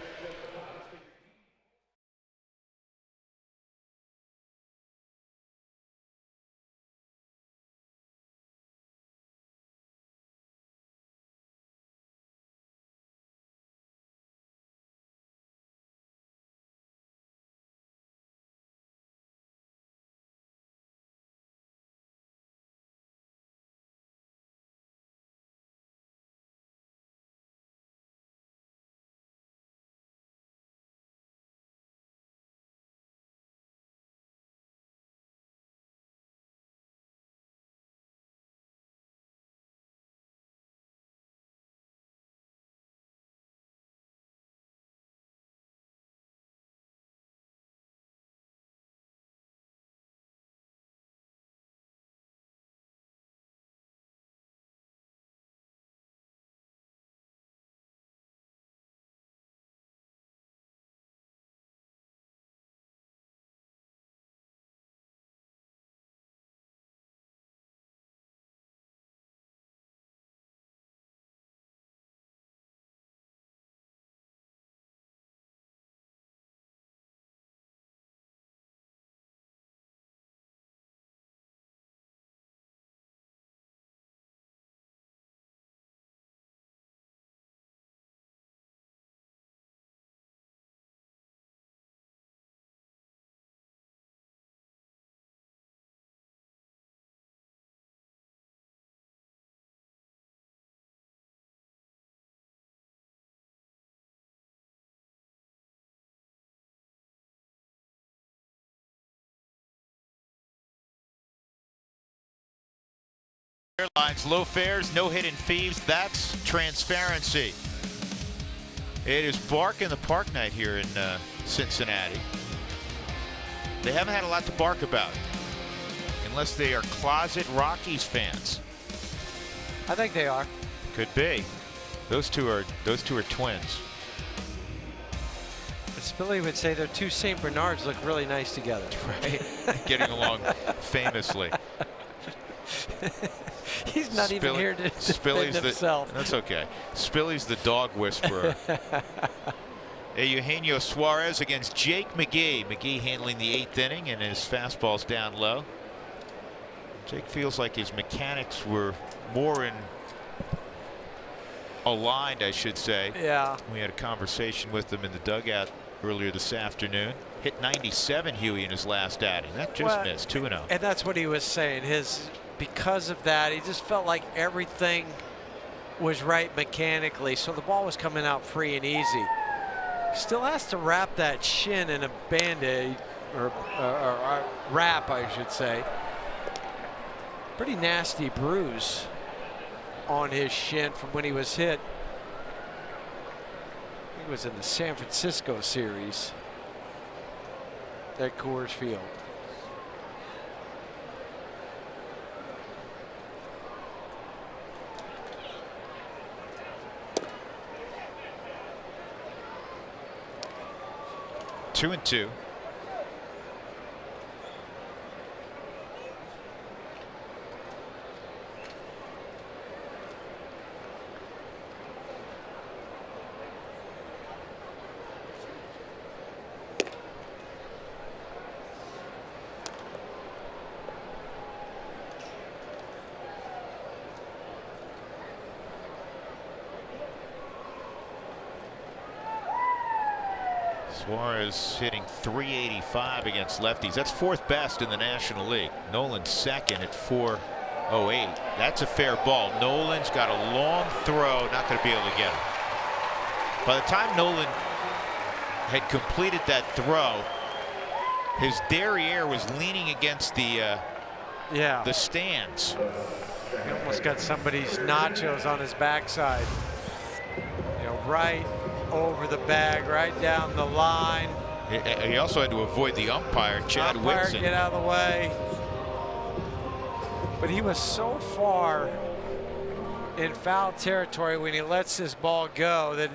Airlines, low fares, no hidden fees. That's transparency. It is bark in the park night here in Cincinnati. They haven't had a lot to bark about, unless they are closet Rockies fans. I think they are. Could be. Those two are twins. Spilly would say their two St. Bernards look really nice together. Right. Getting along famously. He's not even here to defend himself. That's okay. Spilly's the dog whisperer. Eugenio Suarez against Jake McGee. McGee handling the 8th inning, and his fastball's down low. Jake feels like his mechanics were more aligned, I should say. Yeah. We had a conversation with him in the dugout earlier this afternoon. Hit 97, Huey, in his last outing. That just missed 2-0. And that's what he was saying. Because of that, he just felt like everything was right mechanically, so the ball was coming out free and easy. Still has to wrap that shin in a band-aid, or wrap, I should say. Pretty nasty bruise on his shin from when he was hit. He was in the San Francisco series at Coors Field. Two and two. Suarez hitting .385 against lefties. That's fourth best in the National League. Nolan's second at .408. That's a fair ball. Nolan's got a long throw, not going to be able to get him. By the time Nolan had completed that throw, his derriere was leaning against the stands. He almost got somebody's nachos on his backside. You know, right over the bag, right down the line. He also had to avoid the umpire, Chad Whitson. Get out of the way. But he was so far in foul territory when he lets this ball go that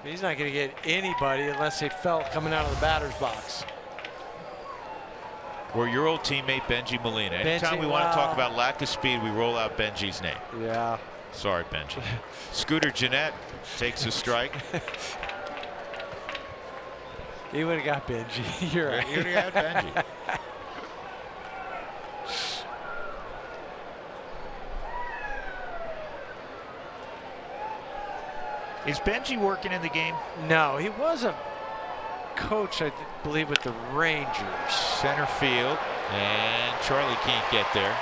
he's not going to get anybody unless they felt coming out of the batter's box. Or your old teammate Benji Molina. Anytime we want to talk about lack of speed, we roll out Benji's name. Yeah. Sorry, Benji. Scooter Jeanette takes a strike. He would have got Benji. You're right. He would have got Benji. Is Benji working in the game? No, he was a coach, I believe, with the Rangers. Center field, and Charlie can't get there.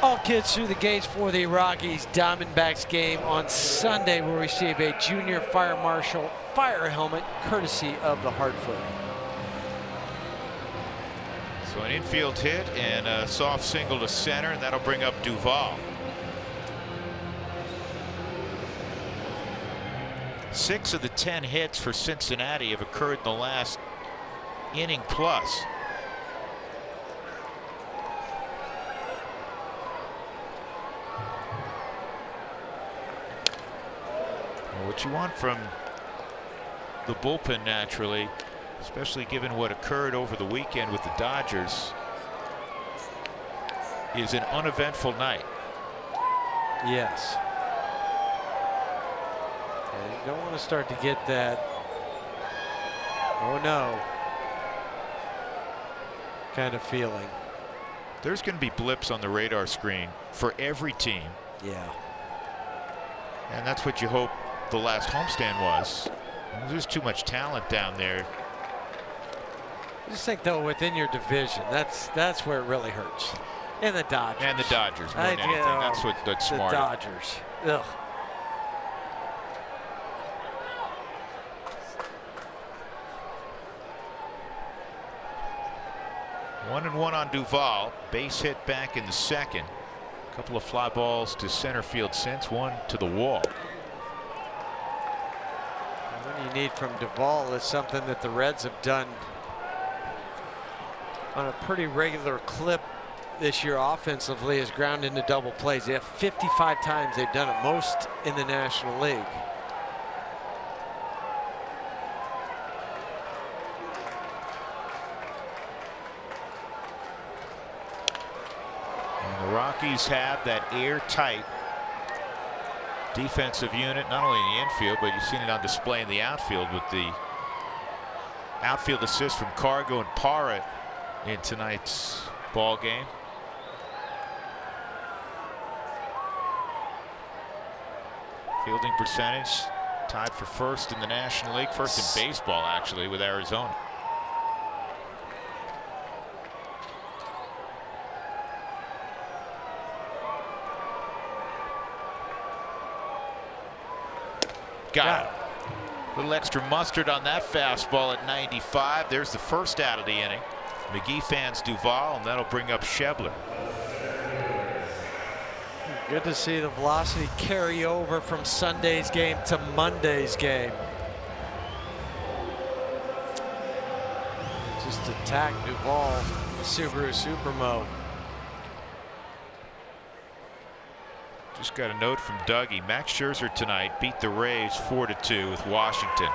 All kids through the gates for the Rockies Diamondbacks game on Sunday will receive a junior fire marshal fire helmet courtesy of the Hartford. So an infield hit and a soft single to center, and that'll bring up Duvall. 6 of the 10 hits for Cincinnati have occurred in the last inning plus. What you want from the bullpen naturally, especially given what occurred over the weekend with the Dodgers, is an uneventful night. Yes. And you don't want to start to get that, oh no, kind of feeling. There's going to be blips on the radar screen for every team. Yeah. And that's what you hope the last homestand was. There's too much talent down there. I just think, though, within your division, that's where it really hurts. And the Dodgers. And the Dodgers more than anything. That's smart. The Dodgers. Ugh. One and one on Duvall. Base hit back in the second. A couple of fly balls to center field since, one to the wall. What you need from Duvall is something that the Reds have done on a pretty regular clip this year offensively, is ground into double plays. They have 55 times they've done it, most in the National League. And the Rockies have that airtight defensive unit, not only in the infield, but you've seen it on display in the outfield with the outfield assist from Cargo and Parra in tonight's ball game. Fielding percentage tied for first in the National League, first in baseball actually, with Arizona. Got it. A little extra mustard on that fastball at 95. There's the first out of the inning. McGee fans Duvall, and that'll bring up Schebler. Good to see the velocity carry over from Sunday's game to Monday's game. Just attack Duvall, Subaru Supermo. Just got a note from Dougie. Max Scherzer tonight beat the Rays 4-2 with Washington.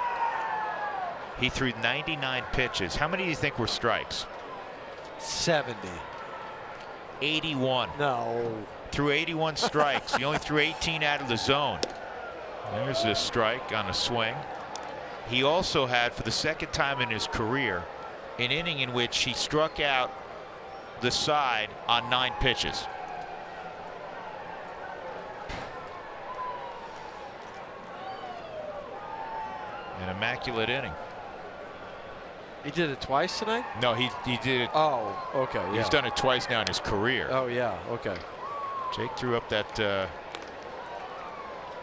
He threw 99 pitches. How many do you think were strikes? 70. 81. No. Threw 81 strikes. He only threw 18 out of the zone. There's a strike on a swing. He also had, for the second time in his career, an inning in which he struck out the side on 9 pitches. An immaculate inning. He did it twice tonight? No, he did it. Oh, okay. Yeah. He's done it twice now in his career. Oh, yeah. Okay. Jake threw up that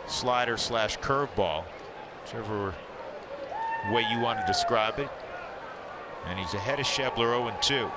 slider / curveball, whichever way you want to describe it. And he's ahead of Schebler 0-2.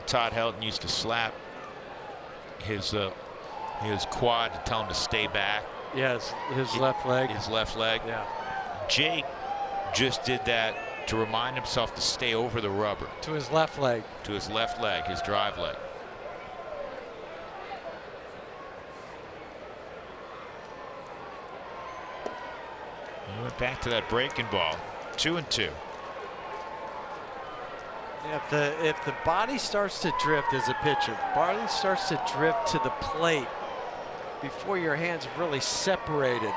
Todd Helton used to slap his quad to tell him to stay back. Yes, his left leg. His left leg. Yeah. Jake just did that to remind himself to stay over the rubber. To his left leg. To his left leg, his drive leg. He went back to that breaking ball. 2-2. If the body starts to drift as a pitcher, body starts to drift to the plate before your hands have really separated,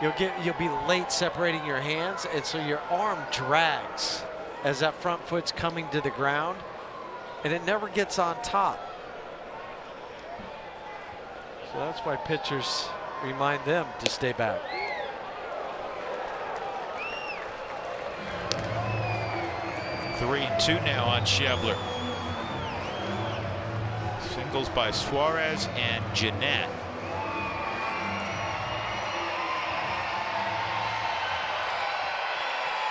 you'll be late separating your hands, and so your arm drags as that front foot's coming to the ground, and it never gets on top. So that's why pitchers remind them to stay back. 3-2 now on Schebler. Singles by Suarez and Jeanette.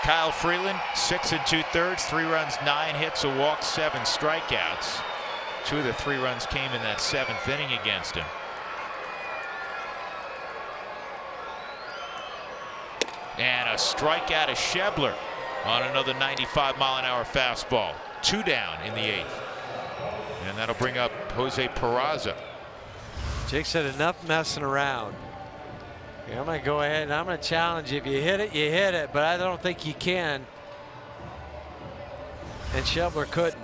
Kyle Freeland, 6 2/3, 3 runs, 9 hits, a walk, 7 strikeouts. 2 of the 3 runs came in that 7th inning against him. And a strikeout of Schebler on another 95-mile-an-hour fastball. 2 down in the 8th. And that'll bring up Jose Peraza. Jake said enough messing around. I'm going to go ahead and I'm going to challenge you. If you hit it, you hit it, but I don't think you can. And Schebler couldn't.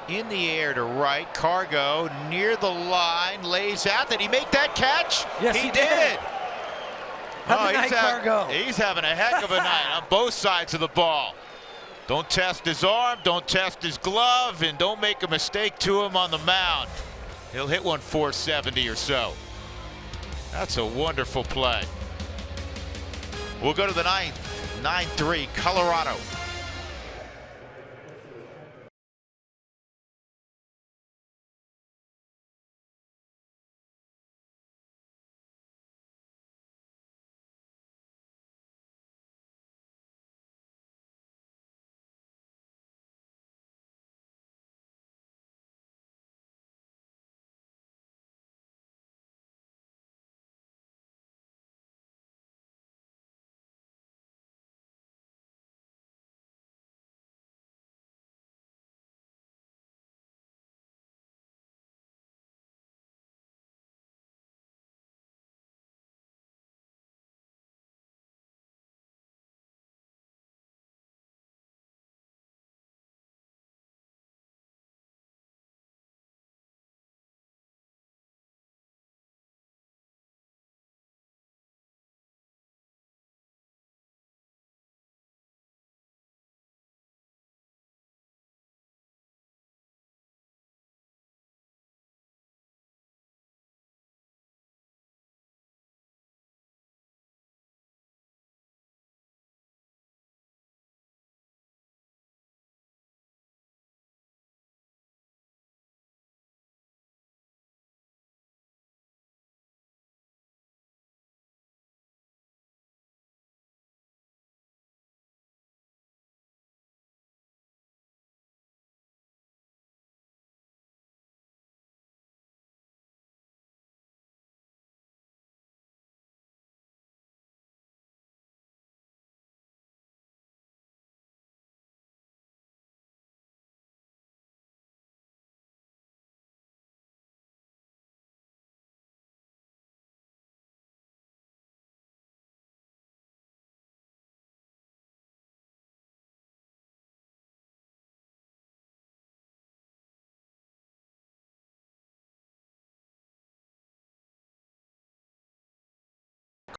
In the air to right, Cargo near the line, lays out. Did he make that catch? Yes, he did. He's having a heck of a night on both sides of the ball. Don't test his arm, don't test his glove, and don't make a mistake to him on the mound. He'll hit one 470 or so. That's a wonderful play. We'll go to the 9th, 9-3, Colorado.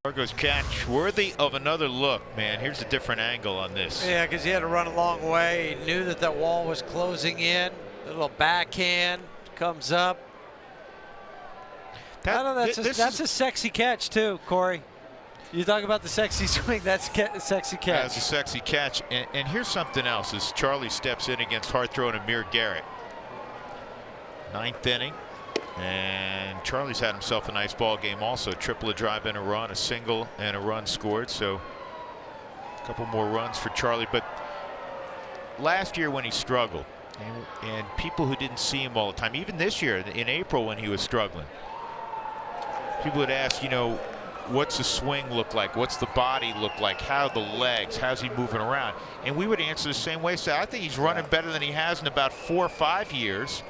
Cargo's catch worthy of another look, man. Here's a different angle on this. Yeah, because he had to run a long way. He knew that that wall was closing in. A little backhand comes up. I don't know, that's a sexy catch too, Corey. You talk about the sexy swing, that's a sexy catch. That's a sexy catch. And here's something else as Charlie steps in against hard-throwing Amir Garrett. 9th inning. And Charlie's had himself a nice ball game also. Triple a drive and a run, a single and a run scored. So a couple more runs for Charlie. But last year when he struggled, and people who didn't see him all the time, even this year in April when he was struggling, people would ask, you know, what's the swing look like? What's the body look like? How are the legs? How's he moving around? And we would answer the same way. So I think he's running better than he has in about 4 or 5 years.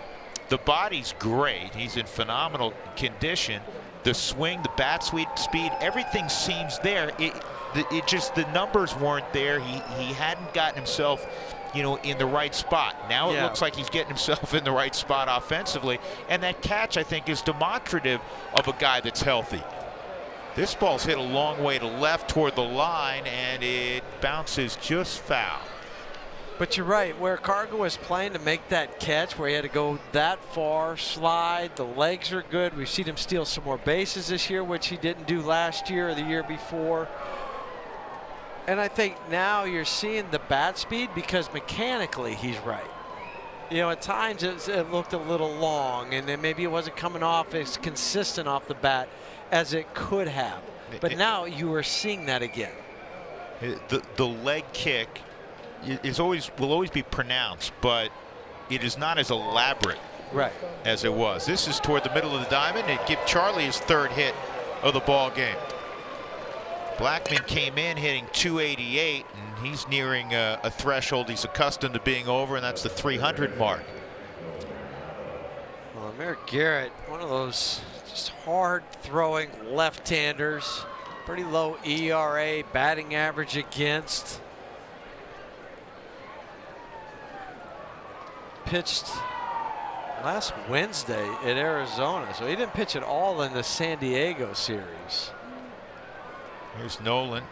The body's great. He's in phenomenal condition. The swing, the bat speed, everything seems there. It just, the numbers weren't there. He hadn't gotten himself, you know, in the right spot. Now it looks like he's getting himself in the right spot offensively. And that catch, I think, is demonstrative of a guy that's healthy. This ball's hit a long way to left toward the line, and it bounces just foul. But you're right, where Cargo was playing to make that catch, where he had to go that far, slide, the legs are good. We've seen him steal some more bases this year, which he didn't do last year or the year before. And I think now you're seeing the bat speed because mechanically he's right. You know, at times it looked a little long, and then maybe it wasn't coming off as consistent off the bat as it could have. But now you are seeing that again. The leg kick will always be pronounced, but it is not as elaborate as it was. This is toward the middle of the diamond. It give Charlie his 3rd hit of the ball game. Blackman came in hitting 288, and he's nearing a threshold he's accustomed to being over, and that's the 300 mark. Well, Amir Garrett, one of those just hard-throwing left-handers, pretty low ERA, batting average against. Pitched last Wednesday at Arizona, so he didn't pitch at all in the San Diego series. Here's Nolan,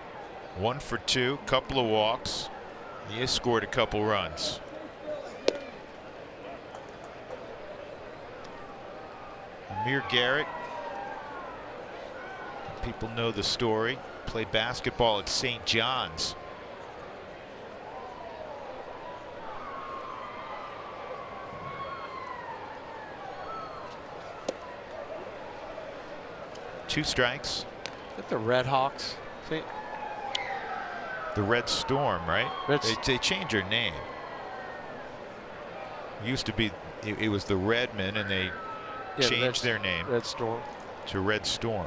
1 for 2, couple of walks. He has scored a couple runs. Amir Garrett, people know the story, played basketball at St. John's. Two strikes. Is that the Red Hawks? See? The Red Storm, right? They changed their name. It used to be, it was the Redmen, and they changed their name. Red Storm. To Red Storm.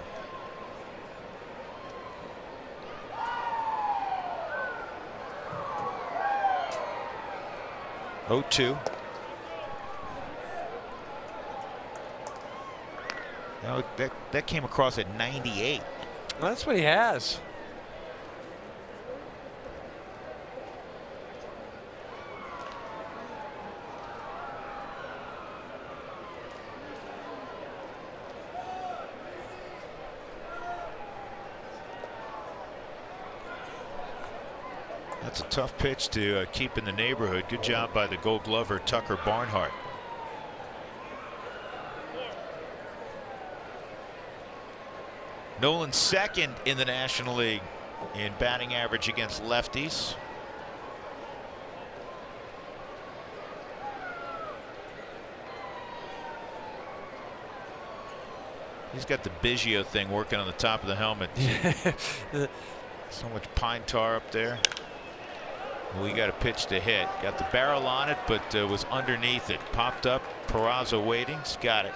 Oh, 2. No, that came across at 98. Well, that's what he has. That's a tough pitch to keep in the neighborhood. Good job by the Gold Glover Tucker Barnhart. Nolan 2nd in the National League in batting average against lefties. He's got the Biggio thing working on the top of the helmet. So much pine tar up there. We got a pitch to hit. Got the barrel on it, but was underneath it. Popped up. Peraza waiting. He's got it.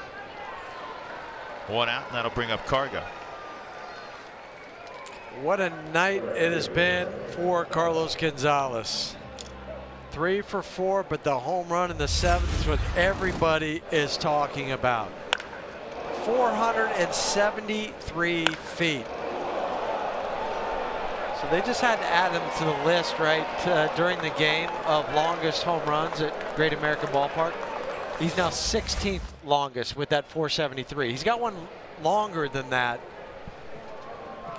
1 out, and that'll bring up Cargo. What a night it has been for Carlos Gonzalez. 3 for 4, but the home run in the 7th is what everybody is talking about. 473 feet. So they just had to add him to the list, right, during the game of longest home runs at Great American Ballpark. He's now 16th longest with that 473. He's got one longer than that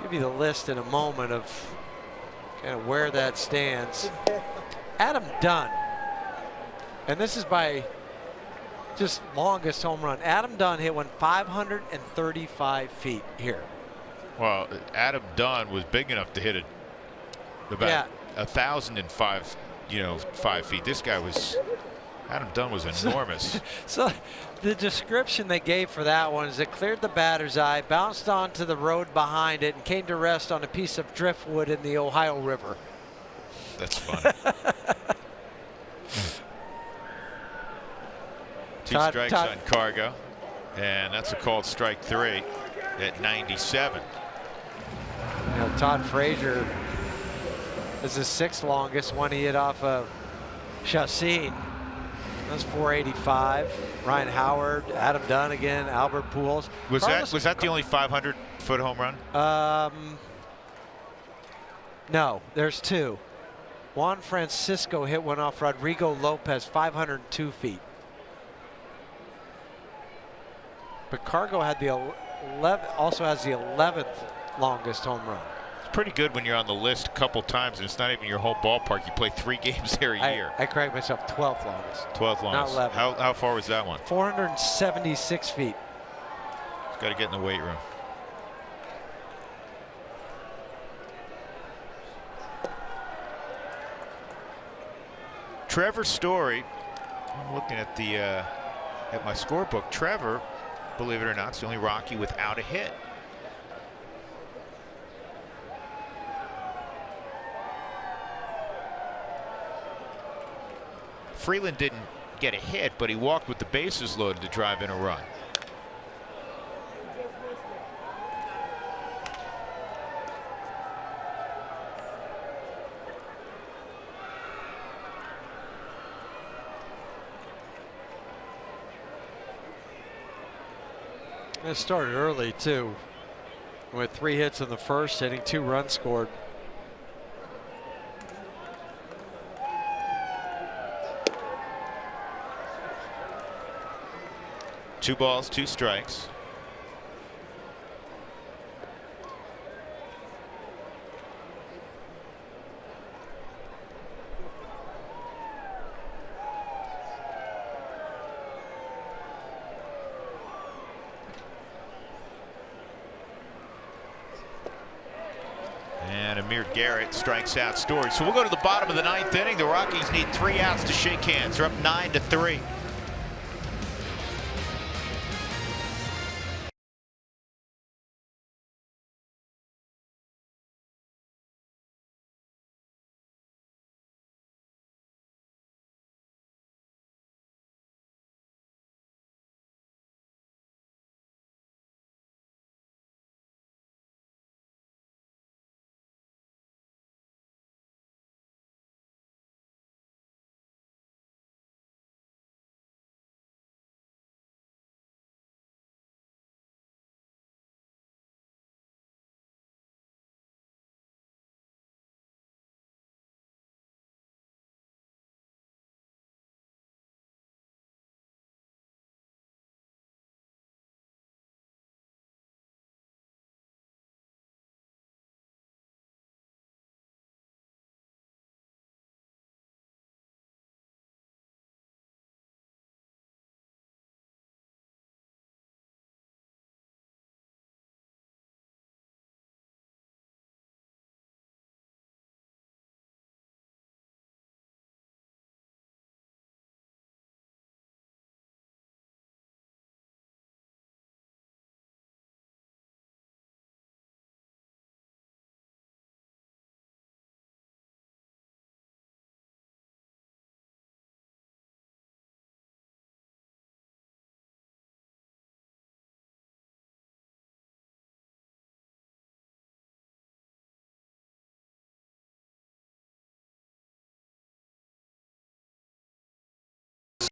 Give you the list in a moment of kind of where that stands. Adam Dunn, and this is by just longest home run. Adam Dunn hit one 535 feet here. Well, Adam Dunn was big enough to hit it about 1,005, 5 feet. This guy was, Adam Dunn was enormous. So the description they gave for that one is it cleared the batter's eye, bounced onto the road behind it, and came to rest on a piece of driftwood in the Ohio River. That's funny. Two strikes on Cargo, and that's a called strike 3 at 97. Todd Frazier is the 6th longest one he hit off of Chassin. That's 485. Ryan Howard, Adam Dunn again, Albert Pujols. Was that the only 500-foot home run? No, there's 2. Juan Francisco hit one off Rodrigo Lopez, 502 feet. But Cargo had the also has the 11th longest home run. It's pretty good when you're on the list a couple times and it's not even your home ballpark. You play 3 games there a year. I correct myself, 12th longest. 12th longest. Not 11th. How far was that one? 476 feet. He's got to get in the weight room. Trevor Story, I'm looking at the at my scorebook. Trevor, believe it or not, is the only Rocky without a hit. Freeland didn't get a hit, but he walked with the bases loaded to drive in a run. It started early too, with 3 hits in the first inning, 2 runs scored. Two balls, 2 strikes. And Amir Garrett strikes out Story. So we'll go to the bottom of the 9th inning. The Rockies need 3 outs to shake hands. They're up 9-3.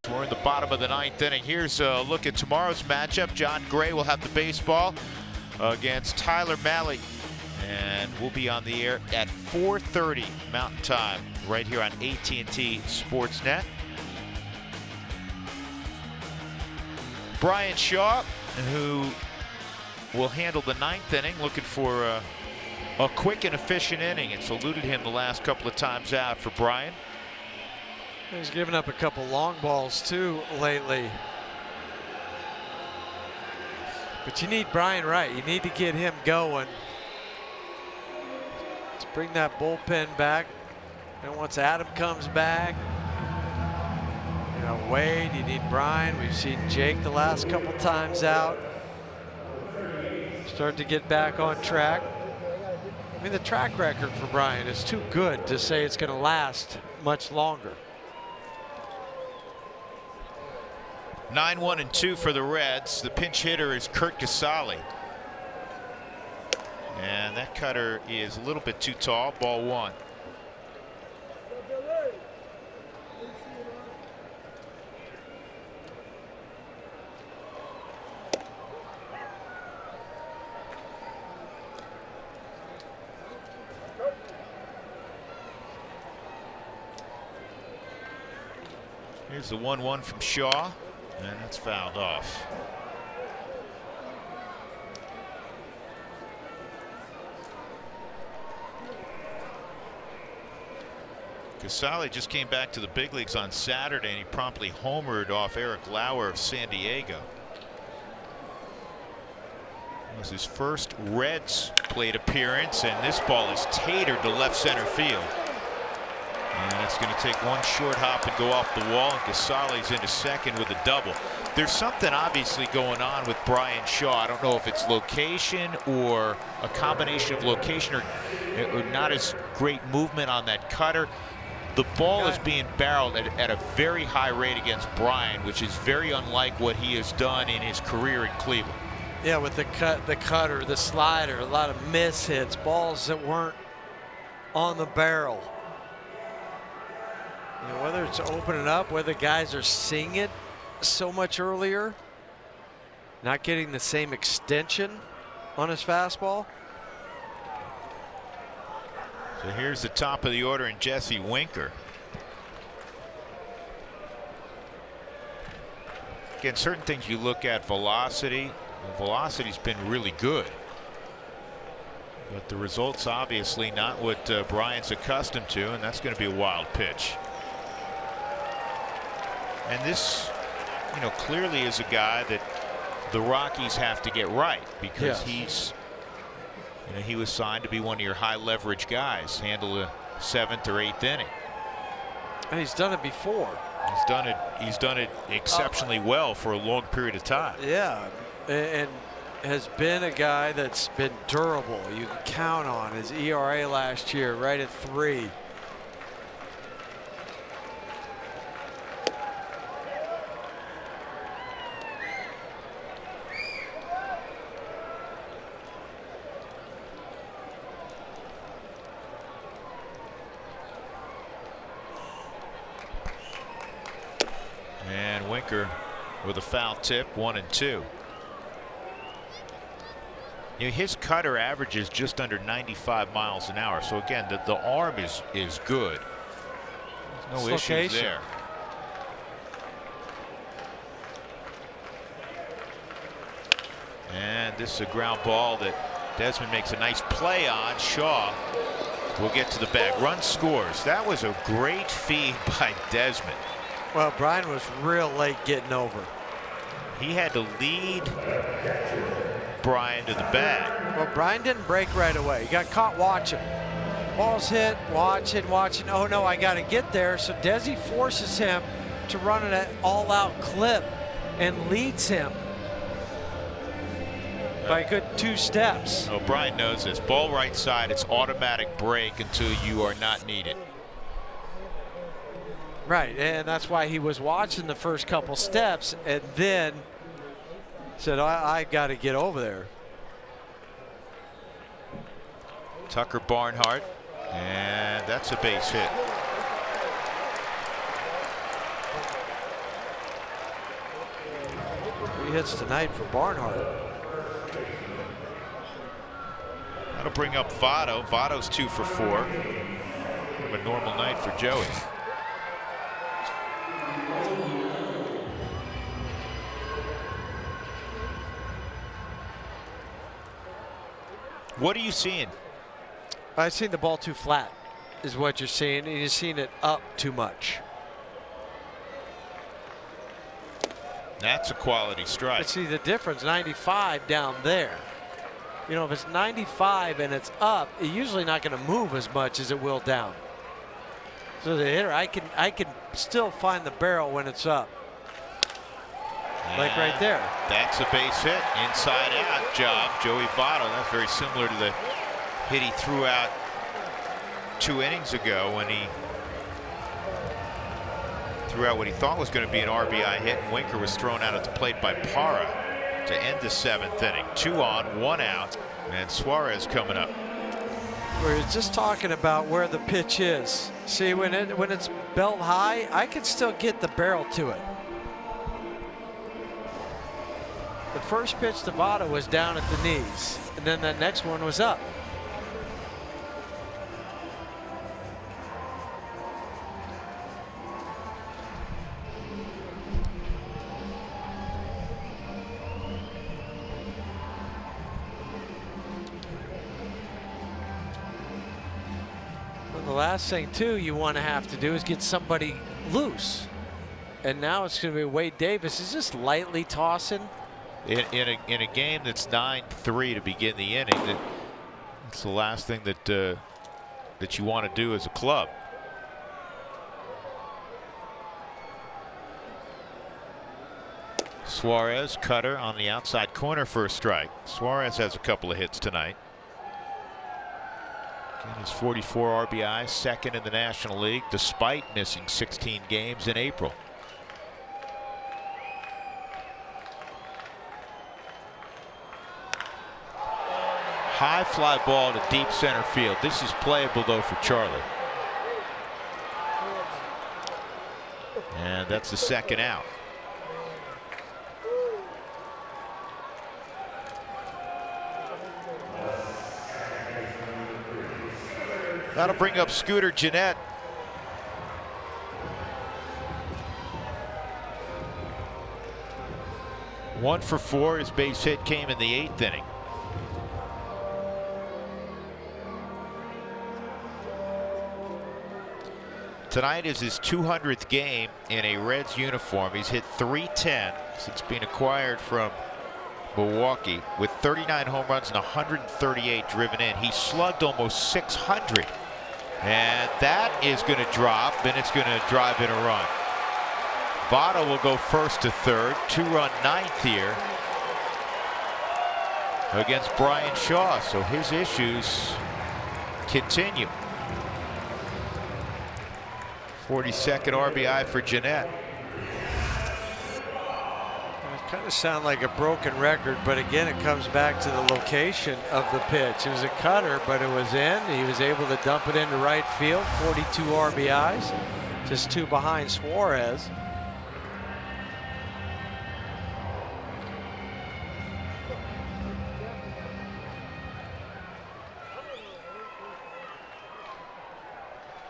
We're in the bottom of the 9th inning. Here's a look at tomorrow's matchup. John Gray will have the baseball against Tyler Malley. And we'll be on the air at 4:30 Mountain Time right here on AT&T Sportsnet. Brian Shaw, who will handle the 9th inning, looking for A quick and efficient inning. It's eluded him the last couple of times out for Brian. He's given up a couple long balls too lately. But you need Brian Wright. You need to get him going. Let's bring that bullpen back. And once Adam comes back, you know, Wade, you need Brian. We've seen Jake the last couple times out. Start to get back on track. I mean, the track record for Brian is too good to say it's going to last much longer. 9-1-2 for the Reds. The pinch hitter is Curt Casale. And that cutter is a little bit too tall. Ball one. Here's the 1-1 from Shaw, and that's fouled off. Casale just came back to the big leagues on Saturday, and he promptly homered off Eric Lauer of San Diego. It was his first Reds plate appearance, and this ball is tatered to left center field. And it's going to take one short hop and go off the wall, and Casale's into second with a double. There's something obviously going on with Brian Shaw. I don't know if it's location or a combination of location or not as great movement on that cutter. The ball is being barreled at a very high rate against Brian, which is very unlike what he has done in his career in Cleveland. Yeah, with the cutter, the slider, a lot of miss hits, balls that weren't on the barrel. You know, whether it's opening up, whether guys are seeing it so much earlier, not getting the same extension on his fastball. So here's the top of the order and Jesse Winker. Again, certain things you look at, velocity. Velocity's been really good. But the results obviously not what Brian's accustomed to, and that's going to be a wild pitch. And this, you know, clearly is a guy that the Rockies have to get right, because he's, you know, he was signed to be one of your high leverage guys, handle the 7th or 8th inning. And he's done it before. He's done it exceptionally well for a long period of time. Yeah, and has been a guy that's been durable. You can count on his ERA last year right at 3. And Winker with a foul tip, 1-2. You know, his cutter averages just under 95 miles an hour. So again, the arm is good. There's no issues there. And this is a ground ball that Desmond makes a nice play on. Shaw will get to the bag. Run scores. That was a great feed by Desmond. Well, Brian was real late getting over. He had to lead Brian to the bag. Well, Brian didn't break right away. He got caught watching. Ball's hit, watching. Oh no, I got to get there. So Desi forces him to run an all-out clip and leads him by a good 2 steps. Oh, Brian knows this. Ball right side, it's automatic break until you are not needed. Right, and that's why he was watching the first couple steps and then said, I got to get over there. Tucker Barnhart, and that's a base hit. Three hits tonight for Barnhart. That'll bring up Votto. Votto's 2 for 4. Kind of a normal night for Joey. What are you seeing I seen the ball too flat, is what you're seeing, and you're seeing it up too much. That's a quality strike. But see the difference, 95 down there. You know, if it's 95 and it's up, it's usually not going to move as much as it will down. So the hitter, I can still find the barrel when it's up. Like right there. That's a base hit, inside out job, Joey Votto. That's very similar to the hit he threw out 2 innings ago when he threw out what he thought was going to be an RBI hit, and Winker was thrown out at the plate by Parra to end the 7th inning. 2 on, 1 out, and Suarez coming up. We're just talking about where the pitch is. See, when it's belt high, I can still get the barrel to it. The first pitch to Votto was down at the knees, and then that next one was up. The last thing too you want to have to do is get somebody loose, and now it's going to be Wade Davis is just lightly tossing in a game that's 9-3 to begin the inning. It's the last thing that you want to do as a club. Suarez, cutter on the outside corner for a strike. Suarez has a couple of hits tonight. His 44 RBIs, second in the National League, despite missing 16 games in April. High fly ball to deep center field. This is playable though for Charlie. And that's the second out. That'll bring up Scooter Gennett. One for 4. His base hit came in the 8th inning. Tonight is his 200th game in a Reds uniform. He's hit .310 since being acquired from Milwaukee, with 39 home runs and 138 driven in. He slugged almost 600. And that is going to drop, and it's going to drive in a run. Votto will go first to third, 2-run 9th here against Brian Shaw. So his issues continue. 42nd RBI for Gennett. Kind of sound like a broken record, but again it comes back to the location of the pitch. It was a cutter, but it was in. He was able to dump it into right field. 42 RBIs, just 2 behind Suarez.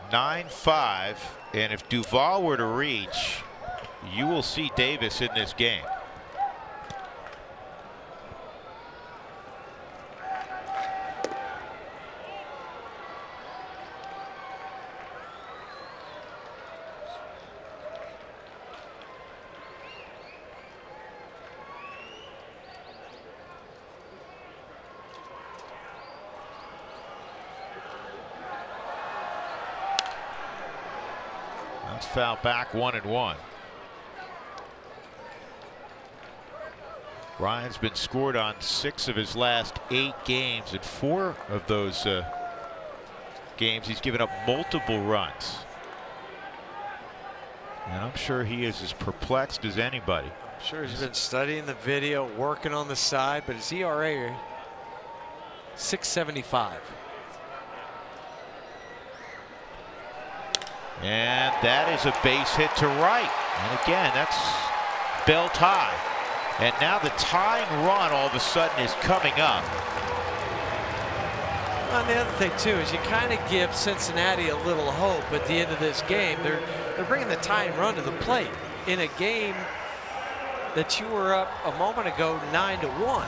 (9-5), and if Duvall were to reach, you will see Davis in this game. Foul back, 1-1. Brian's been scored on 6 of his last 8 games. In 4 of those games, he's given up multiple runs. And I'm sure he is as perplexed as anybody. I'm sure he's been studying the video, working on the side, but his ERA, 6.75. And that is a base hit to right. And again, that's belt high. And now the tying run all of a sudden is coming up. And the other thing too is you kind of give Cincinnati a little hope at the end of this game. They're bringing the tying run to the plate in a game that you were up a moment ago 9-1.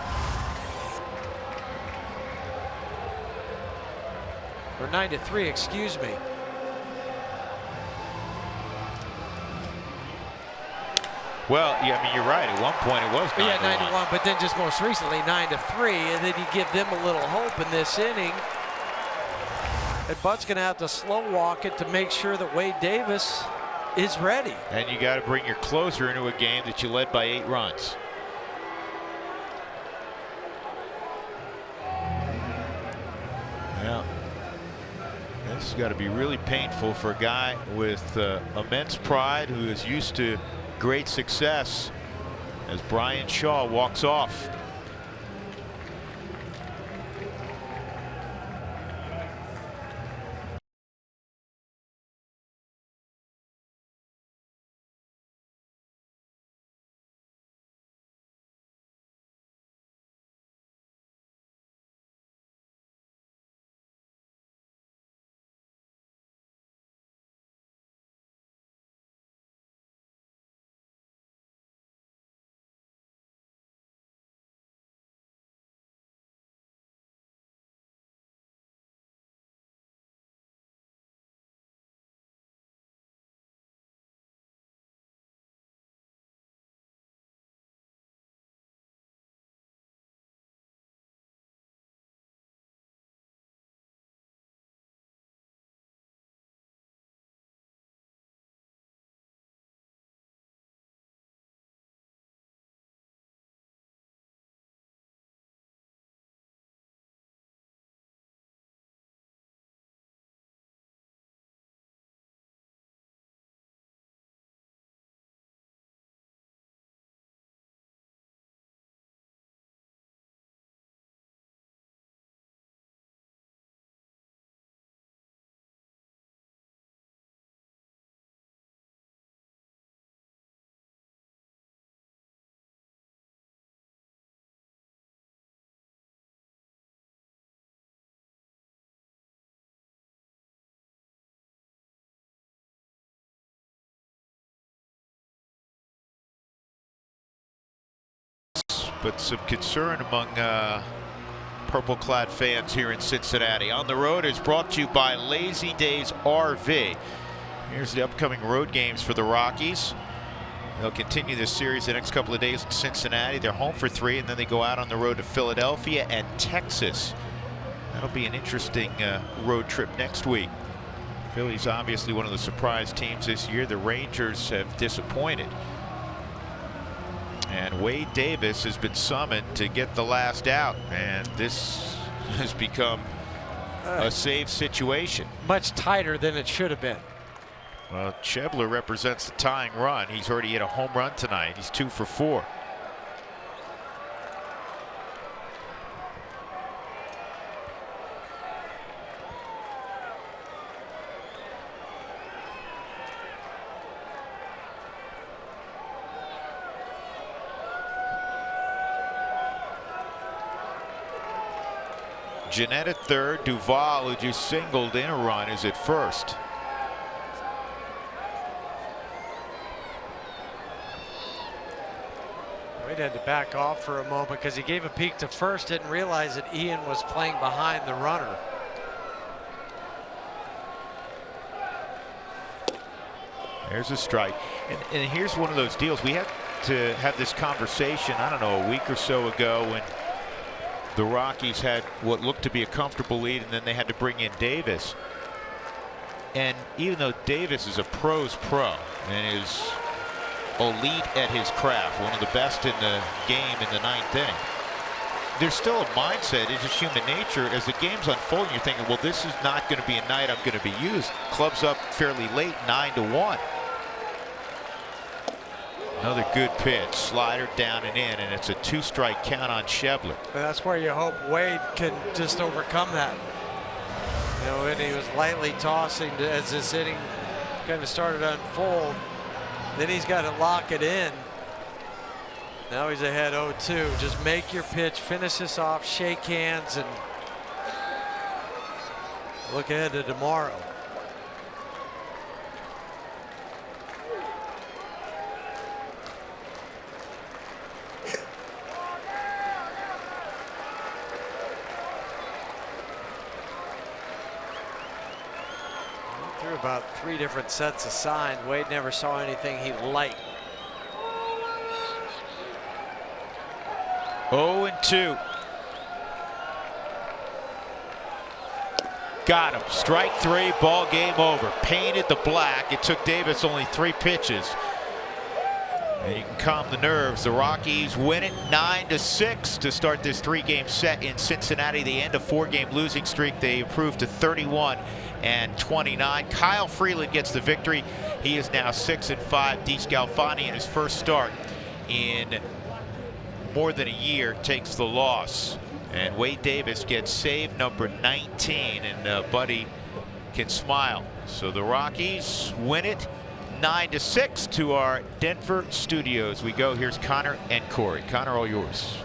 Or 9-3, excuse me. Well, yeah, I mean, you're right. At one point, it was 9-1. Yeah, 9-1, but then just most recently 9-3, and then you give them a little hope in this inning. And Bud's going to have to slow walk it to make sure that Wade Davis is ready. And you got to bring your closer into a game that you led by 8 runs. Yeah. This has got to be really painful for a guy with immense pride who is used to great success as Brian Shaw walks off. But some concern among purple-clad fans here in Cincinnati. On the Road is brought to you by Lazy Days RV. Here's the upcoming road games for the Rockies. They'll continue this series the next couple of days in Cincinnati. They're home for 3, and then they go out on the road to Philadelphia and Texas. That'll be an interesting road trip next week. Philly's obviously one of the surprise teams this year. The Rangers have disappointed. And Wade Davis has been summoned to get the last out, and this has become a safe situation. Much tighter than it should have been. Well, Schebler represents the tying run. He's already hit a home run tonight. He's 2 for 4. Jeanette at third. Duvall, who just singled in a run, is at first. Wade had to back off for a moment because he gave a peek to first, didn't realize that Ian was playing behind the runner. There's a strike. And here's one of those deals. We had to have this conversation, I don't know, a week or so ago when the Rockies had what looked to be a comfortable lead, and then they had to bring in Davis. And even though Davis is a pro's pro and is elite at his craft, one of the best in the game in the 9th inning, there's still a mindset. It's just human nature. As the game's unfolding, you're thinking, well, this is not going to be a night I'm going to be used. Club's up fairly late, 9-1. Another good pitch, slider down and in, and it's a 2-strike count on Schebler. That's where you hope Wade can just overcome that. You know, and he was lightly tossing as this inning kind of started to unfold. Then he's got to lock it in. Now he's ahead 0-2. Just make your pitch, finish this off, shake hands, and look ahead to tomorrow. Threw about 3 different sets assigned. Wade never saw anything he liked. 0-2. Got him. Strike 3, ball game over. Painted the black. It took Davis only 3 pitches. And you can calm the nerves. The Rockies win it 9-6 to start this 3-game set in Cincinnati. The end of 4-game losing streak. They improved to 31-29. Kyle Freeland gets the victory. He is now 6-5. DeScalfani in his first start in more than a year takes the loss. And Wade Davis gets save number 19, and Buddy can smile. So the Rockies win it 9-6 to our Denver studios. We go. Here's Connor and Corey. Connor, all yours.